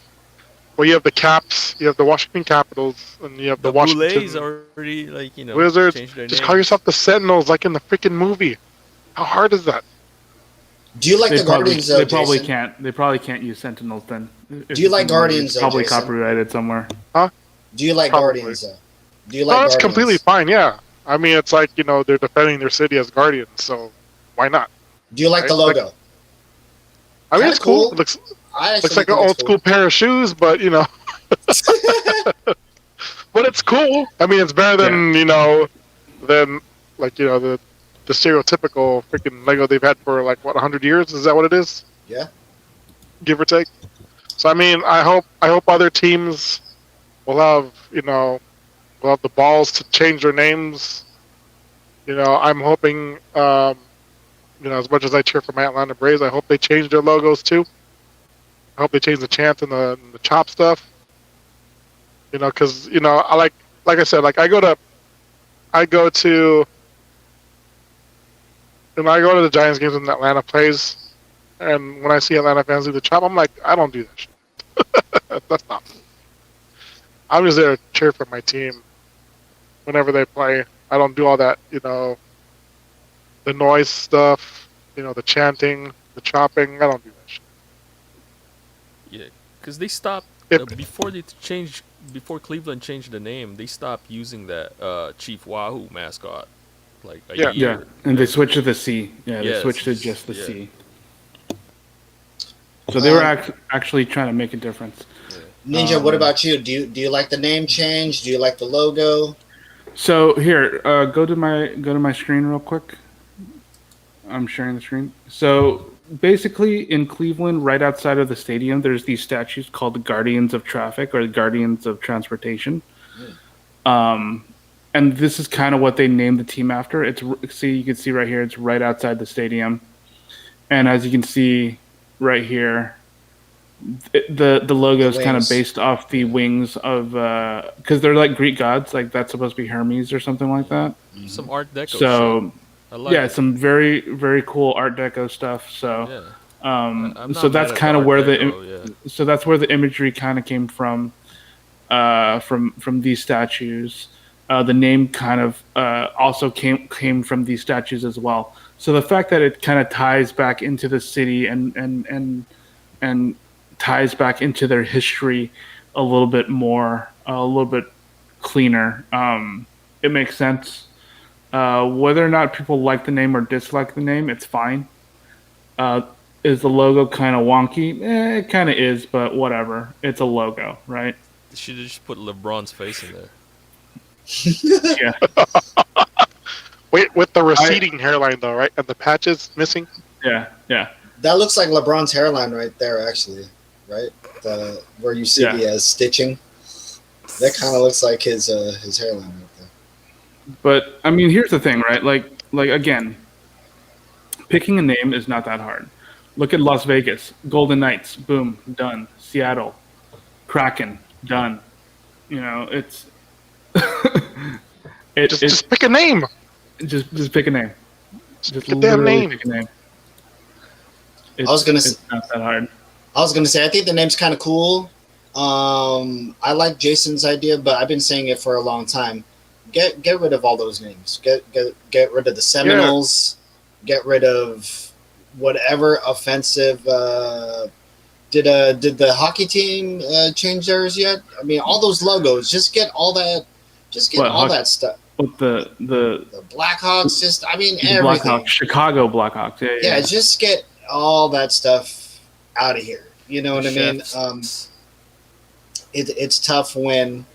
Speaker 5: the Caps, you have the Washington Capitals, and you have the Washington
Speaker 1: Boulets already
Speaker 5: Wizards.
Speaker 1: changed their
Speaker 5: Just
Speaker 1: name.
Speaker 5: call yourself the Sentinels, like in the freaking movie. How hard is that?
Speaker 2: Do you like the Guardians, though,
Speaker 3: They probably
Speaker 2: Jason?
Speaker 3: can't. They probably can't use Sentinels then.
Speaker 2: Do you like Guardians, though,
Speaker 3: Probably
Speaker 2: Jason?
Speaker 3: copyrighted somewhere.
Speaker 5: Huh?
Speaker 2: Do you like
Speaker 5: Probably.
Speaker 2: Guardians, though? Do you like
Speaker 5: That's
Speaker 2: Guardians?
Speaker 5: completely fine. Yeah. I mean, it's like they're defending their city as Guardians, so why not?
Speaker 2: Do you like the
Speaker 5: Right?
Speaker 2: logo?
Speaker 5: I mean,
Speaker 2: Kinda
Speaker 5: it's cool.
Speaker 2: cool.
Speaker 5: It looks
Speaker 2: I actually
Speaker 5: like an
Speaker 2: think
Speaker 5: old
Speaker 2: it's
Speaker 5: school pair of shoes, but but it's cool. I mean, it's better than than the stereotypical freaking Lego they've had for 100 years. Is that what it is?
Speaker 2: Yeah.
Speaker 5: Give or take. So I mean, I hope other teams will have will have the balls to change their names. I'm hoping as much as I cheer for my Atlanta Braves, I hope they change their logos too. I hope they change the chant and the chop stuff. Because I like I said, I go to the Giants games when Atlanta plays, and when I see Atlanta fans do the chop, I'm like, I don't do that shit. That's not me. I'm just there to cheer for my team whenever they play. I don't do all that, the noise stuff, the chanting, the chopping. I don't do that shit.
Speaker 1: Yeah, because they stopped before Cleveland changed the name. They stopped using that Chief Wahoo mascot a
Speaker 3: Yeah,
Speaker 1: year.
Speaker 3: and they switched to the C. Yeah, they
Speaker 1: Yes,
Speaker 3: switched to just the
Speaker 1: yeah.
Speaker 3: C. So they were actually trying to make a difference.
Speaker 2: Ninja, what about you? Do you like the name change? Do you like the logo?
Speaker 3: So here, go to my screen real quick. I'm sharing the screen. So basically, in Cleveland, right outside of the stadium, there's these statues called the Guardians of Traffic or the Guardians of Transportation. And this is kind of what they named the team after. You can see right here, it's right outside the stadium. And as you can see right here, the logo is kind of based off the wings of because they're like Greek gods, like that's supposed to be Hermes or something like that.
Speaker 1: Some Art Deco.
Speaker 3: So
Speaker 1: I like
Speaker 3: yeah,
Speaker 1: it.
Speaker 3: some very very cool Art Deco stuff. So
Speaker 1: Yeah. I'm
Speaker 3: so
Speaker 1: not
Speaker 3: that's
Speaker 1: mad at
Speaker 3: kind of
Speaker 1: Art
Speaker 3: where
Speaker 1: Deco,
Speaker 3: so that's where the imagery kind of came from these statues. The name kind of also came from these statues as well. So the fact that it kind of ties back into the city and ties back into their history a little bit more, a little bit cleaner. It makes sense. Whether or not people like the name or dislike the name, it's fine. Is the logo kind of wonky? It kind of is, but whatever. It's a logo, right?
Speaker 1: They should have just put LeBron's face in there.
Speaker 3: Yeah.
Speaker 5: Wait, with the receding hairline though, right? And the patches missing.
Speaker 3: Yeah.
Speaker 2: That looks like LeBron's hairline right there, actually. Right, where you see the stitching. That kind of looks like his hairline right there.
Speaker 3: But I mean, here's the thing, right? Like again, picking a name is not that hard. Look at Las Vegas, Golden Knights, boom, done. Seattle, Kraken, done. You know, it's
Speaker 5: Just pick a name.
Speaker 3: just pick a name. Just
Speaker 5: Pick a damn
Speaker 3: literally
Speaker 5: name.
Speaker 3: pick a name.
Speaker 2: It's
Speaker 3: not that hard.
Speaker 2: I was gonna say I think the name's kind of cool. I like Jason's idea, but I've been saying it for a long time. Get rid of all those names. Get rid of the Seminoles. Get rid of whatever offensive. Did the hockey team change theirs yet? I mean, all those logos. Just get all that. Just get all that stuff.
Speaker 3: With the
Speaker 2: Blackhawks. Just I mean
Speaker 3: the
Speaker 2: everything.
Speaker 3: Blackhawks, Chicago Blackhawks.
Speaker 2: Yeah, just get all that stuff out of here. You know what I mean? It's tough when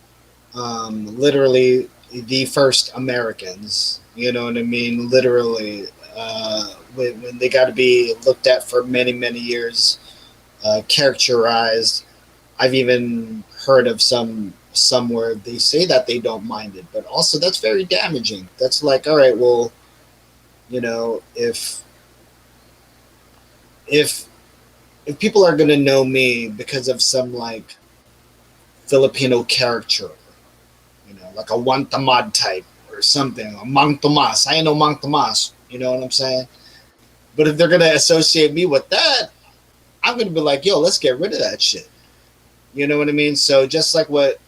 Speaker 2: literally the first Americans, you know what I mean? Literally, when they got to be looked at for many, many years, characterized. I've even heard of some where they say that they don't mind it, but also that's very damaging. That's like, all right, well, you know, if people are gonna know me because of some like Filipino character, you know, like a Juan Tamad type or something, a Mang Tomas. I ain't no Mang Tomas, you know what I'm saying? But if they're gonna associate me with that, I'm gonna be like, yo, let's get rid of that shit. You know what I mean? So just like what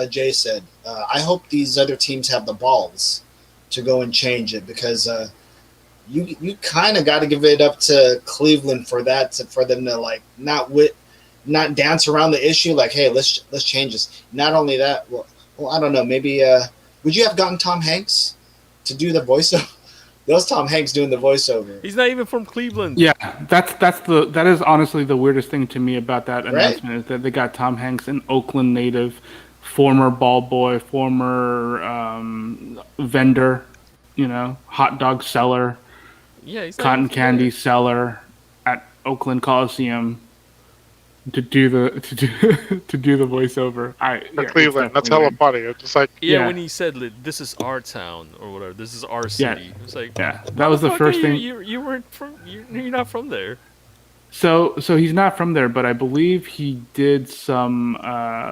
Speaker 2: Jay said, I hope these other teams have the balls to go and change it, because you kind of got to give it up to Cleveland for that, for them to like not dance around the issue. Like, hey, let's change this. Not only that, well, I don't know. Maybe would you have gotten Tom Hanks to do the voiceover? That was Tom Hanks doing the voiceover.
Speaker 1: He's not even from Cleveland.
Speaker 3: Yeah, that is honestly the weirdest thing to me about that announcement, is that they got Tom Hanks, an Oakland native, former ball boy, former vendor, you know, hot dog seller,
Speaker 1: Yeah, he's not
Speaker 3: cotton
Speaker 1: even from
Speaker 3: candy
Speaker 1: there.
Speaker 3: seller at Oakland Coliseum to do the voiceover.
Speaker 5: For Cleveland, that's hella funny. It's just like,
Speaker 1: Yeah, when he said this is our town or whatever, this is our city. It's like,
Speaker 3: that was the first thing.
Speaker 1: You weren't from. You're not from there.
Speaker 3: So he's not from there, but I believe he did some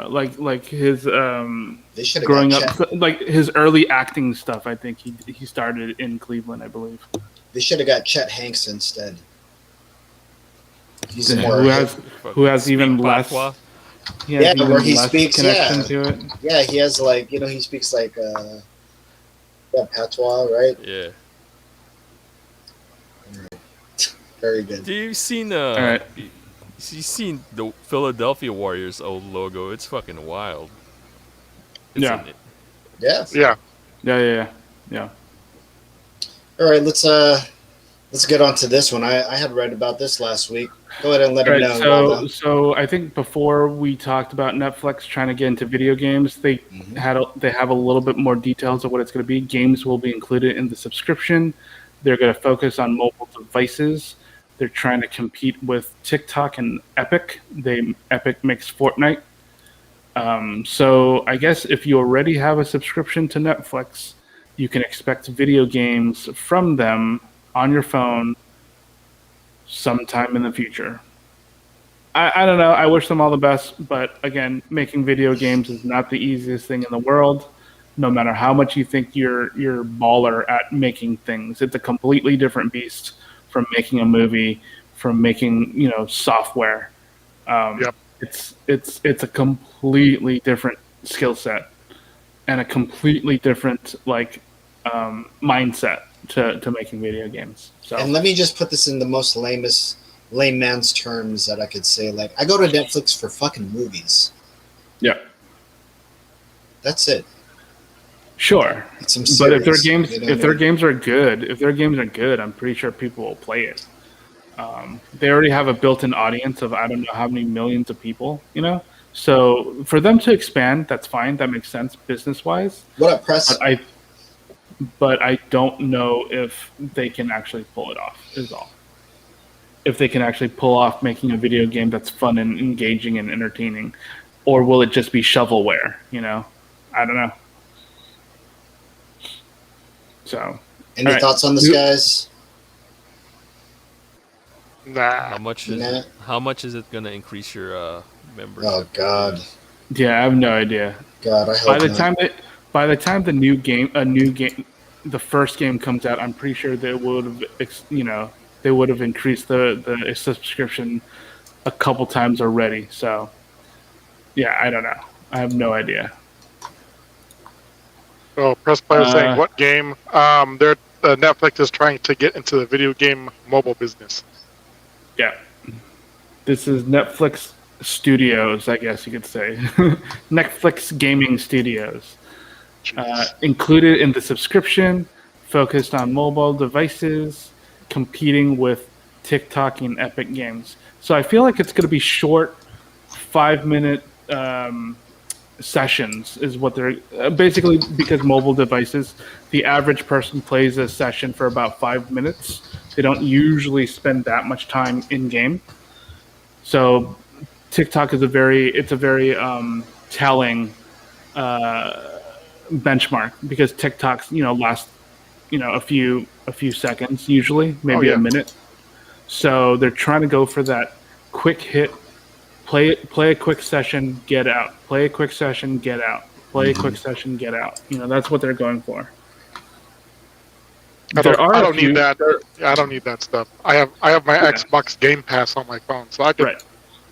Speaker 3: like his
Speaker 2: They should have
Speaker 3: growing
Speaker 2: got
Speaker 3: up,
Speaker 2: Chet.
Speaker 3: like his early acting stuff. I think he started in Cleveland, I believe.
Speaker 2: They should have got Chet Hanks instead. He's
Speaker 3: Yeah,
Speaker 2: more
Speaker 3: who has even less.
Speaker 1: Patois.
Speaker 3: He has even
Speaker 2: where he
Speaker 3: less
Speaker 2: speaks.
Speaker 3: connection to it.
Speaker 2: Yeah, he has like, you know, he speaks like patois, right?
Speaker 1: Yeah.
Speaker 2: Very good.
Speaker 1: Do you seen
Speaker 3: right.
Speaker 1: you seen the Philadelphia Warriors old logo? It's fucking wild. It's
Speaker 3: Yeah.
Speaker 2: Yeah.
Speaker 3: Yeah.
Speaker 2: All right, let's get on to this one. I had read about this last week. Go ahead and let them know.
Speaker 3: So I think before we talked about Netflix trying to get into video games, they have a little bit more details of what it's going to be. Games will be included in the subscription. They're going to focus on mobile devices. They're trying to compete with TikTok and Epic. Epic makes Fortnite. So I guess if you already have a subscription to Netflix, you can expect video games from them on your phone sometime in the future. I don't know. I wish them all the best, but again, making video games is not the easiest thing in the world. No matter how much you think you're baller at making things, it's a completely different beast from making a movie, from making, you know, software. It's a completely different skill set and a completely different mindset to making video games. So,
Speaker 2: And let me just put this in the most layman's terms that I could say. Like, I go to Netflix for fucking movies.
Speaker 3: yeah,
Speaker 2: That's it.
Speaker 3: sure.
Speaker 2: It's some
Speaker 3: But if their
Speaker 2: series,
Speaker 3: games,
Speaker 2: you know
Speaker 3: if
Speaker 2: what
Speaker 3: their
Speaker 2: I mean?
Speaker 3: games are good, I'm pretty sure people will play it. They already have a built-in audience of I don't know how many millions of people, you know. So for them to expand, that's fine. That makes sense business-wise.
Speaker 2: What up, press?
Speaker 3: But I don't know if they can actually pull it off. Is all. If they can actually pull off making a video game that's fun and engaging and entertaining, or will it just be shovelware? You know, I don't know. So,
Speaker 2: Any
Speaker 3: All right.
Speaker 2: thoughts on this, guys?
Speaker 1: How
Speaker 5: Nah.
Speaker 1: much is
Speaker 2: Nah.
Speaker 1: it, how much is it gonna increase your membership?
Speaker 2: Oh God,
Speaker 3: yeah, I have no idea.
Speaker 2: God, I hope not.
Speaker 3: By the time the the first game comes out, I'm pretty sure they would have, they would have increased the subscription a couple times already. So, yeah, I don't know. I have no idea.
Speaker 5: Oh, press play is saying
Speaker 3: Uh,
Speaker 5: what game? They're Netflix is trying to get into the video game mobile business.
Speaker 3: Yeah, this is Netflix Studios, I guess you could say. Netflix Gaming Studios.
Speaker 5: Jeez.
Speaker 3: Included in the subscription, focused on mobile devices, competing with TikTok and Epic Games. So I feel like it's going to be short, 5-minute sessions is what they're basically, because mobile devices, the average person plays a session for about 5 minutes. They don't usually spend that much time in game. So TikTok is a very telling benchmark, because TikToks last a few seconds, usually maybe
Speaker 5: yeah.
Speaker 3: a minute. So they're trying to go for that quick hit, play a quick session, get out, play a quick session, get out, play a quick session, get out. That's what they're going for.
Speaker 5: I don't need that. I don't need that stuff. I have my Xbox Game Pass on my phone, so I can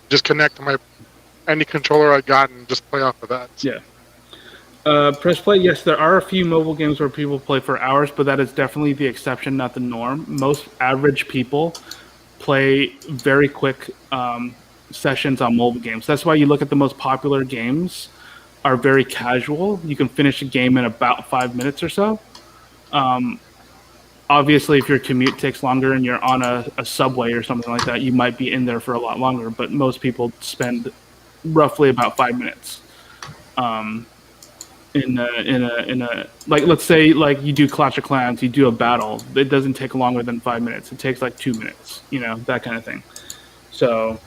Speaker 5: just connect to any controller I got and just play off of that.
Speaker 3: Yeah. Press play. Yes, there are a few mobile games where people play for hours, but that is definitely the exception, not the norm. Most average people play very quick sessions on mobile games. That's why you look at the most popular games are very casual. You can finish a game in about 5 minutes or so. Obviously, if your commute takes longer and you're on a subway or something like that, you might be in there for a lot longer. But most people spend roughly about 5 minutes. In a like, let's say like you do Clash of Clans, you do a battle. It doesn't take longer than 5 minutes. It takes like 2 minutes. That kind of thing. So.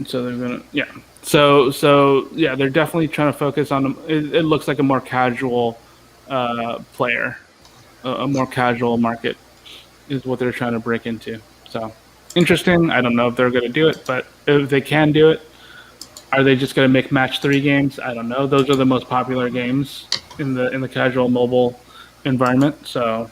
Speaker 3: So they're gonna, yeah. So yeah, they're definitely trying to focus on. It looks like a more casual player, a more casual market is what they're trying to break into. So interesting. I don't know if they're going to do it, but if they can do it, are they just going to make match 3 games? I don't know. Those are the most popular games in the casual mobile environment. So.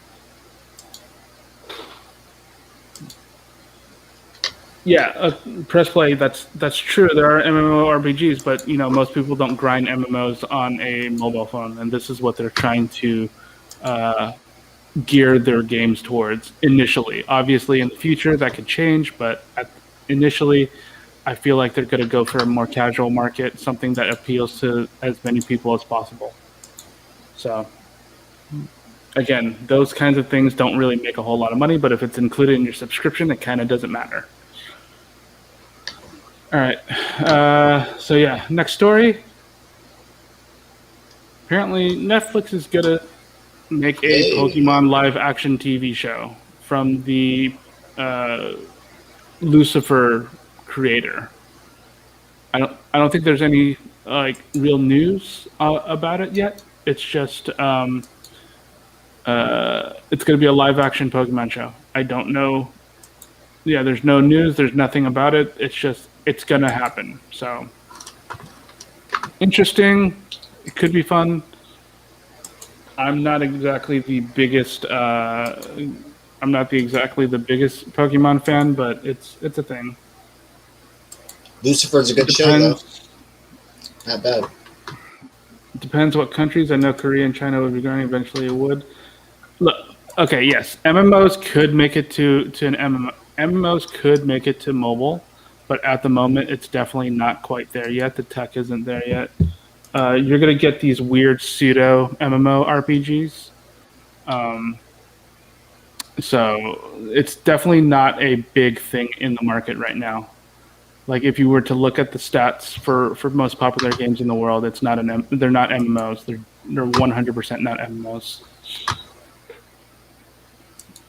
Speaker 3: Yeah, press play. That's true. There are MMORPGs, but most people don't grind MMOs on a mobile phone, and this is what they're trying to gear their games towards initially. Obviously, in the future that could change, but initially, I feel like they're going to go for a more casual market, something that appeals to as many people as possible. So, again, those kinds of things don't really make a whole lot of money, but if it's included in your subscription, it kind of doesn't matter. All right. So yeah, next story. Apparently, Netflix is gonna make a Pokemon live-action TV show from the Lucifer creator. I don't think there's any real news about it yet. It's just it's gonna be a live-action Pokemon show. I don't know. Yeah, there's no news. There's nothing about it. It's just. It's going to happen. So interesting. It could be fun. I'm not exactly the biggest Pokemon fan, but it's a thing.
Speaker 2: Lucifer's a good show, though. Not bad.
Speaker 3: It depends what countries. I know Korea and China would be going. Eventually it would. Look, okay, yes. MMOs could make it to an MMO. MMOs could make it to mobile. But at the moment, it's definitely not quite there yet. The tech isn't there yet. You're going to get these weird pseudo MMO RPGs. So it's definitely not a big thing in the market right now. Like if you were to look at the stats for most popular games in the world, it's not they're not MMOs. They're 100% not MMOs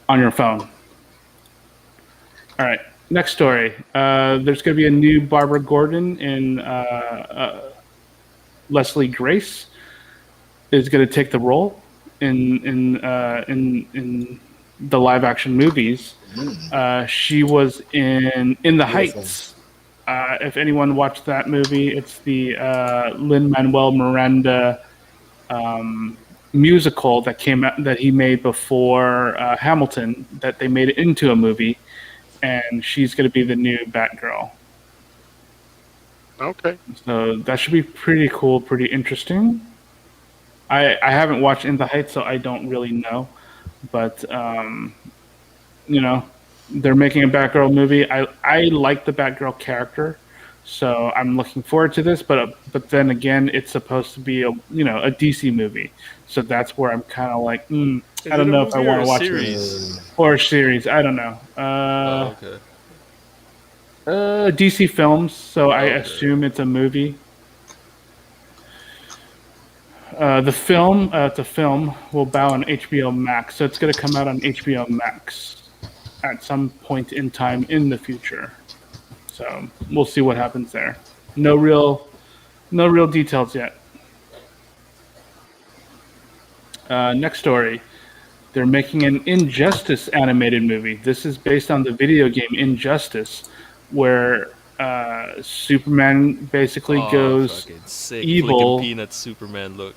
Speaker 3: on your phone. All right. Next story. There's going to be a new Barbara Gordon in Leslie Grace is going to take the role in the live action movies. She was in the
Speaker 2: Beautiful.
Speaker 3: Heights. If anyone watched that movie, it's the Lin-Manuel Miranda musical that came out that he made before Hamilton, that they made it into a movie, and she's going to be the new Batgirl.
Speaker 5: Okay.
Speaker 3: So that should be pretty cool, pretty interesting. I haven't watched In the Heights, so I don't really know, but they're making a Batgirl movie. I like the Batgirl character, so I'm looking forward to this. But then again, it's supposed to be a DC movie, so that's where I'm kind of like, I don't know if I want to watch
Speaker 1: series.
Speaker 3: or a series. I don't know.
Speaker 1: Okay.
Speaker 3: DC Films, so I
Speaker 1: Okay.
Speaker 3: assume it's a movie. The film will bow on HBO Max, so it's going to come out on HBO Max at some point in time in the future. So we'll see what happens there. No real details yet. Next story. They're making an Injustice animated movie. This is based on the video game Injustice, where Superman basically goes
Speaker 1: fucking sick.
Speaker 3: evil.
Speaker 1: Flicking peanuts Superman look.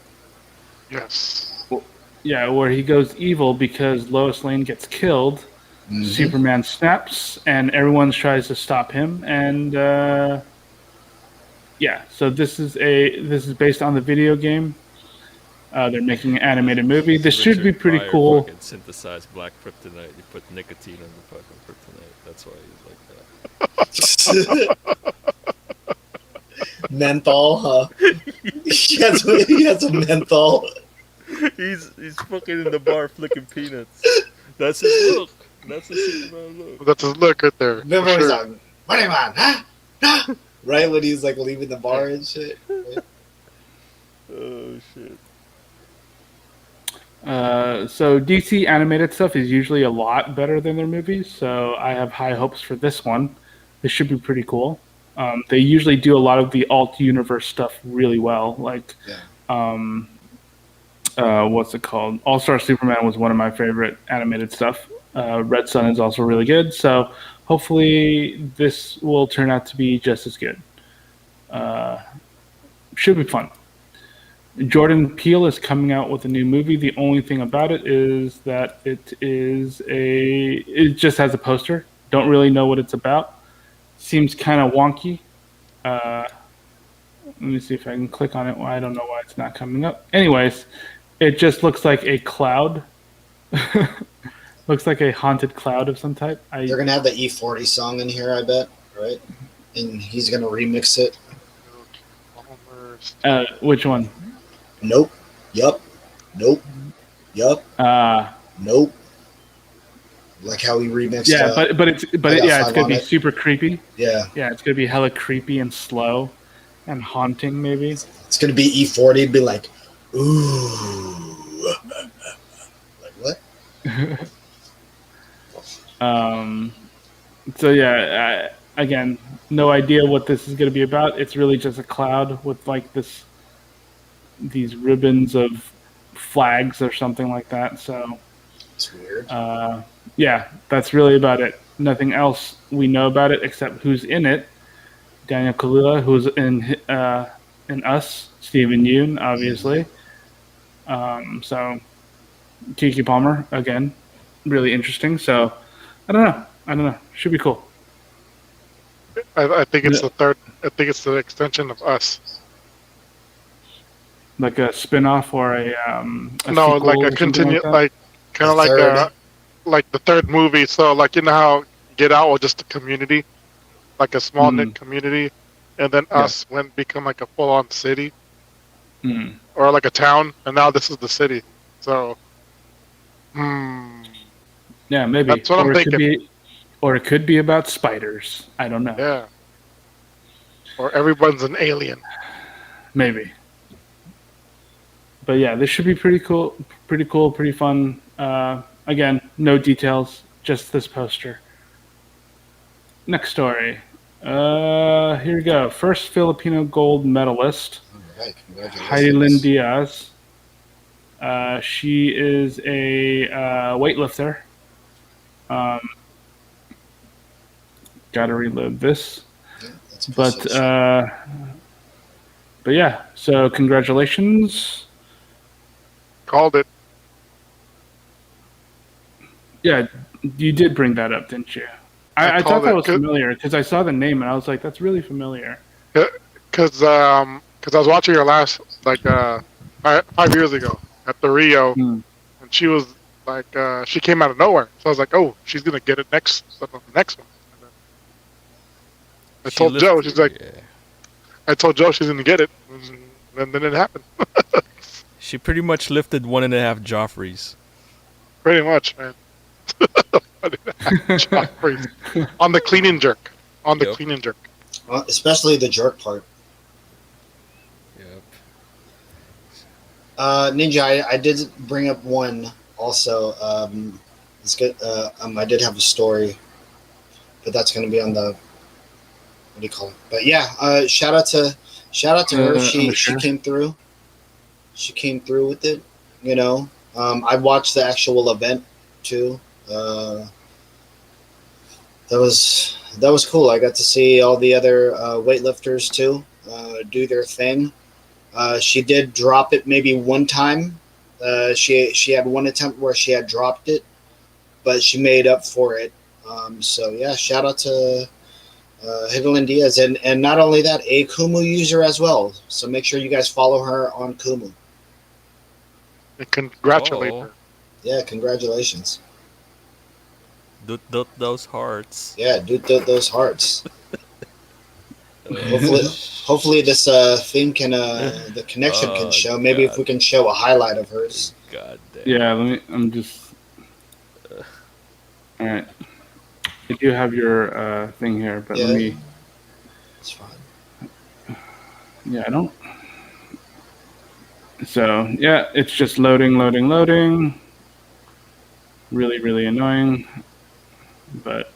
Speaker 5: Yes.
Speaker 3: Yeah, where he goes evil because Lois Lane gets killed. Superman snaps, and everyone tries to stop him. And so this is based on the video game. They're making an animated movie. This should be
Speaker 1: Richard
Speaker 3: pretty
Speaker 1: Pryor
Speaker 3: cool.
Speaker 1: Fucking synthesized black kryptonite. You put nicotine on the fucking kryptonite. That's why he's like that.
Speaker 2: Menthol, huh? he has a menthol.
Speaker 1: He's fucking in the bar flicking peanuts. That's his look. That's his Superman look.
Speaker 5: That's his look right there.
Speaker 2: Remember
Speaker 5: for
Speaker 2: he's
Speaker 5: sure.
Speaker 2: like, "What do you want, huh? No!" Right when he's like leaving the bar and shit. Right?
Speaker 1: Oh shit.
Speaker 3: So DC animated stuff is usually a lot better than their movies, so I have high hopes for this one. This should be pretty cool. They usually do a lot of the alt universe stuff really well. Like, what's it called? All Star Superman was one of my favorite animated stuff. Red Sun is also really good. So hopefully this will turn out to be just as good. Should be fun. Jordan Peele is coming out with a new movie. The only thing about it is that it just has a poster. Don't really know what it's about. Seems kind of wonky. Let me see if I can click on it. Well, I don't know why it's not coming up. Anyways, it just looks like a cloud. Looks like a haunted cloud of some type.
Speaker 2: They're gonna have the E40 song in here, I bet, right? And he's gonna remix it.
Speaker 3: Which one?
Speaker 2: Nope. Yup. Nope. Yup. Nope. Like how he remixed.
Speaker 3: Yeah, it's
Speaker 2: I Got
Speaker 3: it's
Speaker 2: Five
Speaker 3: gonna
Speaker 2: on
Speaker 3: be
Speaker 2: It.
Speaker 3: super creepy.
Speaker 2: Yeah.
Speaker 3: Yeah, it's gonna be hella creepy and slow, and haunting maybe.
Speaker 2: It's gonna be E40. It'd be like, ooh. Like what?
Speaker 3: So yeah, again, no idea what this is going to be about. It's really just a cloud with like these ribbons of flags or something like that. So
Speaker 2: it's weird.
Speaker 3: Yeah, that's really about it. Nothing else we know about it except who's in it. Daniel Kaluuya, who's in Us, Stephen Yeun, obviously. So Keke Palmer again, really interesting. So I don't know. Should be cool.
Speaker 5: I think it's the third. I think it's the extension of Us.
Speaker 3: Like a spin-off or a
Speaker 5: No,
Speaker 3: sequel
Speaker 5: like
Speaker 3: or
Speaker 5: a
Speaker 3: something
Speaker 5: continue,
Speaker 3: like that?
Speaker 5: like kind of
Speaker 2: third.
Speaker 5: like the third movie. So like you know how Get Out was just a community, like a small knit community, and then Us become like a full-on city or like a town, and now this is the city. So,
Speaker 3: yeah, maybe.
Speaker 5: That's what I'm
Speaker 3: Or it could
Speaker 5: thinking.
Speaker 3: or it could be about spiders. I don't know.
Speaker 5: yeah. Or everyone's an alien.
Speaker 3: Maybe. But yeah, this should be pretty cool, pretty fun. Again, no details, just this poster. Next story. Here we go. First Filipino gold medalist.
Speaker 2: Right, congratulations.
Speaker 3: Heidi Lynn Diaz. She is a weightlifter. Gotta reload this.
Speaker 2: Yeah, that's
Speaker 3: But
Speaker 2: impressive.
Speaker 3: yeah, so congratulations.
Speaker 5: Called it.
Speaker 3: Yeah, you did bring that up, didn't you? I thought
Speaker 5: called
Speaker 3: that
Speaker 5: it
Speaker 3: was
Speaker 5: good.
Speaker 3: familiar because I saw the name and I was like, that's really familiar.
Speaker 5: Because I was watching her last 5 years ago at the Rio, and she was like she came out of nowhere. So I was like, oh, she's gonna get it next on the next one. And then I told Joe, she's like, I told Joe she's gonna get it, and then it happened.
Speaker 1: She pretty much lifted 1.5 Joffreys.
Speaker 5: Pretty much, man. Joffrey's. On the clean and jerk. On the
Speaker 1: Yep.
Speaker 5: clean and jerk.
Speaker 2: Especially the jerk part.
Speaker 1: Yep.
Speaker 2: Ninja, I did bring up one also. It's good. I did have a story, but that's going to be on the what do you call it? But yeah, shout out to her. She came through. She came through with it. You know, I watched the actual event too. That was cool. I got to see all the other weightlifters too do their thing. She did drop it maybe one time. She had one attempt where she had dropped it, but she made up for it. So yeah, shout out to Hidalyn Diaz, and not only that, a Kumu user as well. So make sure you guys follow her on Kumu.
Speaker 5: And congratulate her.
Speaker 2: Yeah, congratulations.
Speaker 1: Doot those hearts.
Speaker 2: Yeah, do those hearts. Hopefully this theme can the connection can show. Maybe if we can show a highlight of hers.
Speaker 1: God damn.
Speaker 3: Yeah, I'm just. All right. I do have your thing here, but
Speaker 2: Yeah.
Speaker 3: let me.
Speaker 2: It's fine.
Speaker 3: Yeah, I don't. So yeah, it's just loading. Really, really annoying. But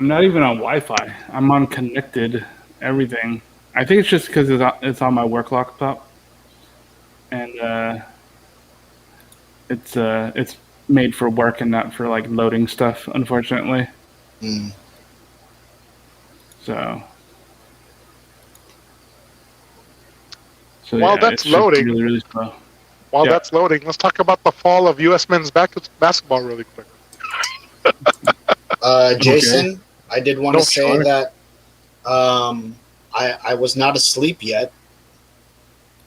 Speaker 3: I'm not even on Wi-Fi. I'm on connected everything. I think it's just because it's on my work laptop, and it's made for work and not for like loading stuff, unfortunately.
Speaker 2: Mm.
Speaker 3: So
Speaker 5: While
Speaker 3: yeah,
Speaker 5: that's
Speaker 3: it's just
Speaker 5: loading,
Speaker 3: really, really slow.
Speaker 5: While
Speaker 3: Yeah.
Speaker 5: that's loading, let's talk about the fall of U.S. men's basketball really quick.
Speaker 2: Jason, I did want to
Speaker 5: No,
Speaker 2: say
Speaker 5: sure.
Speaker 2: that I was not asleep yet.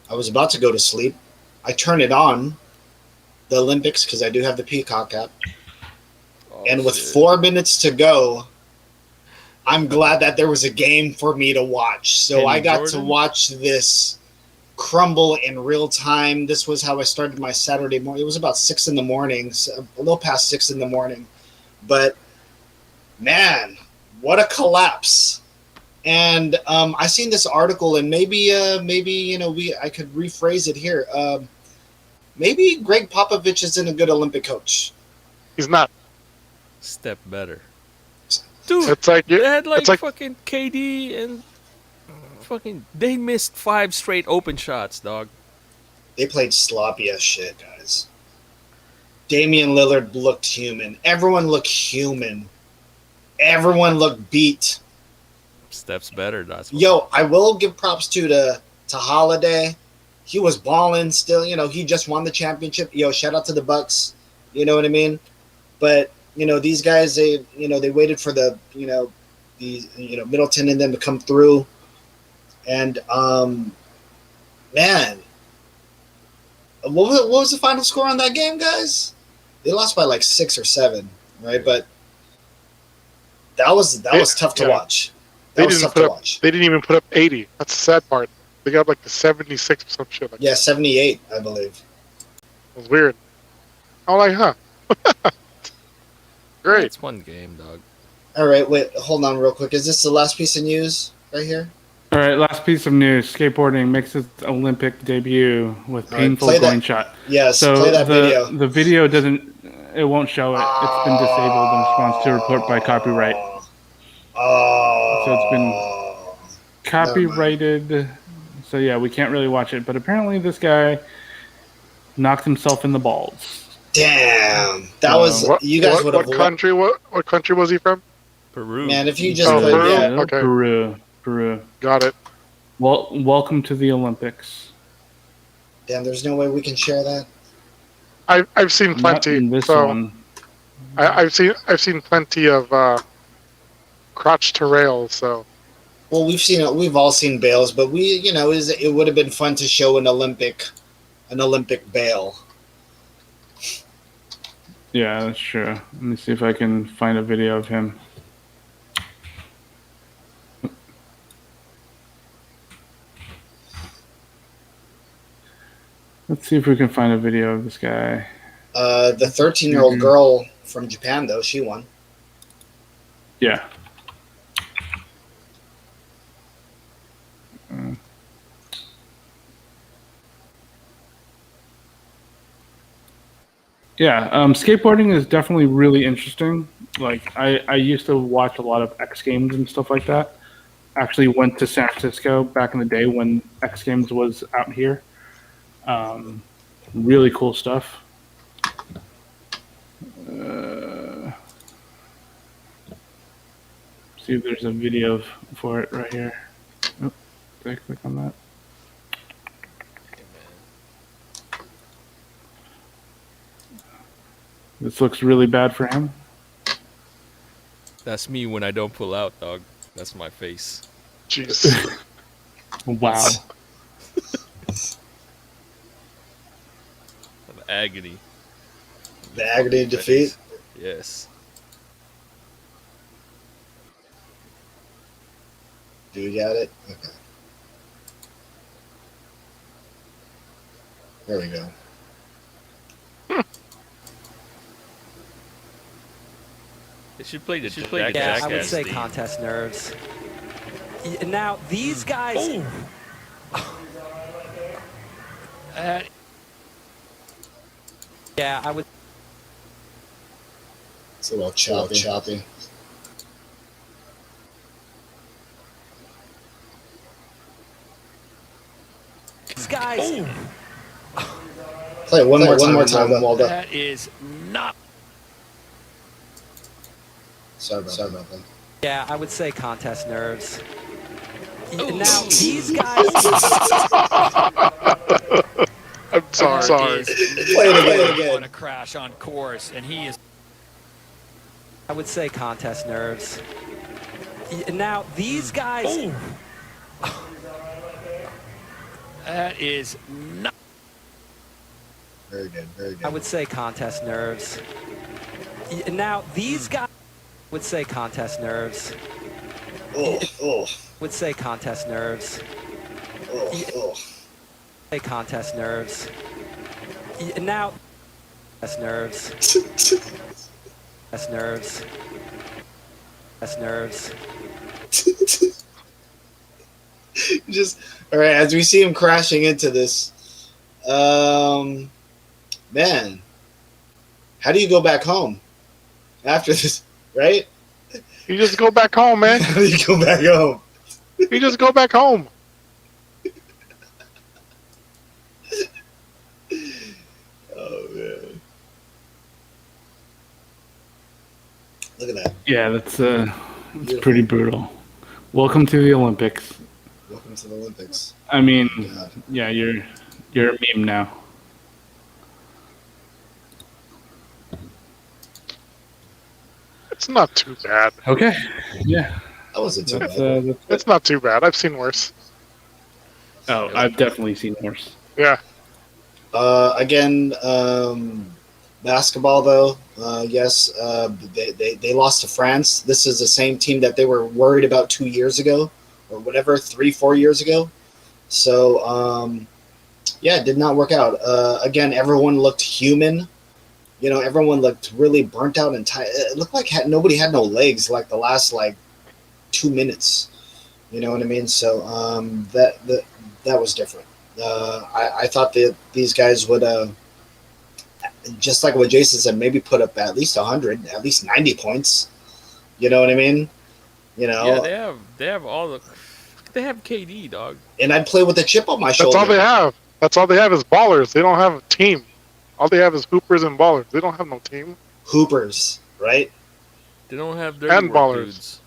Speaker 2: I was about to go to sleep. I turned it on, the Olympics, because I do have the Peacock app. And with 4 minutes to go, I'm glad that there was a game for me to watch. So
Speaker 1: Kenny
Speaker 2: I got
Speaker 1: Jordan?
Speaker 2: to watch this crumble in real time. This was how I started my Saturday morning. It was about 6 in the morning, so a little past 6 in the morning. But man, what a collapse! And I seen this article, and maybe I could rephrase it here. Maybe Greg Popovich isn't a good Olympic coach.
Speaker 5: He's not.
Speaker 1: Step better. Dude,
Speaker 5: It's like
Speaker 1: they had like
Speaker 5: it's like
Speaker 1: fucking KD and fucking they missed 5 straight open shots, dog.
Speaker 2: They played sloppy as shit, guys. Damian Lillard looked human. Everyone looked human. Everyone looked beat.
Speaker 1: Steps better, that's what.
Speaker 2: Yo, I will give props to Holiday. He was balling still. You know, he just won the championship. Yo, shout out to the Bucks. You know what I mean? But these guys, they waited for the Middleton and them to come through, and man, what was the final score on that game, guys? They lost by like 6 or 7, right? But that was tough to watch. That was tough to watch.
Speaker 5: They didn't even put up 80. That's the sad part. They got like the 76 or some shit. Like
Speaker 2: Yeah, 78, I believe.
Speaker 5: It was weird. I'm like, huh. Great.
Speaker 1: It's one game, dog.
Speaker 2: All right, wait, hold on real quick. Is this the last piece of news right here?
Speaker 3: All right, last piece of news. Skateboarding makes its Olympic debut with
Speaker 2: All right,
Speaker 3: painful
Speaker 2: play that.
Speaker 3: groin shot.
Speaker 2: Yes,
Speaker 3: So
Speaker 2: play that video.
Speaker 3: the video it won't show it. It's been disabled in response to a report by copyright.
Speaker 2: Oh.
Speaker 3: So it's been copyrighted, so yeah, we can't really watch it. But apparently, this guy knocked himself in the balls.
Speaker 2: Damn, that was you guys would have.
Speaker 5: What country was he from?
Speaker 1: Peru.
Speaker 2: Man, if you just
Speaker 5: Oh,
Speaker 2: played
Speaker 5: Peru?
Speaker 2: that,
Speaker 5: Okay.
Speaker 3: Peru.
Speaker 5: Got it.
Speaker 3: Well, welcome to the Olympics.
Speaker 2: damn, there's no way we can share that.
Speaker 5: I've seen
Speaker 3: Not
Speaker 5: plenty.
Speaker 3: in this
Speaker 5: So
Speaker 3: one.
Speaker 5: I've seen plenty of crotch to rail. So
Speaker 2: Well, we've all seen Bales, but it would have been fun to show an Olympic Bale.
Speaker 3: Yeah, that's true. Let me see if I can find a video of him. Let's see if we can find a video of this guy.
Speaker 2: The 13-year-old girl from Japan, though, she won.
Speaker 3: Yeah. Yeah, skateboarding is definitely really interesting. Like, I used to watch a lot of X Games and stuff like that. Actually went to San Francisco back in the day when X Games was out here. Really cool stuff. See if there's a video for it right here. Oh, did I click on that? This looks really bad for him.
Speaker 1: That's me when I don't pull out, dog. That's my face.
Speaker 5: jeez.
Speaker 3: Wow.
Speaker 1: Of agony.
Speaker 2: The agony of defeat.
Speaker 1: Yes.
Speaker 2: Do you got it? Okay. There we go.
Speaker 1: They should play the
Speaker 11: Yeah, I would
Speaker 1: Jackass
Speaker 11: say
Speaker 1: theme.
Speaker 11: contest nerves. Now, these guys... yeah, I would...
Speaker 2: It's a little choppy.
Speaker 11: These guys...
Speaker 2: Play it one more time, Waldo.
Speaker 4: That is not.
Speaker 2: Sorry about that.
Speaker 11: Yeah, I would say contest nerves. Now, these guys...
Speaker 5: I'm sorry.
Speaker 2: Play it again.
Speaker 4: On a crash on course, and he is.
Speaker 11: I would say contest nerves. Now, these guys...
Speaker 4: That is not.
Speaker 2: Very good.
Speaker 11: I would say contest nerves. Now, these guys... would say contest nerves. Would say contest nerves. Say contest nerves. Now, contest nerves. Contest nerves. Contest nerves.
Speaker 2: Just all right. As we see him crashing into this, man, how do you go back home after this? Right?
Speaker 5: You just go back home, man.
Speaker 2: How do you go back home?
Speaker 5: You just go back home.
Speaker 2: Oh man! Look at that.
Speaker 3: Yeah, that's pretty brutal. Welcome to the Olympics.
Speaker 2: Welcome to the Olympics.
Speaker 3: I mean,
Speaker 2: God.
Speaker 3: yeah, you're a meme now.
Speaker 5: It's not too bad.
Speaker 3: Okay. Yeah.
Speaker 2: That wasn't too
Speaker 3: That's,
Speaker 2: bad.
Speaker 5: It's not too bad. I've seen worse.
Speaker 3: oh, I've definitely seen worse.
Speaker 5: Yeah.
Speaker 2: Again, basketball though. Yes, they lost to France. This is the same team that they were worried about 2 years ago, or whatever, 3-4 years ago. So yeah, it did not work out. Again, everyone looked human. You know, everyone looked really burnt out and tired. It looked like nobody had no legs like the last 2 minutes. You know what I mean? So that was different. I thought that these guys would, just like what Jason said, maybe put up at least 100, at least 90 points. You know what I mean? You know,
Speaker 1: Yeah, they have all the They have KD, dog.
Speaker 2: And I'd play with a chip on my
Speaker 5: That's
Speaker 2: shoulder.
Speaker 5: all they have. That's all they have is ballers. They don't have a team. All they have is hoopers and ballers. They don't have no team.
Speaker 2: Hoopers, right?
Speaker 1: They don't have dirty
Speaker 5: And
Speaker 1: work
Speaker 5: ballers.
Speaker 1: dudes.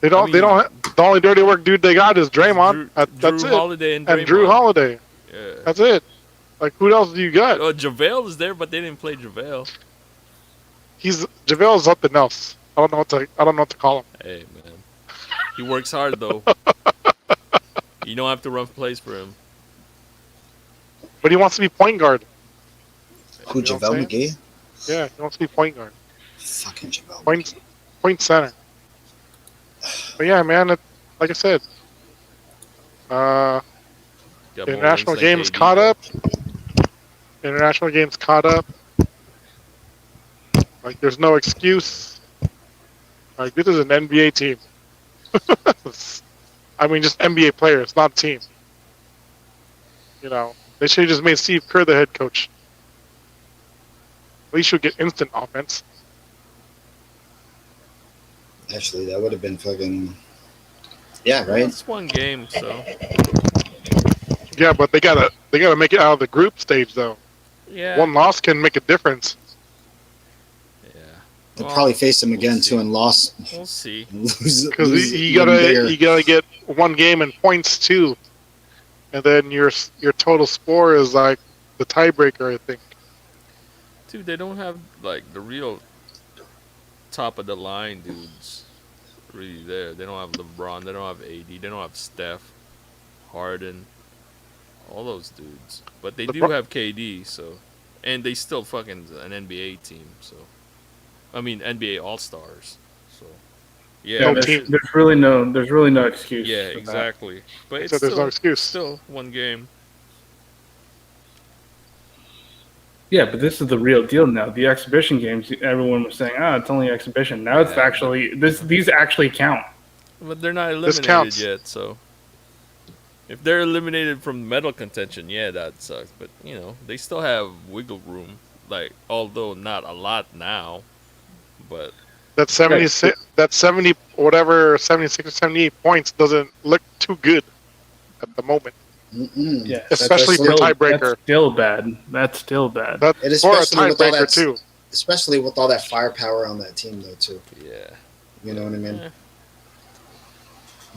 Speaker 5: They don't.
Speaker 1: I mean,
Speaker 5: they don't. The only dirty work dude they got is Draymond. That's
Speaker 1: Drew
Speaker 5: it.
Speaker 1: Holiday and
Speaker 5: Drew
Speaker 1: Draymond.
Speaker 5: Holiday.
Speaker 1: Yeah.
Speaker 5: That's it. Like, who else do you got?
Speaker 1: JaVale is there, but they didn't play JaVale.
Speaker 5: JaVale's something else. I don't know what to call him.
Speaker 1: Hey, man. He works hard, though. You don't have to run plays for him.
Speaker 5: But he wants to be point guard.
Speaker 2: Who,
Speaker 5: You know what I'm
Speaker 2: JaVale McGee?
Speaker 5: Yeah, he wants to be point guard.
Speaker 2: Fucking JaVale.
Speaker 5: Point center. But yeah, man. Like I said,
Speaker 1: Got more
Speaker 5: international
Speaker 1: wins than
Speaker 5: games
Speaker 1: KD.
Speaker 5: caught up. International games caught up. Like, there's no excuse. Like, this is an NBA team. I mean, just NBA players, not a team. You know, they should have just made Steve Kerr the head coach. At least you'll get instant offense.
Speaker 2: Actually, that would have been fucking. Yeah,
Speaker 1: Well,
Speaker 2: right?
Speaker 1: it's one game, so.
Speaker 5: Yeah, but they gotta make it out of the group stage though.
Speaker 1: Yeah.
Speaker 5: One loss can make a difference.
Speaker 1: Yeah.
Speaker 2: They'll
Speaker 1: Well,
Speaker 2: probably face him again,
Speaker 1: we'll
Speaker 2: too, and lost.
Speaker 1: We'll see.
Speaker 5: Because you gotta get one game in points too, and then your total score is like the tiebreaker, I think.
Speaker 1: Dude, they don't have, like, the real top of the line dudes really there. They don't have LeBron. They don't have AD. They don't have Steph, Harden, all those dudes. But they do have KD, so. And they still fucking an NBA team, so. I mean, NBA All-Stars, so. Yeah,
Speaker 3: there's really no excuse.
Speaker 1: yeah,
Speaker 3: for that.
Speaker 1: exactly. But it's
Speaker 5: So there's no excuse.
Speaker 1: still one game.
Speaker 3: Yeah, but this is the real deal now. The exhibition games, everyone was saying, it's only exhibition. Now it's actually these actually count.
Speaker 1: But they're not
Speaker 5: This
Speaker 1: eliminated
Speaker 5: counts.
Speaker 1: yet, so. If they're eliminated from medal contention, yeah, that sucks. But, you know, they still have wiggle room. Like, although not a lot now. But,
Speaker 5: That 70 whatever 76 or 78 points doesn't look too good at the moment.
Speaker 2: Mm-mm.
Speaker 3: Yeah,
Speaker 5: Especially for tiebreaker.
Speaker 3: That's still bad. That's still bad.
Speaker 5: That's
Speaker 2: And
Speaker 5: for a
Speaker 2: especially with all
Speaker 5: tiebreaker
Speaker 2: that,
Speaker 5: too.
Speaker 2: especially with all that firepower on that team, though, too.
Speaker 1: yeah.
Speaker 2: You know what I mean?
Speaker 1: Eh.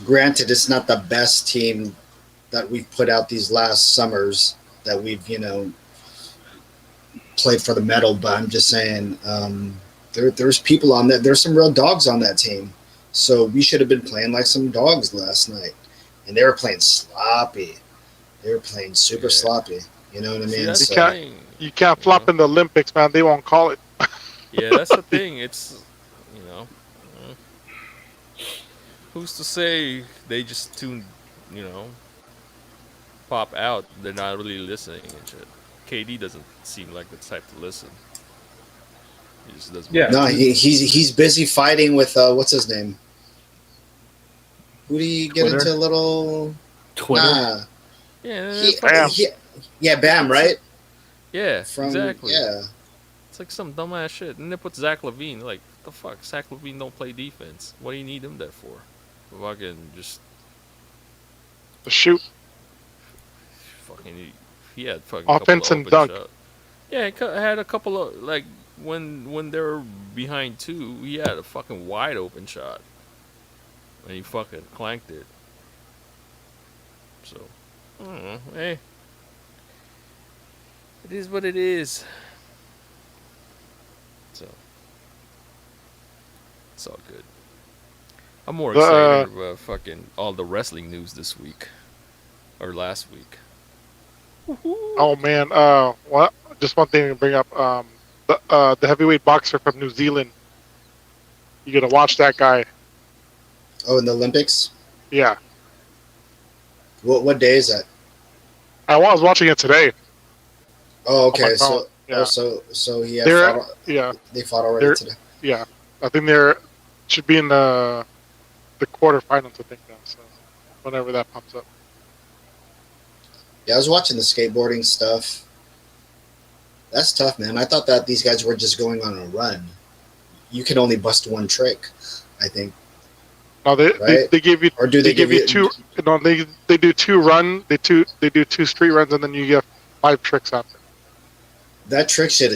Speaker 2: Granted, it's not the best team that we've put out these last summers that we've, played for the medal, but I'm just saying, there's people on that. There's some real dogs on that team. So we should have been playing like some dogs last night. And they were playing sloppy. They were playing super sloppy. You know what I
Speaker 1: See,
Speaker 2: mean?
Speaker 1: that's
Speaker 2: So,
Speaker 1: the thing.
Speaker 5: You can't flop in the Olympics, man. They won't call it.
Speaker 1: Yeah, that's the thing. It's, who's to say they just tune, pop out. They're not really listening and shit. KD doesn't seem like the type to listen. He just doesn't.
Speaker 3: Yeah.
Speaker 2: no, he's busy fighting with what's his name? Who do you get
Speaker 3: Twitter?
Speaker 2: into a little?
Speaker 3: Twitter.
Speaker 2: Nah.
Speaker 1: Yeah,
Speaker 5: Bam.
Speaker 2: Yeah, Bam, right?
Speaker 1: yeah,
Speaker 2: From
Speaker 1: exactly.
Speaker 2: yeah.
Speaker 1: It's like some dumbass shit. And they put Zach LaVine. Like, the fuck? Zach LaVine don't play defense. What do you need him there for? Fucking just
Speaker 5: The shoot.
Speaker 1: fucking. He had fucking
Speaker 5: Offense
Speaker 1: couple
Speaker 5: and
Speaker 1: open
Speaker 5: dunk.
Speaker 1: shot. Yeah, he had a couple of like when they were behind 2, he had a fucking wide open shot, and he fucking clanked it. So, I don't know. Hey, it is what it is. So, it's all good. I'm more excited about fucking all the wrestling news this week or last week.
Speaker 5: Oh man. What? Just one thing to bring up. The heavyweight boxer from New Zealand. You gotta watch that guy.
Speaker 2: Oh, in the Olympics.
Speaker 5: Yeah.
Speaker 2: What day is that?
Speaker 5: I was watching it today.
Speaker 2: Oh,
Speaker 5: on
Speaker 2: okay.
Speaker 5: my phone.
Speaker 2: So,
Speaker 5: Yeah.
Speaker 2: so he had
Speaker 5: They're-
Speaker 2: fought,
Speaker 5: Yeah.
Speaker 2: they fought already
Speaker 5: They're-
Speaker 2: today.
Speaker 5: Yeah. I think they're should be in the quarterfinals. I think now. So whenever that pops up.
Speaker 2: Yeah, I was watching the skateboarding stuff. That's tough, man. I thought that these guys were just going on a run. You can only bust one trick, I think.
Speaker 5: No,
Speaker 2: right?
Speaker 5: they give you
Speaker 2: Or do they
Speaker 5: give you two. No, they do two street runs, and then you get 5 tricks after.
Speaker 2: That trick shit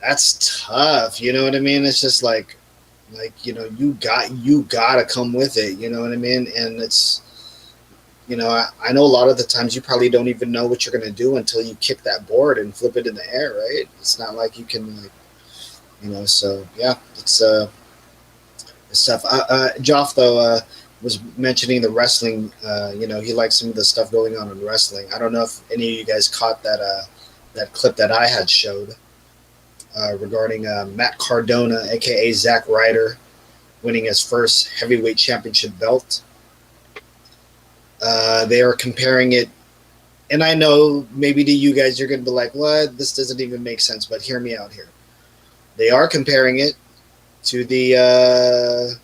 Speaker 2: that's tough. You know what I mean? It's just like you gotta come with it. You know what I mean? And it's I know a lot of the times you probably don't even know what you're gonna do until you kick that board and flip it in the air, right? It's not like you can So yeah, it's tough. Joff though was mentioning the wrestling. He likes some of the stuff going on in wrestling. I don't know if any of you guys caught that clip that I had showed regarding Matt Cardona, aka Zack Ryder, winning his first heavyweight championship belt. They are comparing it, and I know maybe to you guys you're going to be like, "What? This doesn't even make sense." But hear me out here. They are comparing it to the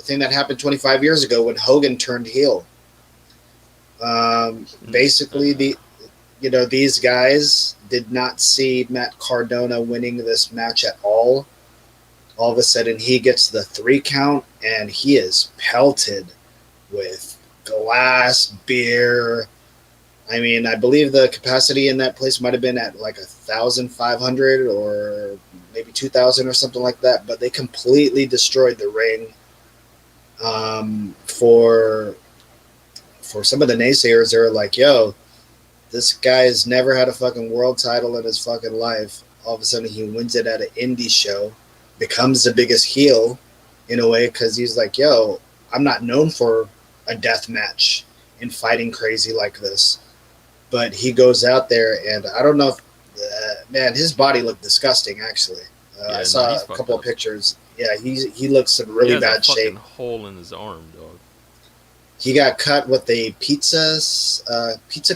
Speaker 2: thing that happened 25 years ago when Hogan turned heel. Basically, these guys did not see Matt Cardona winning this match at all. All of a sudden, he gets the 3 count, and he is pelted with glass, beer. I mean, I believe the capacity in that place might have been at like 1,500 or maybe 2,000 or something like that. But they completely destroyed the ring. For some of the naysayers, they're like, "Yo, this guy has never had a fucking world title in his fucking life. All of a sudden, he wins it at an indie show, becomes the biggest heel in a way because he's like, yo, I'm not known for a death match and fighting crazy like this." But he goes out there, and I don't know if, man, his body looked disgusting, actually. I saw a couple of pictures. Yeah, he looks in really bad shape.
Speaker 1: He has a fucking hole in his arm, dog.
Speaker 2: He got cut with a pizza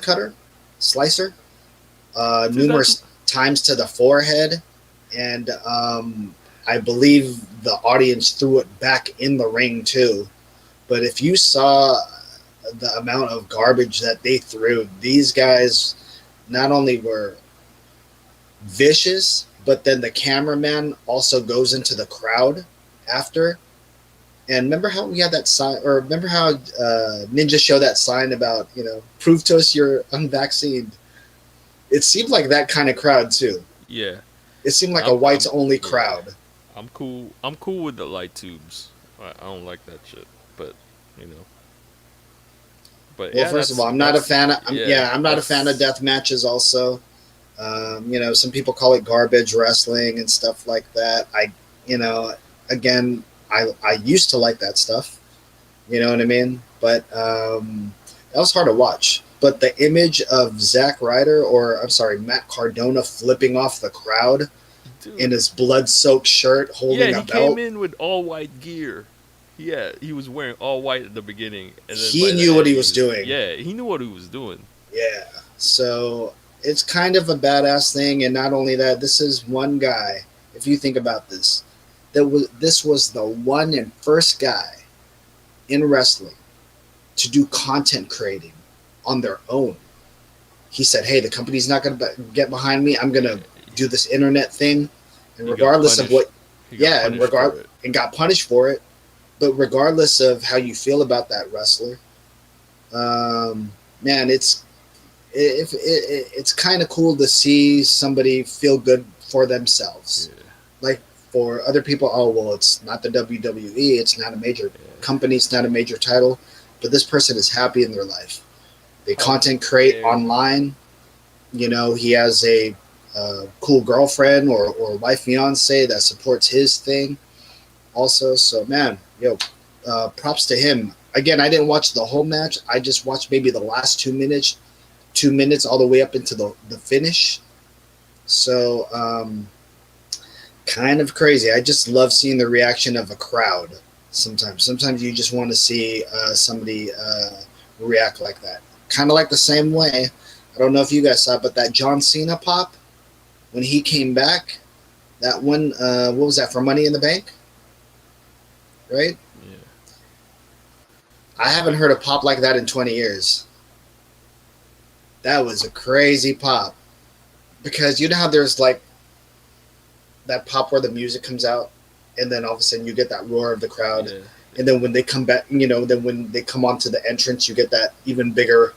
Speaker 2: cutter, slicer, numerous times to the forehead, and I believe the audience threw it back in the ring too. But if you saw the amount of garbage that they threw, these guys not only were vicious, but then the cameraman also goes into the crowd after. And remember how we had that sign, or remember how Ninja showed that sign about, prove to us you're unvaccinated? It seemed like that kind of crowd too.
Speaker 1: Yeah.
Speaker 2: It seemed like a whites only crowd.
Speaker 1: I'm cool with the light tubes. I don't like that shit, but But
Speaker 2: well, first of all, I'm not a fan of. I'm not a fan of death matches. Also, some people call it garbage wrestling and stuff like that. I used to like that stuff. You know what I mean? But that was hard to watch. But the image of Zack Ryder, Matt Cardona flipping off the crowd in his blood-soaked shirt, holding a belt.
Speaker 1: Yeah, he came in with all white gear. Yeah, he was wearing all white at the beginning. And then
Speaker 2: he knew what he was doing.
Speaker 1: Yeah, he knew what he was doing.
Speaker 2: Yeah, so it's kind of a badass thing. And not only that, this is one guy, if you think about this, this was the one and first guy in wrestling to do content creating on their own. He said, hey, the company's not going to get behind me. I'm going to do this internet thing. And regardless of what, and got punished for it. But regardless of how you feel about that wrestler, man, it's kind of cool to see somebody feel good for themselves. Yeah. Like for other people, oh, well, it's not the WWE. It's not a major company. It's not a major title. But this person is happy in their life. They content create online. He has a cool girlfriend or wife, fiance that supports his thing also. So, man, props to him. Again, I didn't watch the whole match. I just watched maybe the last 2 minutes all the way up into the finish. So, kind of crazy. I just love seeing the reaction of a crowd sometimes. Sometimes you just want to see somebody react like that. Kind of like the same way. I don't know if you guys saw it, but that John Cena pop, when he came back, that one, what was that, for Money in the Bank? Right?
Speaker 1: Yeah.
Speaker 2: I haven't heard a pop like that in 20 years. That was a crazy pop. Because you know how there's like that pop where the music comes out and then all of a sudden you get that roar of the crowd.
Speaker 1: Yeah.
Speaker 2: And then when they come back, then when they come onto the entrance, you get that even bigger.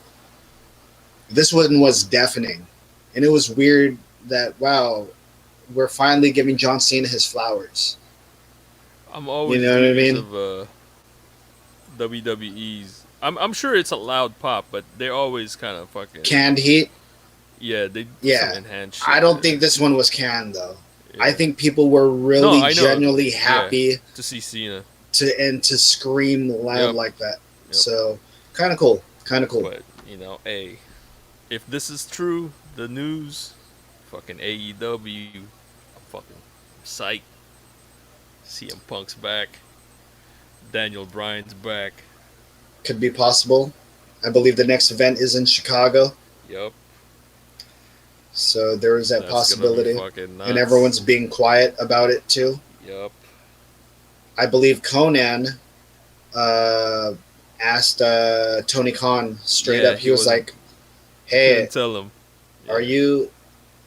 Speaker 2: This one was deafening. And it was weird that, wow, we're finally giving John Cena his flowers.
Speaker 1: I'm always
Speaker 2: You know what I
Speaker 1: dubious
Speaker 2: mean?
Speaker 1: of WWE's. I'm sure it's a loud pop, but they're always kind of fucking.
Speaker 2: Canned heat.
Speaker 1: Yeah, they do
Speaker 2: Yeah.
Speaker 1: some enhanced shit.
Speaker 2: I don't think this one was canned, though.
Speaker 1: Yeah.
Speaker 2: I think people were really
Speaker 1: I know.
Speaker 2: genuinely
Speaker 1: Yeah,
Speaker 2: happy
Speaker 1: to see Cena.
Speaker 2: to scream loud
Speaker 1: Yep.
Speaker 2: like that.
Speaker 1: Yep.
Speaker 2: So, kind of cool. Kind of cool.
Speaker 1: But hey, if this is true, the news, fucking AEW, I'm fucking psyched. CM Punk's back. Daniel Bryan's back.
Speaker 2: Could be possible. I believe the next event is in Chicago.
Speaker 1: Yup.
Speaker 2: So there is that
Speaker 1: That's
Speaker 2: possibility.
Speaker 1: gonna be fucking nuts.
Speaker 2: And everyone's being quiet about it too.
Speaker 1: Yup.
Speaker 2: I believe Conan asked Tony Khan straight
Speaker 1: Yeah,
Speaker 2: up. He
Speaker 1: he
Speaker 2: was
Speaker 1: wasn't-
Speaker 2: like, "Hey,
Speaker 1: Couldn't tell him.
Speaker 2: are you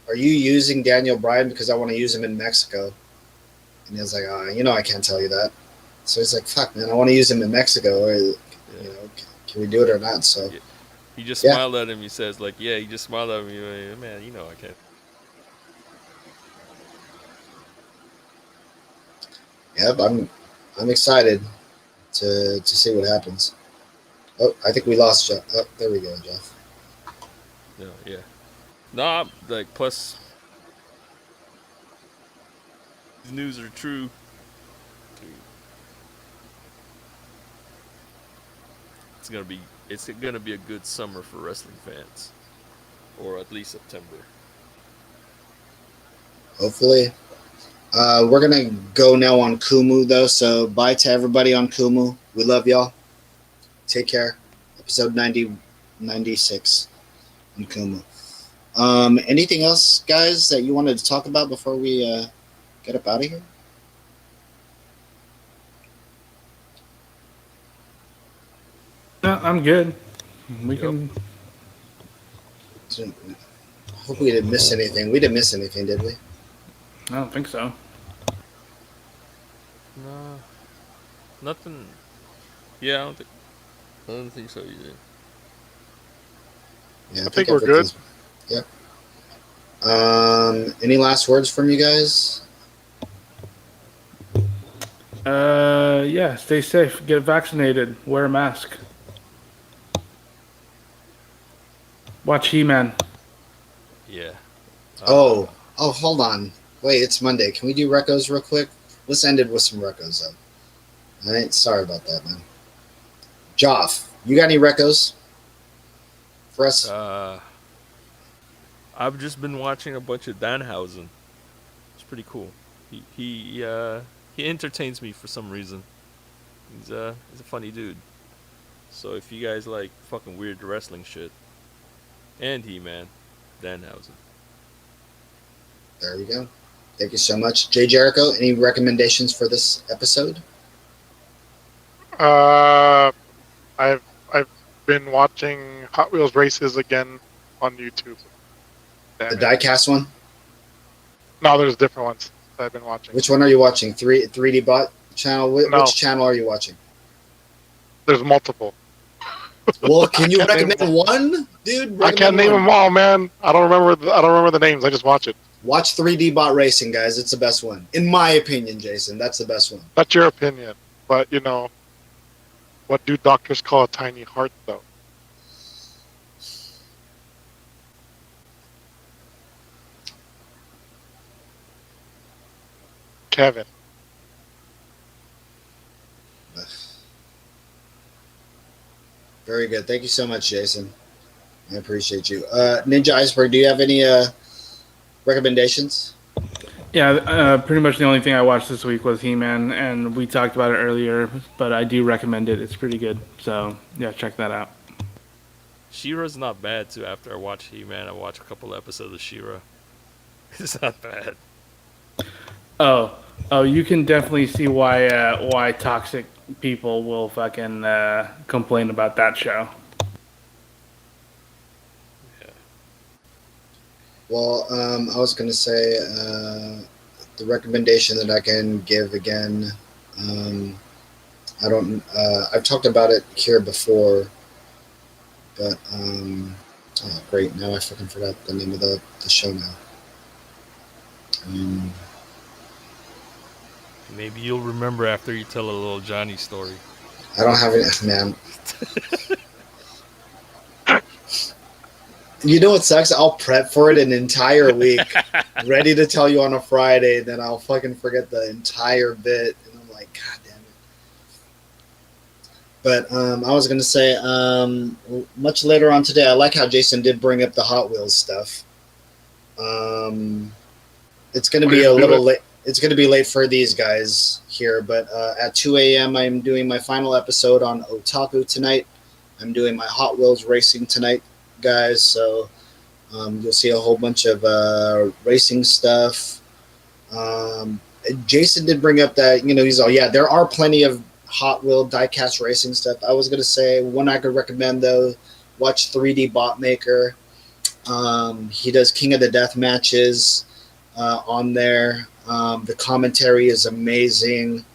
Speaker 2: using Daniel Bryan because I want to use him in Mexico?" And he was like, I can't tell you that." So he's like, "Fuck, man, I want to use him in Mexico. Or, can we do it or not?" So
Speaker 1: He just
Speaker 2: Yeah.
Speaker 1: smiled at him. He says, like, yeah, he just smiled at him. Man, I can't.
Speaker 2: yeah, I'm excited to see what happens. Oh, I think we lost Jeff. Oh, there we go, Jeff.
Speaker 1: Yeah. Nah, like, plus, the news are true. It's gonna be a good summer for wrestling fans, or at least September.
Speaker 2: Hopefully. We're going to go now on Kumu, though. So bye to everybody on Kumu. We love y'all. Take care. Episode 96 on Kumu. Anything else, guys, that you wanted to talk about before we get up out of here?
Speaker 3: No, I'm good. We can.
Speaker 2: I hope we didn't miss anything. We didn't miss anything, did we?
Speaker 3: I don't think so.
Speaker 1: No, nothing. Yeah, I don't think so either.
Speaker 2: Yeah,
Speaker 5: I think we're good.
Speaker 2: Yep. Any last words from you guys?
Speaker 3: Yeah, stay safe, get vaccinated, wear a mask. Watch He-Man.
Speaker 1: Yeah.
Speaker 2: Oh, hold on. Wait, it's Monday. Can we do recos real quick? Let's end it with some recos, though. All right, sorry about that, man. Joff, you got any recos for us?
Speaker 1: I've just been watching a bunch of Danhausen. It's pretty cool. He entertains me for some reason. He's a funny dude. So if you guys like fucking weird wrestling shit, and He-Man, Danhausen.
Speaker 2: There we go. Thank you so much. Jay Jericho, any recommendations for this episode?
Speaker 5: I've been watching Hot Wheels races again on YouTube.
Speaker 2: The diecast one?
Speaker 5: No, there's different ones that I've been watching.
Speaker 2: Which one are you watching? 3D Bot channel?
Speaker 5: No.
Speaker 2: Which channel are you watching?
Speaker 5: There's multiple.
Speaker 2: Well, can you
Speaker 5: I can't
Speaker 2: recommend one, dude?
Speaker 5: I can't name them all, man. I don't remember the names. I just watch it.
Speaker 2: Watch 3D Bot Racing, guys. It's the best one. In my opinion, Jason, that's the best one.
Speaker 5: That's your opinion, but what do doctors call a tiny heart, though? Kevin.
Speaker 2: Very good. Thank you so much, Jason. I appreciate you. Ninja Iceberg, do you have any recommendations?
Speaker 3: Yeah, pretty much the only thing I watched this week was He-Man, and we talked about it earlier, but I do recommend it. It's pretty good. So, yeah, check that out.
Speaker 1: She-Ra's not bad, too. After I watch He-Man, I watch a couple episodes of She-Ra. It's not bad.
Speaker 3: Oh, you can definitely see why toxic people will fucking complain about that show.
Speaker 2: Well, I was going to say the recommendation that I can give again. I don't. I've talked about it here before, but oh great! Now I fucking forgot the name of the show now.
Speaker 1: Maybe you'll remember after you tell a little Johnny story.
Speaker 2: I don't have it, man. You know what sucks? I'll prep for it an entire week, ready to tell you on a Friday, then I'll fucking forget the entire bit, and I'm like, God damn it. But I was gonna say, much later on today, I like how Jason did bring up the Hot Wheels stuff. It's gonna be a little late. It's gonna be late for these guys here, but at 2 a.m. I'm doing my final episode on Otaku tonight. I'm doing my Hot Wheels racing tonight, guys. So you'll see a whole bunch of racing stuff. Jason did bring up that, he's all, yeah, there are plenty of Hot Wheel diecast racing stuff. I was going to say one I could recommend, though, watch 3D Bot Maker. He does King of the Death matches on there. The commentary is amazing,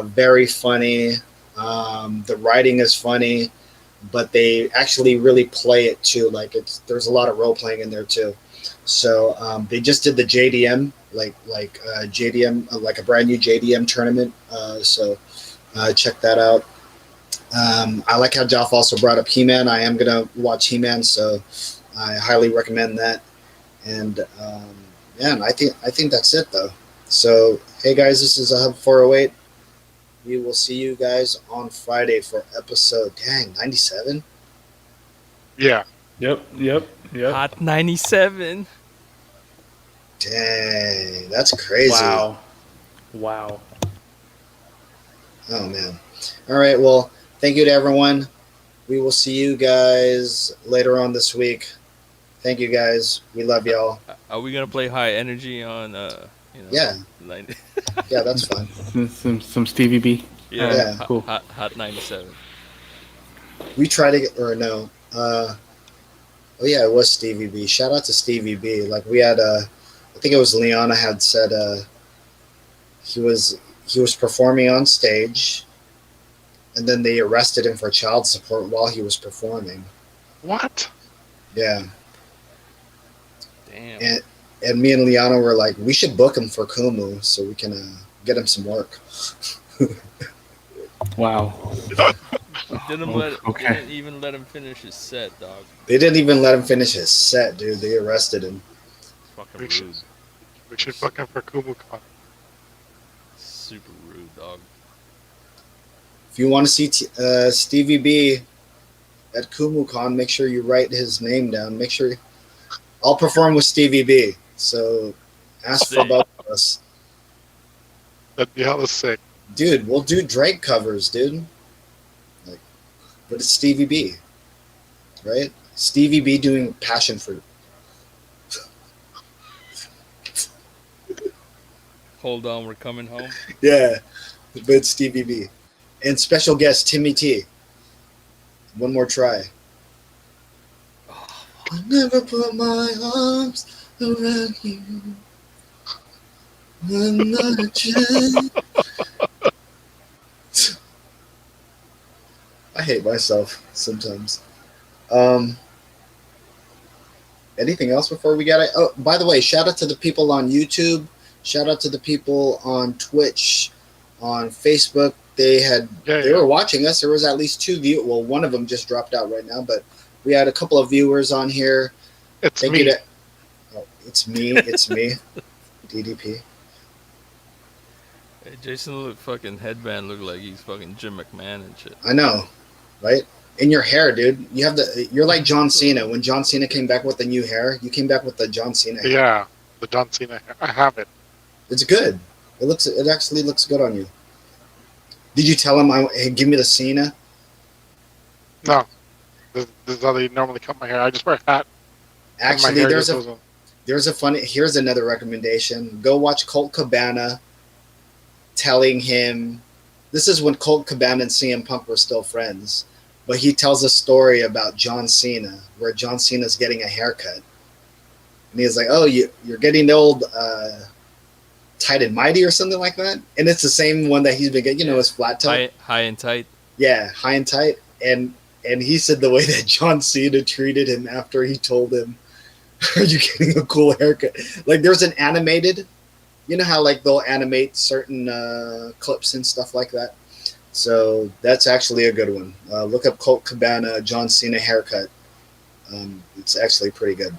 Speaker 2: very funny. The writing is funny, but they actually really play it too. Like there's a lot of role playing in there too. So they just did the JDM, like a brand new JDM tournament. So check that out. I like how Joff also brought up He-Man. I am gonna watch He-Man, so I highly recommend that. And man, I think that's it though. So hey guys, this is a Hub 408. We will see you guys on Friday for episode 97.
Speaker 5: Yeah.
Speaker 3: Yep.
Speaker 1: Hot 97.
Speaker 2: Dang, that's crazy.
Speaker 3: Wow.
Speaker 2: Oh man. All right. Well, thank you to everyone. We will see you guys later on this week. Thank you guys. We love y'all.
Speaker 1: Are we gonna play High Energy on?
Speaker 2: Yeah. Yeah, that's fun.
Speaker 3: Some Stevie B.
Speaker 1: Yeah.
Speaker 3: Cool.
Speaker 1: Hot 97.
Speaker 2: We try to get, or no. Oh yeah, it was Stevie B. Shout out to Stevie B. Like we had I think it was Liana had said he was performing on stage, and then they arrested him for child support while he was performing.
Speaker 5: What?
Speaker 2: Yeah.
Speaker 1: Damn.
Speaker 2: And me and Liana were like, we should book him for Kumu so we can get him some work.
Speaker 3: Wow.
Speaker 1: Didn't even let him finish his set, dog.
Speaker 2: They didn't even let him finish his set, dude. They arrested him.
Speaker 1: Fucking rude.
Speaker 5: We should book him for KumuCon.
Speaker 1: Super rude, dog.
Speaker 2: If you want to see Stevie B at KumuCon, make sure you write his name down. Make sure I'll perform with Stevie B. So ask for both of us.
Speaker 5: That'd be hella sick.
Speaker 2: Dude, we'll do Drake covers, dude. Like, but it's Stevie B, right? Stevie B doing Passion Fruit.
Speaker 1: Hold on, we're coming home.
Speaker 2: Yeah, but it's Stevie B. And special guest Timmy T. One more try. I never put my arms around you. I'm not a child. I hate myself sometimes. Anything else before we get it? Oh, by the way, shout out to the people on YouTube. Shout out to the people on Twitch, on Facebook. They were watching us. There was at least 2 viewers. Well, one of them just dropped out right now, but we had a couple of viewers on here.
Speaker 5: It's me.
Speaker 2: It's me. It's me. DDP.
Speaker 1: Hey, Jason fucking headband look like he's fucking Jim McMahon and shit.
Speaker 2: I know, right? In your hair, dude. You're like John Cena. When John Cena came back with the new hair, you came back with the John Cena hair.
Speaker 5: Yeah, the John Cena hair. I have it.
Speaker 2: It's good. It actually looks good on you. Did you tell him, hey, give me the Cena?
Speaker 5: No. This is how they normally cut my hair. I just wear a hat.
Speaker 2: Actually, here's another recommendation. Go watch Colt Cabana telling him, this is when Colt Cabana and CM Punk were still friends, but he tells a story about John Cena, where John Cena's getting a haircut. And he's like, oh, you're getting old, Tight and Mighty or something like that. And it's the same one that he's been getting, his flat top.
Speaker 1: High and tight.
Speaker 2: Yeah, High and Tight. And he said the way that John Cena treated him after he told him, "Are you getting a cool haircut?" Like there's an animated, you know how like they'll animate certain clips and stuff like that. So that's actually a good one. Look up Colt Cabana John Cena haircut. It's actually pretty good.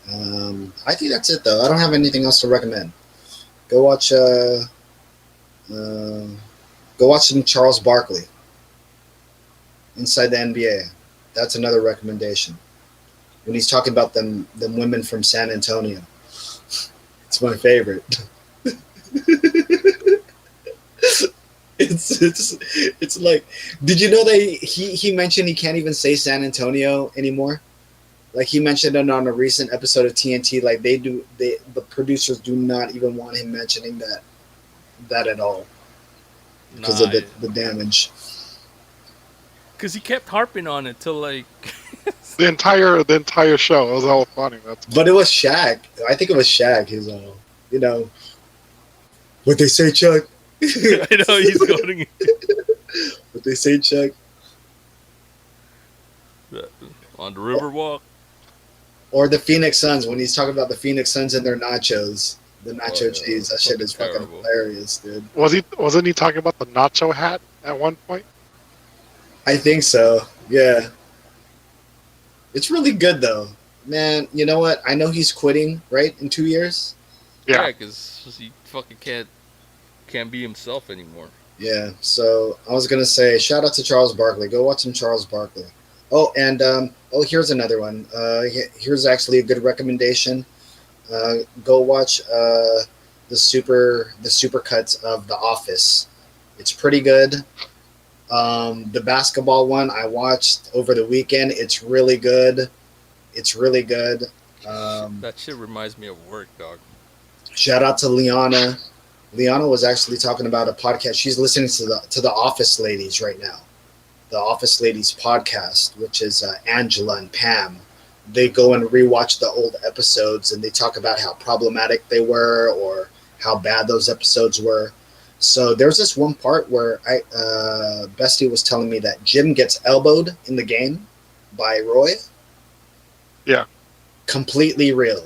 Speaker 2: I think that's it though. I don't have anything else to recommend. Go watch some Charles Barkley inside the NBA. That's another recommendation. When he's talking about them women from San Antonio. It's my favorite. It's like, did you know that he mentioned he can't even say San Antonio anymore? Like he mentioned it on a recent episode of TNT. Like the producers do not even want him mentioning that at all because of the damage.
Speaker 1: Because he kept harping on it till like
Speaker 5: the entire show. It was all funny.
Speaker 2: But it was Shaq. I think it was Shaq. He's all, what they say, Chuck.
Speaker 1: I know he's going.
Speaker 2: What they say, Chuck.
Speaker 1: On the Riverwalk.
Speaker 2: Or the Phoenix Suns, when he's talking about the Phoenix Suns and their nachos, the nacho cheese, that shit is fucking hilarious, dude.
Speaker 5: Wasn't he talking about the nacho hat at one point?
Speaker 2: I think so. Yeah. It's really good though, man. You know what? I know he's quitting, right, in 2 years.
Speaker 1: Yeah, because he fucking can't be himself anymore.
Speaker 2: Yeah. So I was gonna say, shout out to Charles Barkley. Go watch some Charles Barkley. Oh, and here's another one. Here's actually a good recommendation. Go watch the super cuts of The Office. It's pretty good. The basketball one I watched over the weekend. It's really good.
Speaker 1: That shit reminds me of work, dog.
Speaker 2: Shout out to Liana. Liana was actually talking about a podcast. She's listening to the Office Ladies right now. The Office Ladies podcast, which is Angela and Pam. They go and rewatch the old episodes and they talk about how problematic they were or how bad those episodes were. So there's this one part where Bestie was telling me that Jim gets elbowed in the game by Roy.
Speaker 5: Yeah.
Speaker 2: Completely real.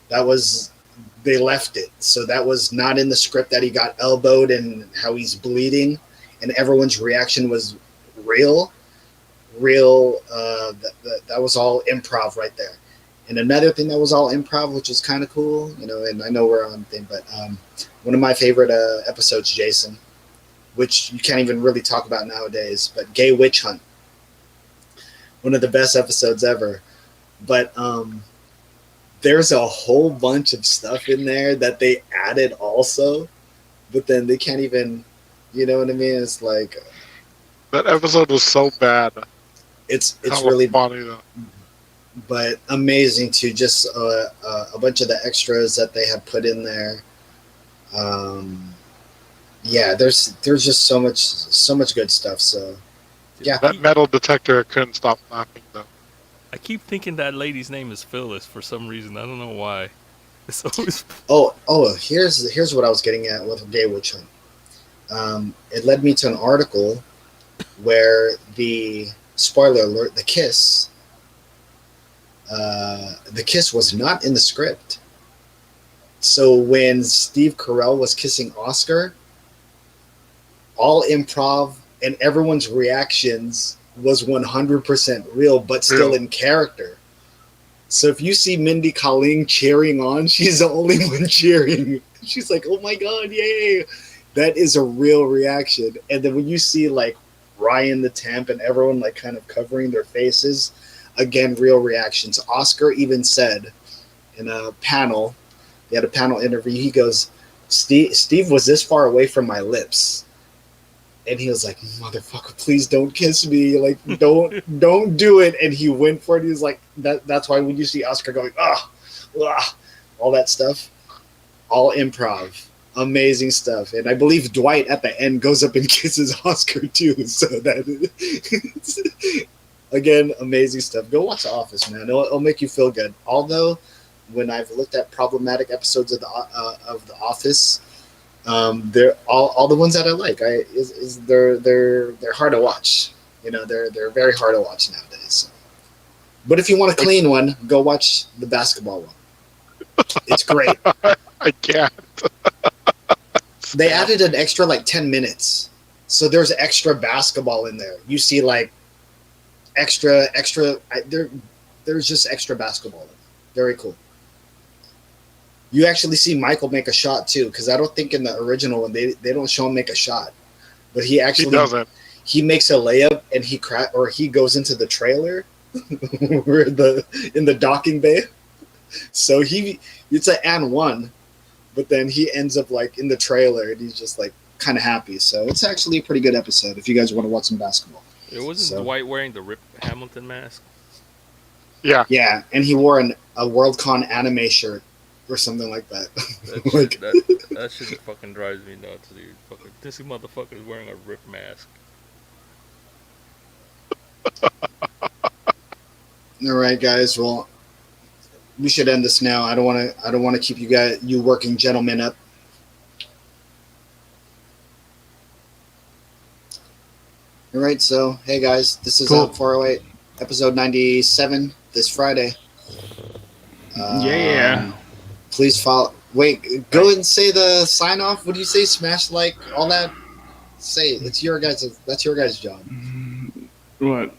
Speaker 2: They left it. So that was not in the script that he got elbowed and how he's bleeding. And everyone's reaction was real. That was all improv right there. And another thing that was all improv, which is kind of cool, and I know we're on thing, but one of my favorite episodes, Jason, which you can't even really talk about nowadays, but Gay Witch Hunt. One of the best episodes ever. But there's a whole bunch of stuff in there that they added also, but then they can't even, you know what I mean? It's like...
Speaker 5: that episode was so bad.
Speaker 2: It's really
Speaker 5: funny though.
Speaker 2: But amazing too. Just a bunch of the extras that they have put in there. Yeah, there's just so much good stuff. So yeah,
Speaker 5: that metal detector couldn't stop laughing though.
Speaker 1: I keep thinking that lady's name is Phyllis for some reason. I don't know why. It's always...
Speaker 2: Oh, here's what I was getting at with Gay Witch Hunt. It led me to an article where the spoiler alert, the kiss was not in the script. So when Steve Carell was kissing Oscar, all improv and everyone's reactions was 100% real, but still in character. So if you see Mindy Kaling cheering on, she's the only one cheering. She's like, "Oh my God, yay!" That is a real reaction. And then when you see like Ryan the Temp and everyone like kind of covering their faces, again, real reactions. Oscar even said in a panel, they had a panel interview, he goes, Steve was this far away from my lips. And he was like, "Motherfucker, please don't kiss me. Like, don't do it." And he went for it. He was like, that's why when you see Oscar going, all that stuff, all improv. Amazing stuff. And I believe Dwight at the end goes up and kisses Oscar too. So that again, amazing stuff. Go watch The Office, man. It'll make you feel good. Although when I've looked at problematic episodes of the Office, they're all the ones that I like. They're hard to watch. You know, they're very hard to watch nowadays. So. But if you want a clean one, go watch the basketball one. It's great.
Speaker 5: I can't.
Speaker 2: They added an extra like 10 minutes. So there's extra basketball in there. You see like there's just extra basketball in there. Very cool. You actually see Michael make a shot too, because I don't think in the original one they don't show him make a shot. But he
Speaker 5: doesn't.
Speaker 2: He makes a layup and he goes into the trailer where in the docking bay. So it's an and one, but then he ends up like in the trailer and he's just like kind of happy. So it's actually a pretty good episode if you guys want to watch some basketball.
Speaker 1: It wasn't Dwight wearing the Rip Hamilton mask.
Speaker 5: Yeah.
Speaker 2: Yeah, and he wore a Worldcon anime shirt or something like that.
Speaker 1: That shit fucking drives me nuts, dude. Fucking this motherfucker is wearing a Rip mask.
Speaker 2: All right, guys. Well, we should end this now. I don't want to keep you working gentlemen up. All right. So, hey guys, this is
Speaker 3: Cool.
Speaker 2: 408 episode 97 this Friday.
Speaker 3: Yeah.
Speaker 2: Please follow. Wait, go and say the sign off. What do you say? Smash like all that. Say it. It's your guys. That's your guys' job.
Speaker 3: What?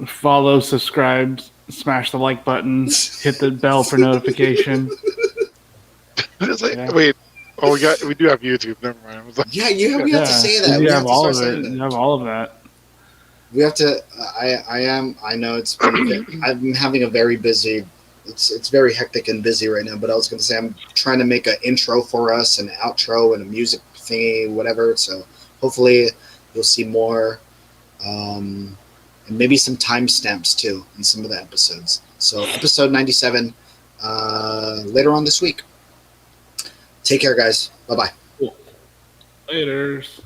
Speaker 3: Follow, subscribe, smash the like button, hit the bell for notification. Yeah.
Speaker 5: Wait. Oh, we do have YouTube. Never mind. I was like,
Speaker 2: Yeah, we have to say that.
Speaker 3: You
Speaker 2: We
Speaker 3: have
Speaker 2: to
Speaker 3: all
Speaker 2: start
Speaker 3: of
Speaker 2: saying
Speaker 3: it.
Speaker 2: that.
Speaker 3: You have all of that.
Speaker 2: We have to. I know it's been. I'm having a very busy. It's very hectic and busy right now. But I was going to say I'm trying to make an intro for us, an outro, and a music thingy, whatever. So hopefully you'll see more, and maybe some timestamps too in some of the episodes. So episode 97 later on this week. Take care, guys. Bye bye.
Speaker 3: Laters.